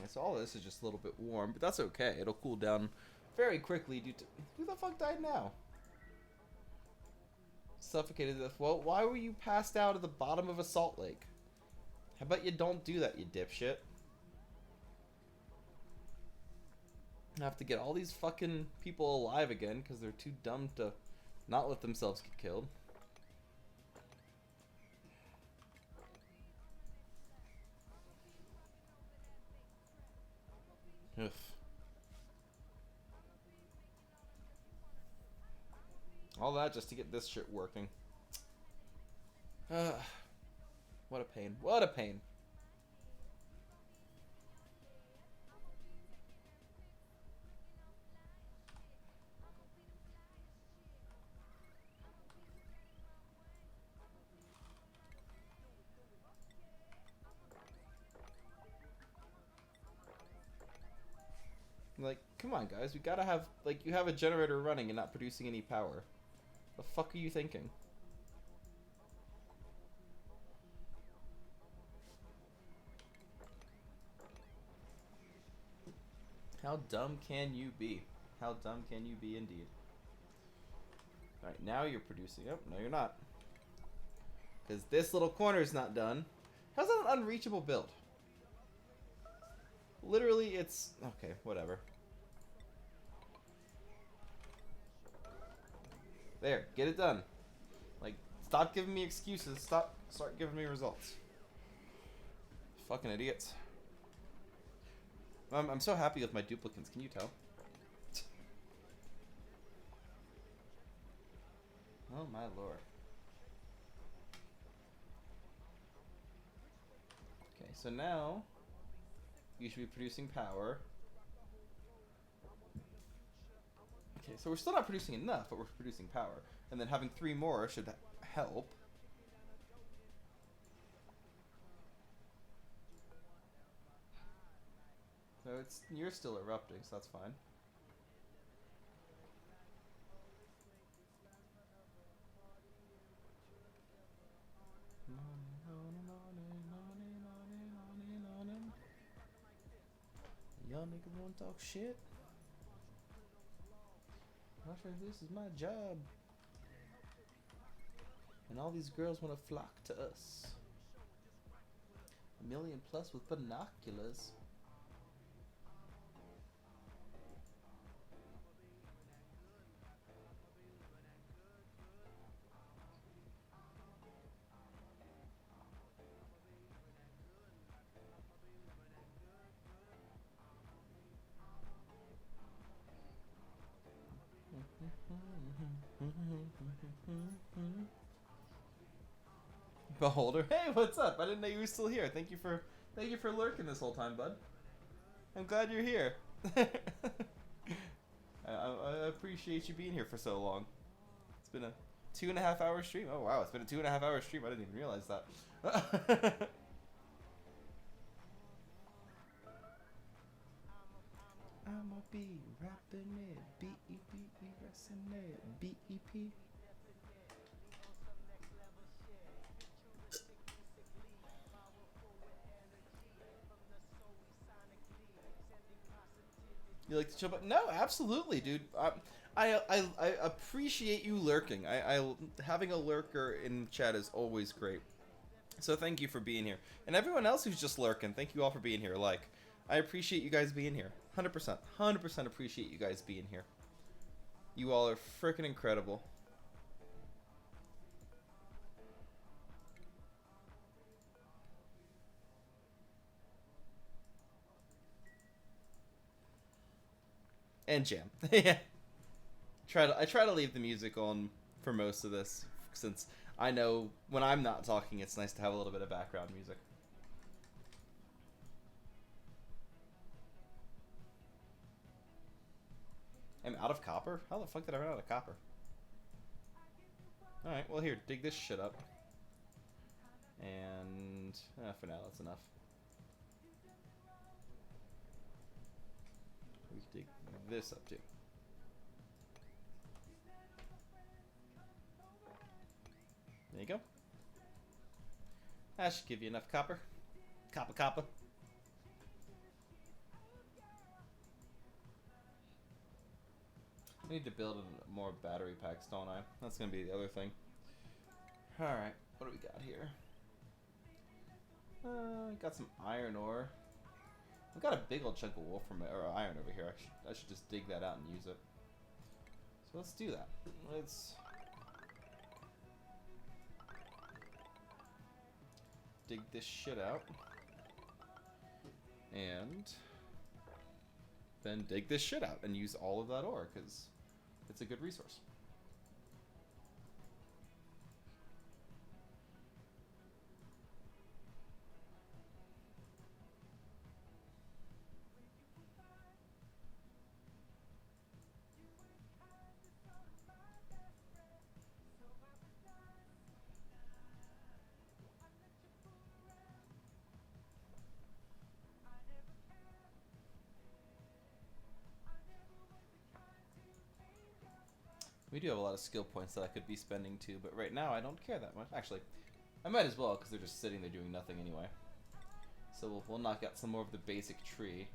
So all this is just a little bit warm, but that's okay. It'll cool down very quickly due to... Who the fuck died now? Suffocated to death. Well, why were you passed out at the bottom of a salt lake? How about you don't do that, you dipshit? I have to get all these fucking people alive again because they're too dumb to not let themselves get killed. Ugh. All that just to get this shit working. What a pain. What a pain. Like, come on, guys. We gotta have, like, you have a generator running and not producing any power. The fuck are you thinking? How dumb can you be? How dumb can you be indeed? Alright, now you're producing. Oh, no, you're not. Because this little corner's not done. How's that an unreachable build? Literally, it's... Okay, whatever. There, get it done. Like, stop giving me excuses. Start giving me results. Fucking idiots. I'm so happy with my duplicates. Can you tell? Oh my lord. Okay, so now you should be producing power. Okay, so we're still not producing enough, but we're producing power. And then having 3 more should help. So you're still erupting, so that's fine. Y'all niggas wanna talk shit? Not sure this is my job. And all these girls wanna flock to us. 1 million plus with binoculars. Beholder, hey, what's up? I didn't know you were still here. Thank you for lurking this whole time, bud. I'm glad you're here. I appreciate you being here for so long. It's been a 2.5 hour stream. Oh wow, it's been a 2.5 hour stream. I didn't even realize that. I'ma be rapping it, B-E-P-E, wrestling it, B-E-P. You like to chill, but no, absolutely, dude. I appreciate you lurking. Having a lurker in chat is always great. So thank you for being here, and everyone else who's just lurking. Thank you all for being here. Like, I appreciate you guys being here. 100%, 100% appreciate you guys being here. You all are freaking incredible. And jam. Yeah. I try to leave the music on for most of this, since I know when I'm not talking, it's nice to have a little bit of background music. I'm out of copper? How the fuck did I run out of copper? Alright, well here, dig this shit up. And for now, that's enough. We can dig this up too. There you go. That should give you enough copper. Copper. I need to build more battery packs, don't I? That's gonna be the other thing. Alright, what do we got here? Got some iron ore. I've got a big old chunk of wolfram or iron over here. I should just dig that out and use it. So let's do that. Let's dig this shit out. And then dig this shit out and use all of that ore, because it's a good resource. We do have a lot of skill points that I could be spending too, but right now I don't care that much. Actually, I might as well because they're just sitting there doing nothing anyway. So we'll knock out some more of the basic tree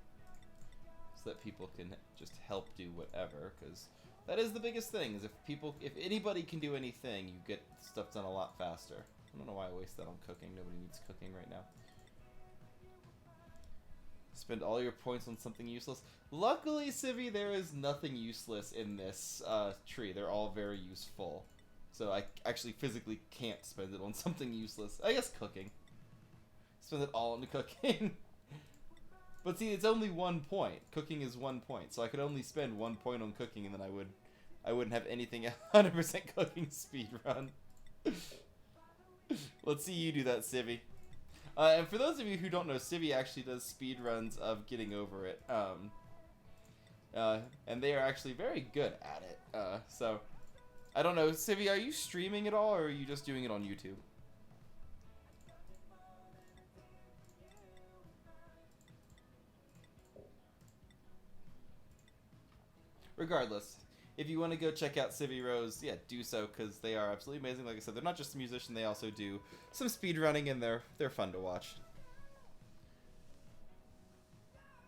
so that people can just help do whatever, because that is the biggest thing, is if anybody can do anything, you get stuff done a lot faster. I don't know why I waste that on cooking. Nobody needs cooking right now. Spend all your points on something useless. Luckily, Civi, there is nothing useless in this tree. They're all very useful. So I actually physically can't spend it on something useless. I guess cooking. Spend it all on cooking. But see, it's only 1 point. Cooking is 1 point. So I could only spend 1 point on cooking, and then I wouldn't have anything 100% cooking speed run. Let's see you do that, Civi. And for those of you who don't know, Civi actually does speed runs of getting over it. And they are actually very good at it. So, I don't know, Civi, are you streaming at all, or are you just doing it on YouTube? Regardless, if you want to go check out Civi Rose, yeah, do so, because they are absolutely amazing. Like I said, they're not just a musician, they also do some speedrunning, and they're fun to watch.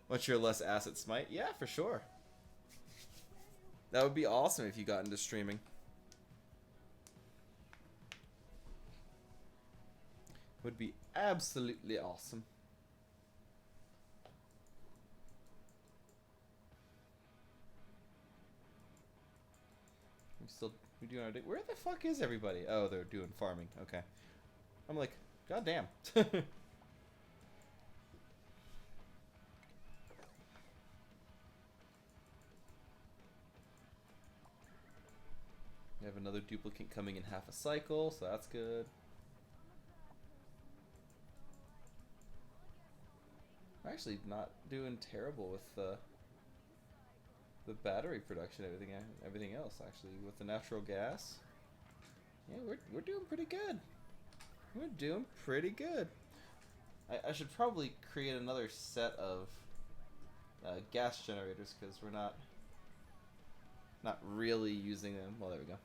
What's your less asset smite? Yeah, for sure. That would be awesome if you got into streaming. Would be absolutely awesome. We doing our day. Where the fuck is everybody? Oh, they're doing farming. Okay. I'm like, goddamn. We have another duplicate coming in half a cycle, so that's good. I'm actually not doing terrible with the battery production, everything else actually. With the natural gas, yeah, we're doing pretty good. We're doing pretty good. I should probably create another set of gas generators, because we're not really using them. Well, there we go.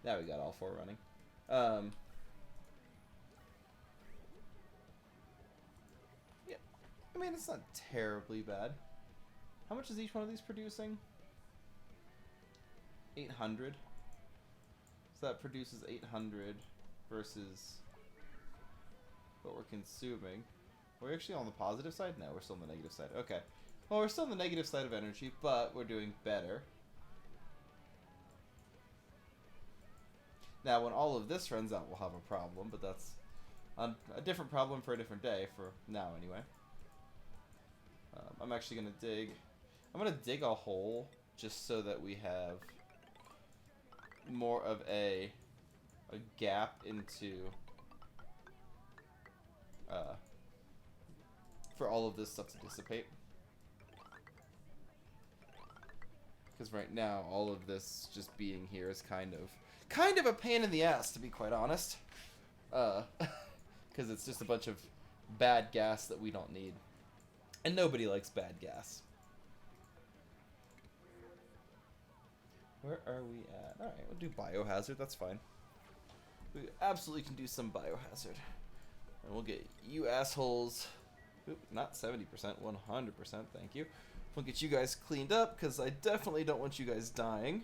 Now we got all 4 running. Yeah, I mean, it's not terribly bad. How much is each one of these producing? 800. So that produces 800 versus what we're consuming. We're actually on the positive side? No, we're still on the negative side. Okay. Well, we're still on the negative side of energy, but we're doing better. Now, when all of this runs out, we'll have a problem, but that's a different problem for a different day, for now anyway. I'm actually going to dig... I'm going to dig a hole just so that we have more of a gap into... for all of this stuff to dissipate. Because right now, all of this just being here is kind of a pain in the ass, to be quite honest. Because it's just a bunch of bad gas that we don't need. And nobody likes bad gas. Where are we at? Alright, we'll do biohazard, that's fine. We absolutely can do some biohazard. And we'll get you assholes... Oop, not 70%, 100%, thank you. We'll get you guys cleaned up, because I definitely don't want you guys dying.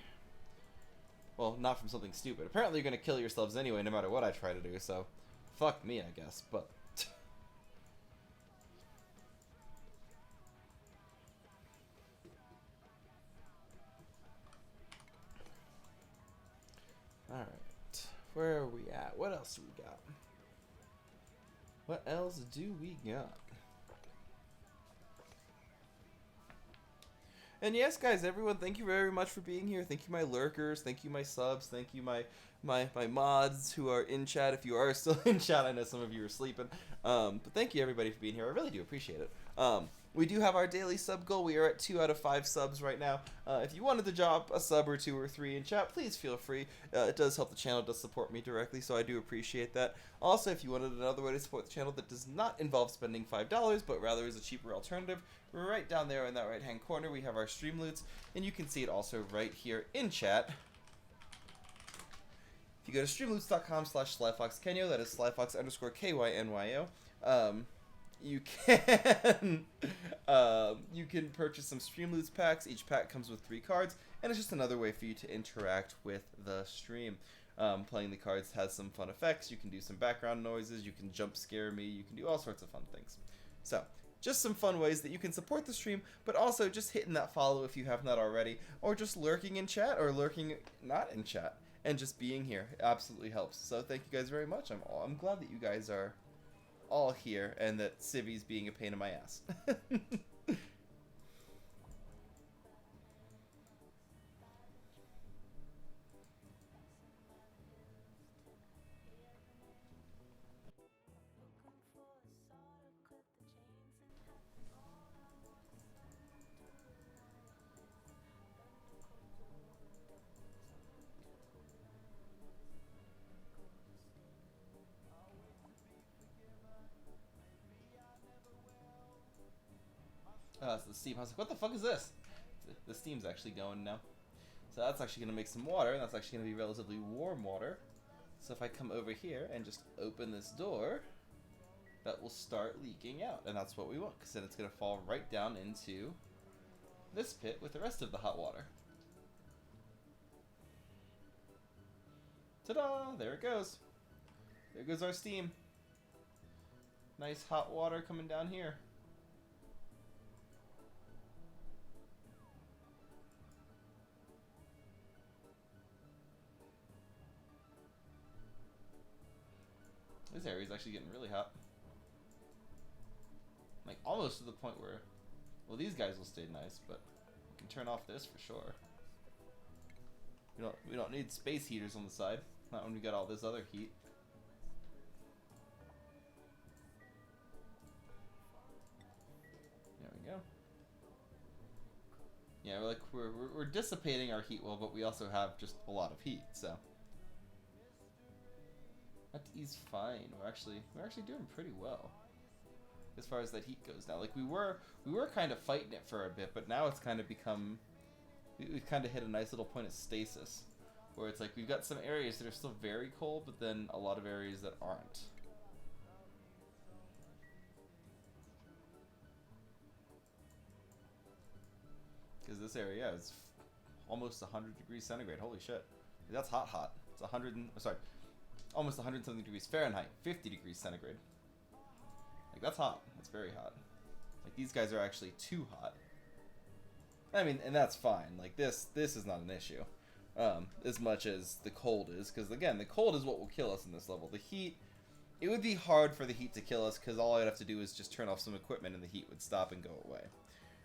Well, not from something stupid. Apparently you're going to kill yourselves anyway, no matter what I try to do, so... Fuck me, I guess, but... Alright. Where are we at? What else do we got? What else do we got? And yes, guys, everyone, thank you very much for being here. Thank you, my lurkers. Thank you, my subs. Thank you, my mods who are in chat. If you are still in chat, I know some of you are sleeping. But thank you, everybody, for being here. I really do appreciate it. We do have our daily sub goal. We are at 2 out of 5 subs right now. If you wanted to drop a sub or 2 or 3 in chat, please feel free. It does help the channel, it does support me directly, so I do appreciate that. Also, if you wanted another way to support the channel that does not involve spending $5, but rather is a cheaper alternative, right down there in that right-hand corner, we have our Streamloots, and you can see it also right here in chat. If you go to streamloots.com/SlyFoxKenyo, that is SlyFox_KYNYO, you can you can purchase some Streamloots packs. Each pack comes with 3 cards, and it's just another way for you to interact with the stream. Playing the cards has some fun effects. You can do some background noises, you can jump scare me, you can do all sorts of fun things. So, just some fun ways that you can support the stream, but also just hitting that follow if you have not already, or just lurking in chat, or lurking not in chat, and just being here. It absolutely helps. So thank you guys very much. I'm glad that you guys are all here, and that Civi's being a pain in my ass. It's the steam. I was like, what the fuck is this? The steam's actually going now. So that's actually going to make some water, and that's actually going to be relatively warm water. So if I come over here and just open this door, that will start leaking out. And that's what we want, because then it's going to fall right down into this pit with the rest of the hot water. Ta-da! There it goes. There goes our steam. Nice hot water coming down here. This area is actually getting really hot. Like, almost to the point where, well, these guys will stay nice, but we can turn off this for sure. We don't need space heaters on the side. Not when we got all this other heat. There we go. Yeah, we're dissipating our heat well, but we also have just a lot of heat, so. That E's fine. We're actually doing pretty well as far as that heat goes now. Like we were kind of fighting it for a bit, but now it's kind of become, we've kind of hit a nice little point of stasis, where it's like we've got some areas that are still very cold, but then a lot of areas that aren't. Because this area is almost 100 degrees centigrade. Holy shit, that's hot. It's 100. Sorry. Almost 100 something degrees Fahrenheit, 50 degrees centigrade. Like, that's hot. That's very hot. Like, these guys are actually too hot. I mean, and that's fine. Like, this is not an issue. As much as the cold is. Because, again, the cold is what will kill us in this level. The heat, it would be hard for the heat to kill us, because all I'd have to do is just turn off some equipment and the heat would stop and go away.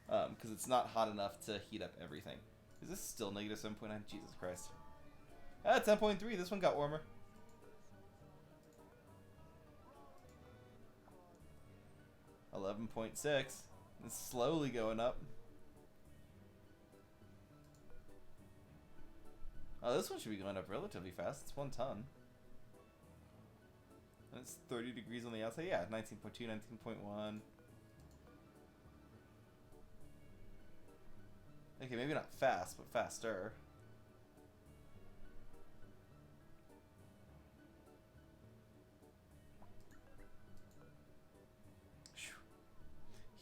Because it's not hot enough to heat up everything. Is this still negative 7.9? Jesus Christ. 10.3. This one got warmer. 11.6. It's slowly going up. Oh, this one should be going up relatively fast. It's 1 ton. And it's 30 degrees on the outside. Yeah, 19.2, 19.1. Okay, maybe not fast, but faster.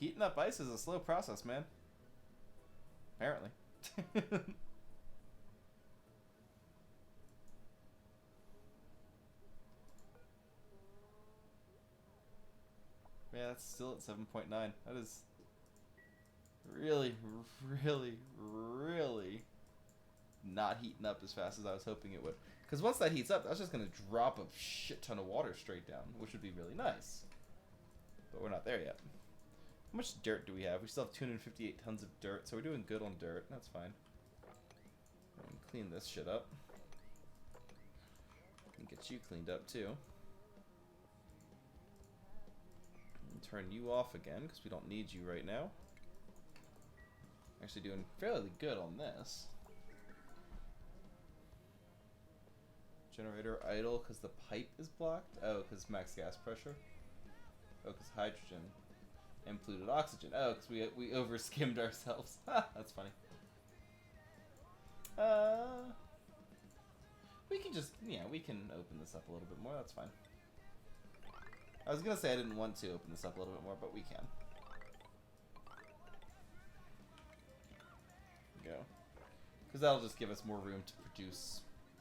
Heating up ice is a slow process, man. Apparently. Yeah, that's still at 7.9. That is really, really, really not heating up as fast as I was hoping it would. Because once that heats up, that's just going to drop a shit ton of water straight down, which would be really nice. But we're not there yet. How much dirt do we have? We still have 258 tons of dirt, so we're doing good on dirt. That's fine. Clean this shit up. And get you cleaned up too. turn you off again, because we don't need you right now. Actually doing fairly good on this. Generator idle because the pipe is blocked? Oh, because max gas pressure? Oh, because hydrogen and polluted oxygen. Oh, because we over-skimmed ourselves. Ha, that's funny. We can just, yeah, we can open this up a little bit more. That's fine. I was going to say I didn't want to open this up a little bit more, but we can. Go. Because that'll just give us more room to produce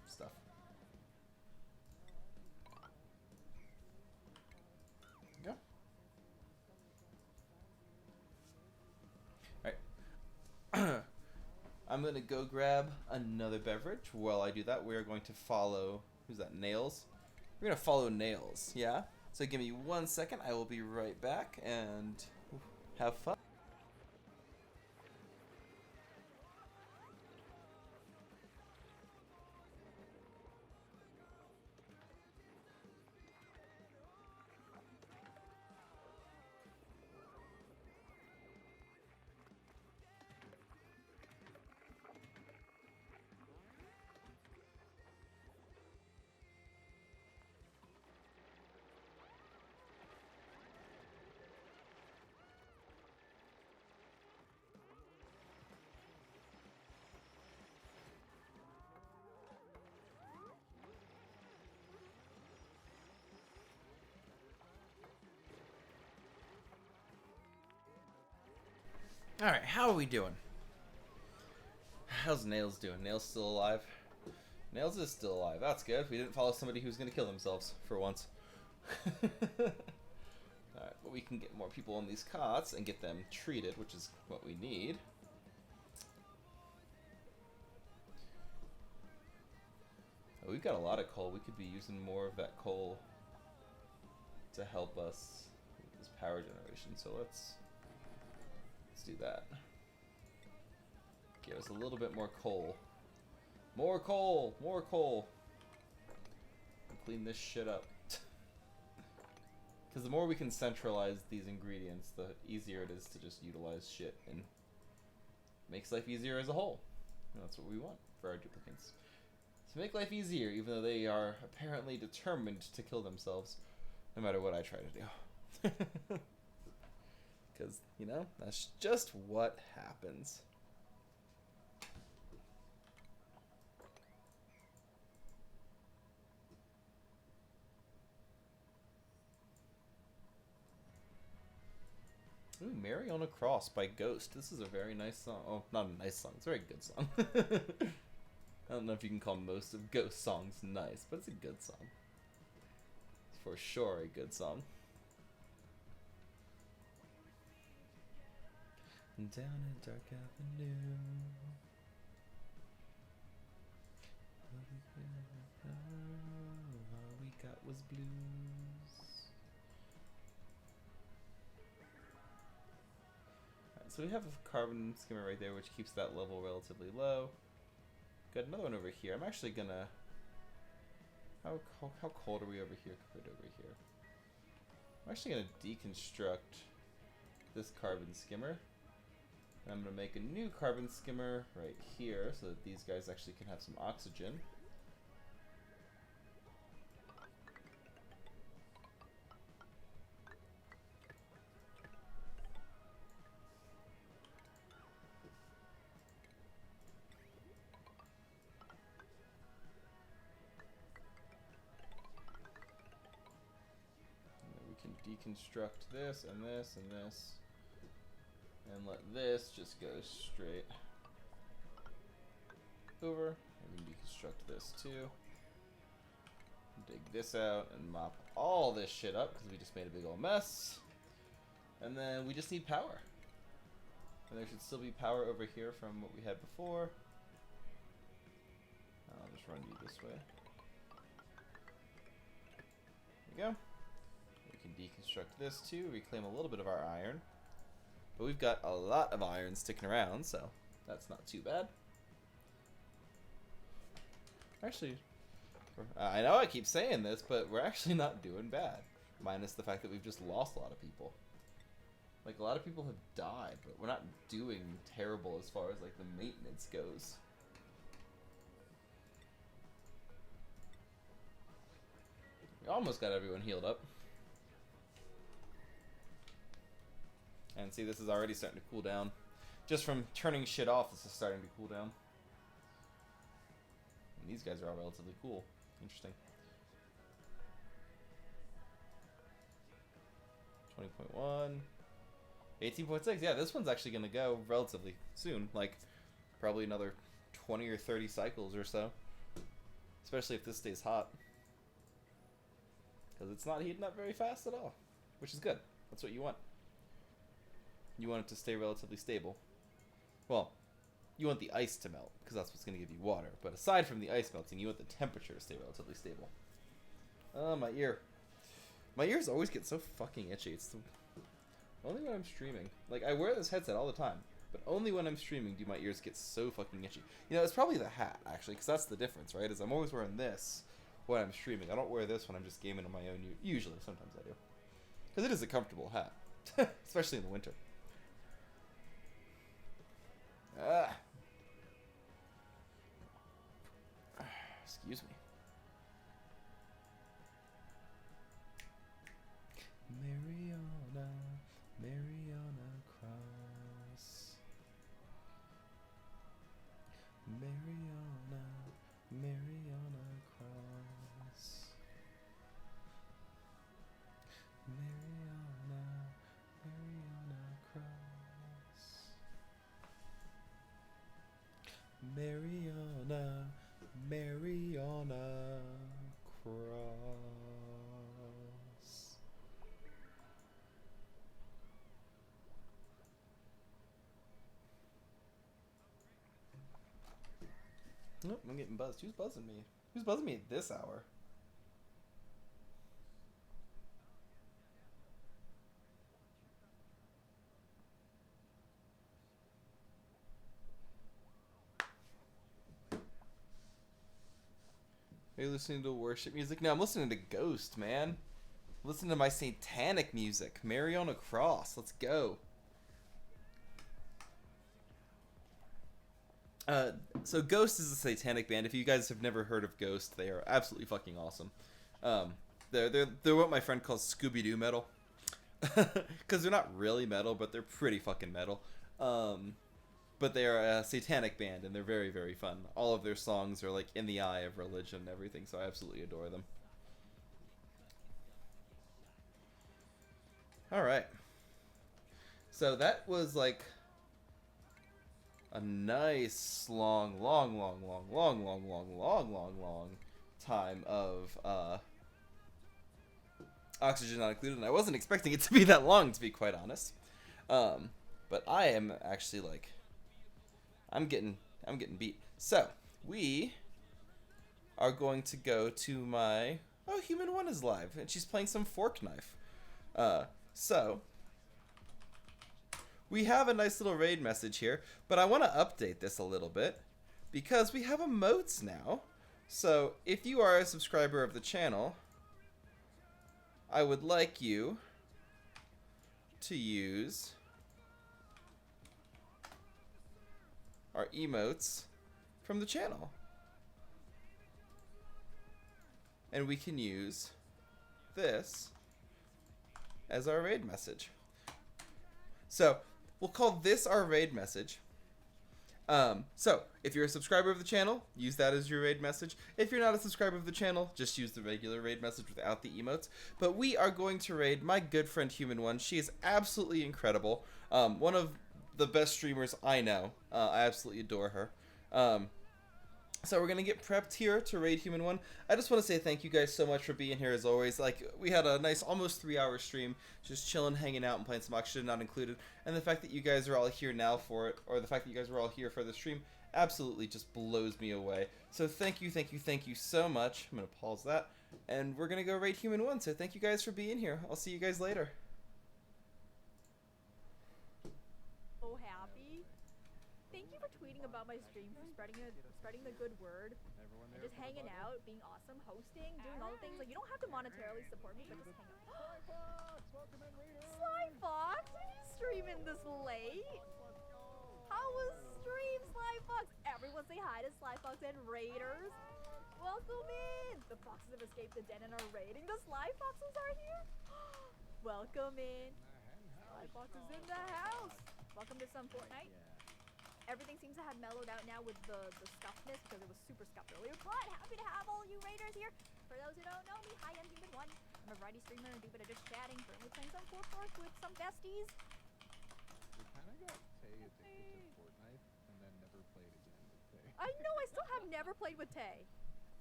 stuff. Go. Alright. I'm going to go grab another beverage. While I do that, we're going to follow... Who's that? Nails? We're going to follow Nails, yeah? So give me 1 second. I will be right back and have fun. Alright, how are we doing? How's Nails doing? Nails still alive? Nails is still alive. That's good. We didn't follow somebody who's going to kill themselves, for once. Alright, but we can get more people on these cots and get them treated, which is what we need. Oh, we've got a lot of coal. We could be using more of that coal to help us with this power generation. So let's do that. Give us a little bit more coal. More coal! More coal! Clean this shit up. Because the more we can centralize these ingredients, the easier it is to just utilize shit, and makes life easier as a whole. And that's what we want for our duplicants. To make life easier, even though they are apparently determined to kill themselves, no matter what I try to do. Because, you know, that's just what happens. Ooh, Mary on a Cross by Ghost. This is a very nice song. Oh, not a nice song. It's a very good song. I don't know if you can call most of Ghost songs nice, but it's a good song. It's for sure a good song. Down a dark avenue, all we got was blues. Alright, so we have a carbon skimmer right there, which keeps that level relatively low. Got another one over here. I'm actually gonna... How cold are we over here compared to over here? I'm actually gonna deconstruct this carbon skimmer. I'm going to make a new carbon skimmer right here so that these guys actually can have some oxygen. And then we can deconstruct this and this and this. And let this just go straight over. We can deconstruct this too. Dig this out and mop all this shit up because we just made a big old mess. And then we just need power. And there should still be power over here from what we had before. I'll just run you this way. There we go. We can deconstruct this too, reclaim a little bit of our iron. But we've got a lot of iron sticking around, so that's not too bad. Actually, I know I keep saying this, but we're actually not doing bad. Minus the fact that we've just lost a lot of people. Like, a lot of people have died, but we're not doing terrible as far as, like, the maintenance goes. We almost got everyone healed up. And see, this is already starting to cool down. Just from turning shit off, this is starting to cool down. And these guys are all relatively cool. Interesting. 20.1. 18.6. Yeah, this one's actually going to go relatively soon. Like, probably another 20 or 30 cycles or so. Especially if this stays hot. Because it's not heating up very fast at all. Which is good. That's what you want. You want it to stay relatively stable. Well, you want the ice to melt, because that's what's going to give you water. But aside from the ice melting, you want the temperature to stay relatively stable. Oh, my ear. My ears always get so fucking itchy. It's only when I'm streaming. Like, I wear this headset all the time, but only when I'm streaming do my ears get so fucking itchy. You know, it's probably the hat, actually, because that's the difference, right? Is I'm always wearing this when I'm streaming. I don't wear this when I'm just gaming on my own. Usually, sometimes I do. Because it is a comfortable hat. Especially in the winter. Excuse me. Mariana, Mariana Cross. Mariana, Mariana Cross. Mariana, Mariana Cross. Mariana, Mariana Cross. Oh, I'm getting buzzed. Who's buzzing me? Who's buzzing me at this hour? Are you listening to worship music? No, I'm listening to Ghost, man. Listen to my satanic music. Mariana Cross. Let's go. So Ghost is a satanic band. If you guys have never heard of Ghost, they are absolutely fucking awesome. They're what my friend calls Scooby-Doo metal. Because they're not really metal, but they're pretty fucking metal. But they are a satanic band, and they're very, very fun. All of their songs are like in the eye of religion and everything, so I absolutely adore them. Alright. So that was like a nice long time of Oxygen Not Included, and I wasn't expecting it to be that long, to be quite honest. But I am actually like, I'm getting beat. So we are going to go to my Human One is live, and she's playing some Fork Knife. So we have a nice little raid message here, but I want to update this a little bit because we have emotes now. So if you are a subscriber of the channel, I would like you to use our emotes from the channel. And we can use this as our raid message. So we'll call this our raid message. So if you're a subscriber of the channel, use that as your raid message. If you're not a subscriber of the channel, just use the regular raid message without the emotes. But we are going to raid my good friend Human One. She is absolutely incredible. One of the best streamers I know. I absolutely adore her. So we're going to get prepped here to raid Human One. I just want to say thank you guys so much for being here as always. Like, we had a nice almost 3-hour stream, just chilling, hanging out, and playing some Oxygen Not Included. And the fact that you guys are all here now for it, or the fact that you guys were all here for the stream, absolutely just blows me away. So thank you so much. I'm going to pause that. And we're going to go raid Human One. So thank you guys for being here. I'll see you guys later. So happy. Thank you for tweeting about my stream, for spreading the good word, and just hanging out, being awesome, hosting, doing all the things. Like, you don't have to monetarily support me, but just hang out. Sly Fox, we need streaming this late? How was stream, Slyfox? Everyone say hi to Slyfox and Raiders. Welcome in. The foxes have escaped the den and are raiding. The Slyfoxes are here. Welcome in. Slyfox is in the house. Welcome to some Fortnite. Everything seems to have mellowed out now with the scuffness because it was super scuffed earlier. But happy to have all you Raiders here. For those who don't know me, hi, I'm Human1. I'm a variety streamer and do a bit of just chatting. Currently playing some Fortnite with some besties. We kind of got Tay addicted to Fortnite and then never played again with Tay. I know, I still have never played with Tay.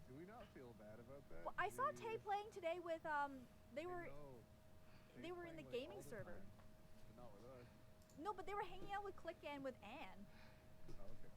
Do we not feel bad about that? Well, I saw Tay playing today with, they were Tay's in the playing, like, gaming all the server. time, but not with us. No, but they were hanging out with Click and with Anne. Oh, okay.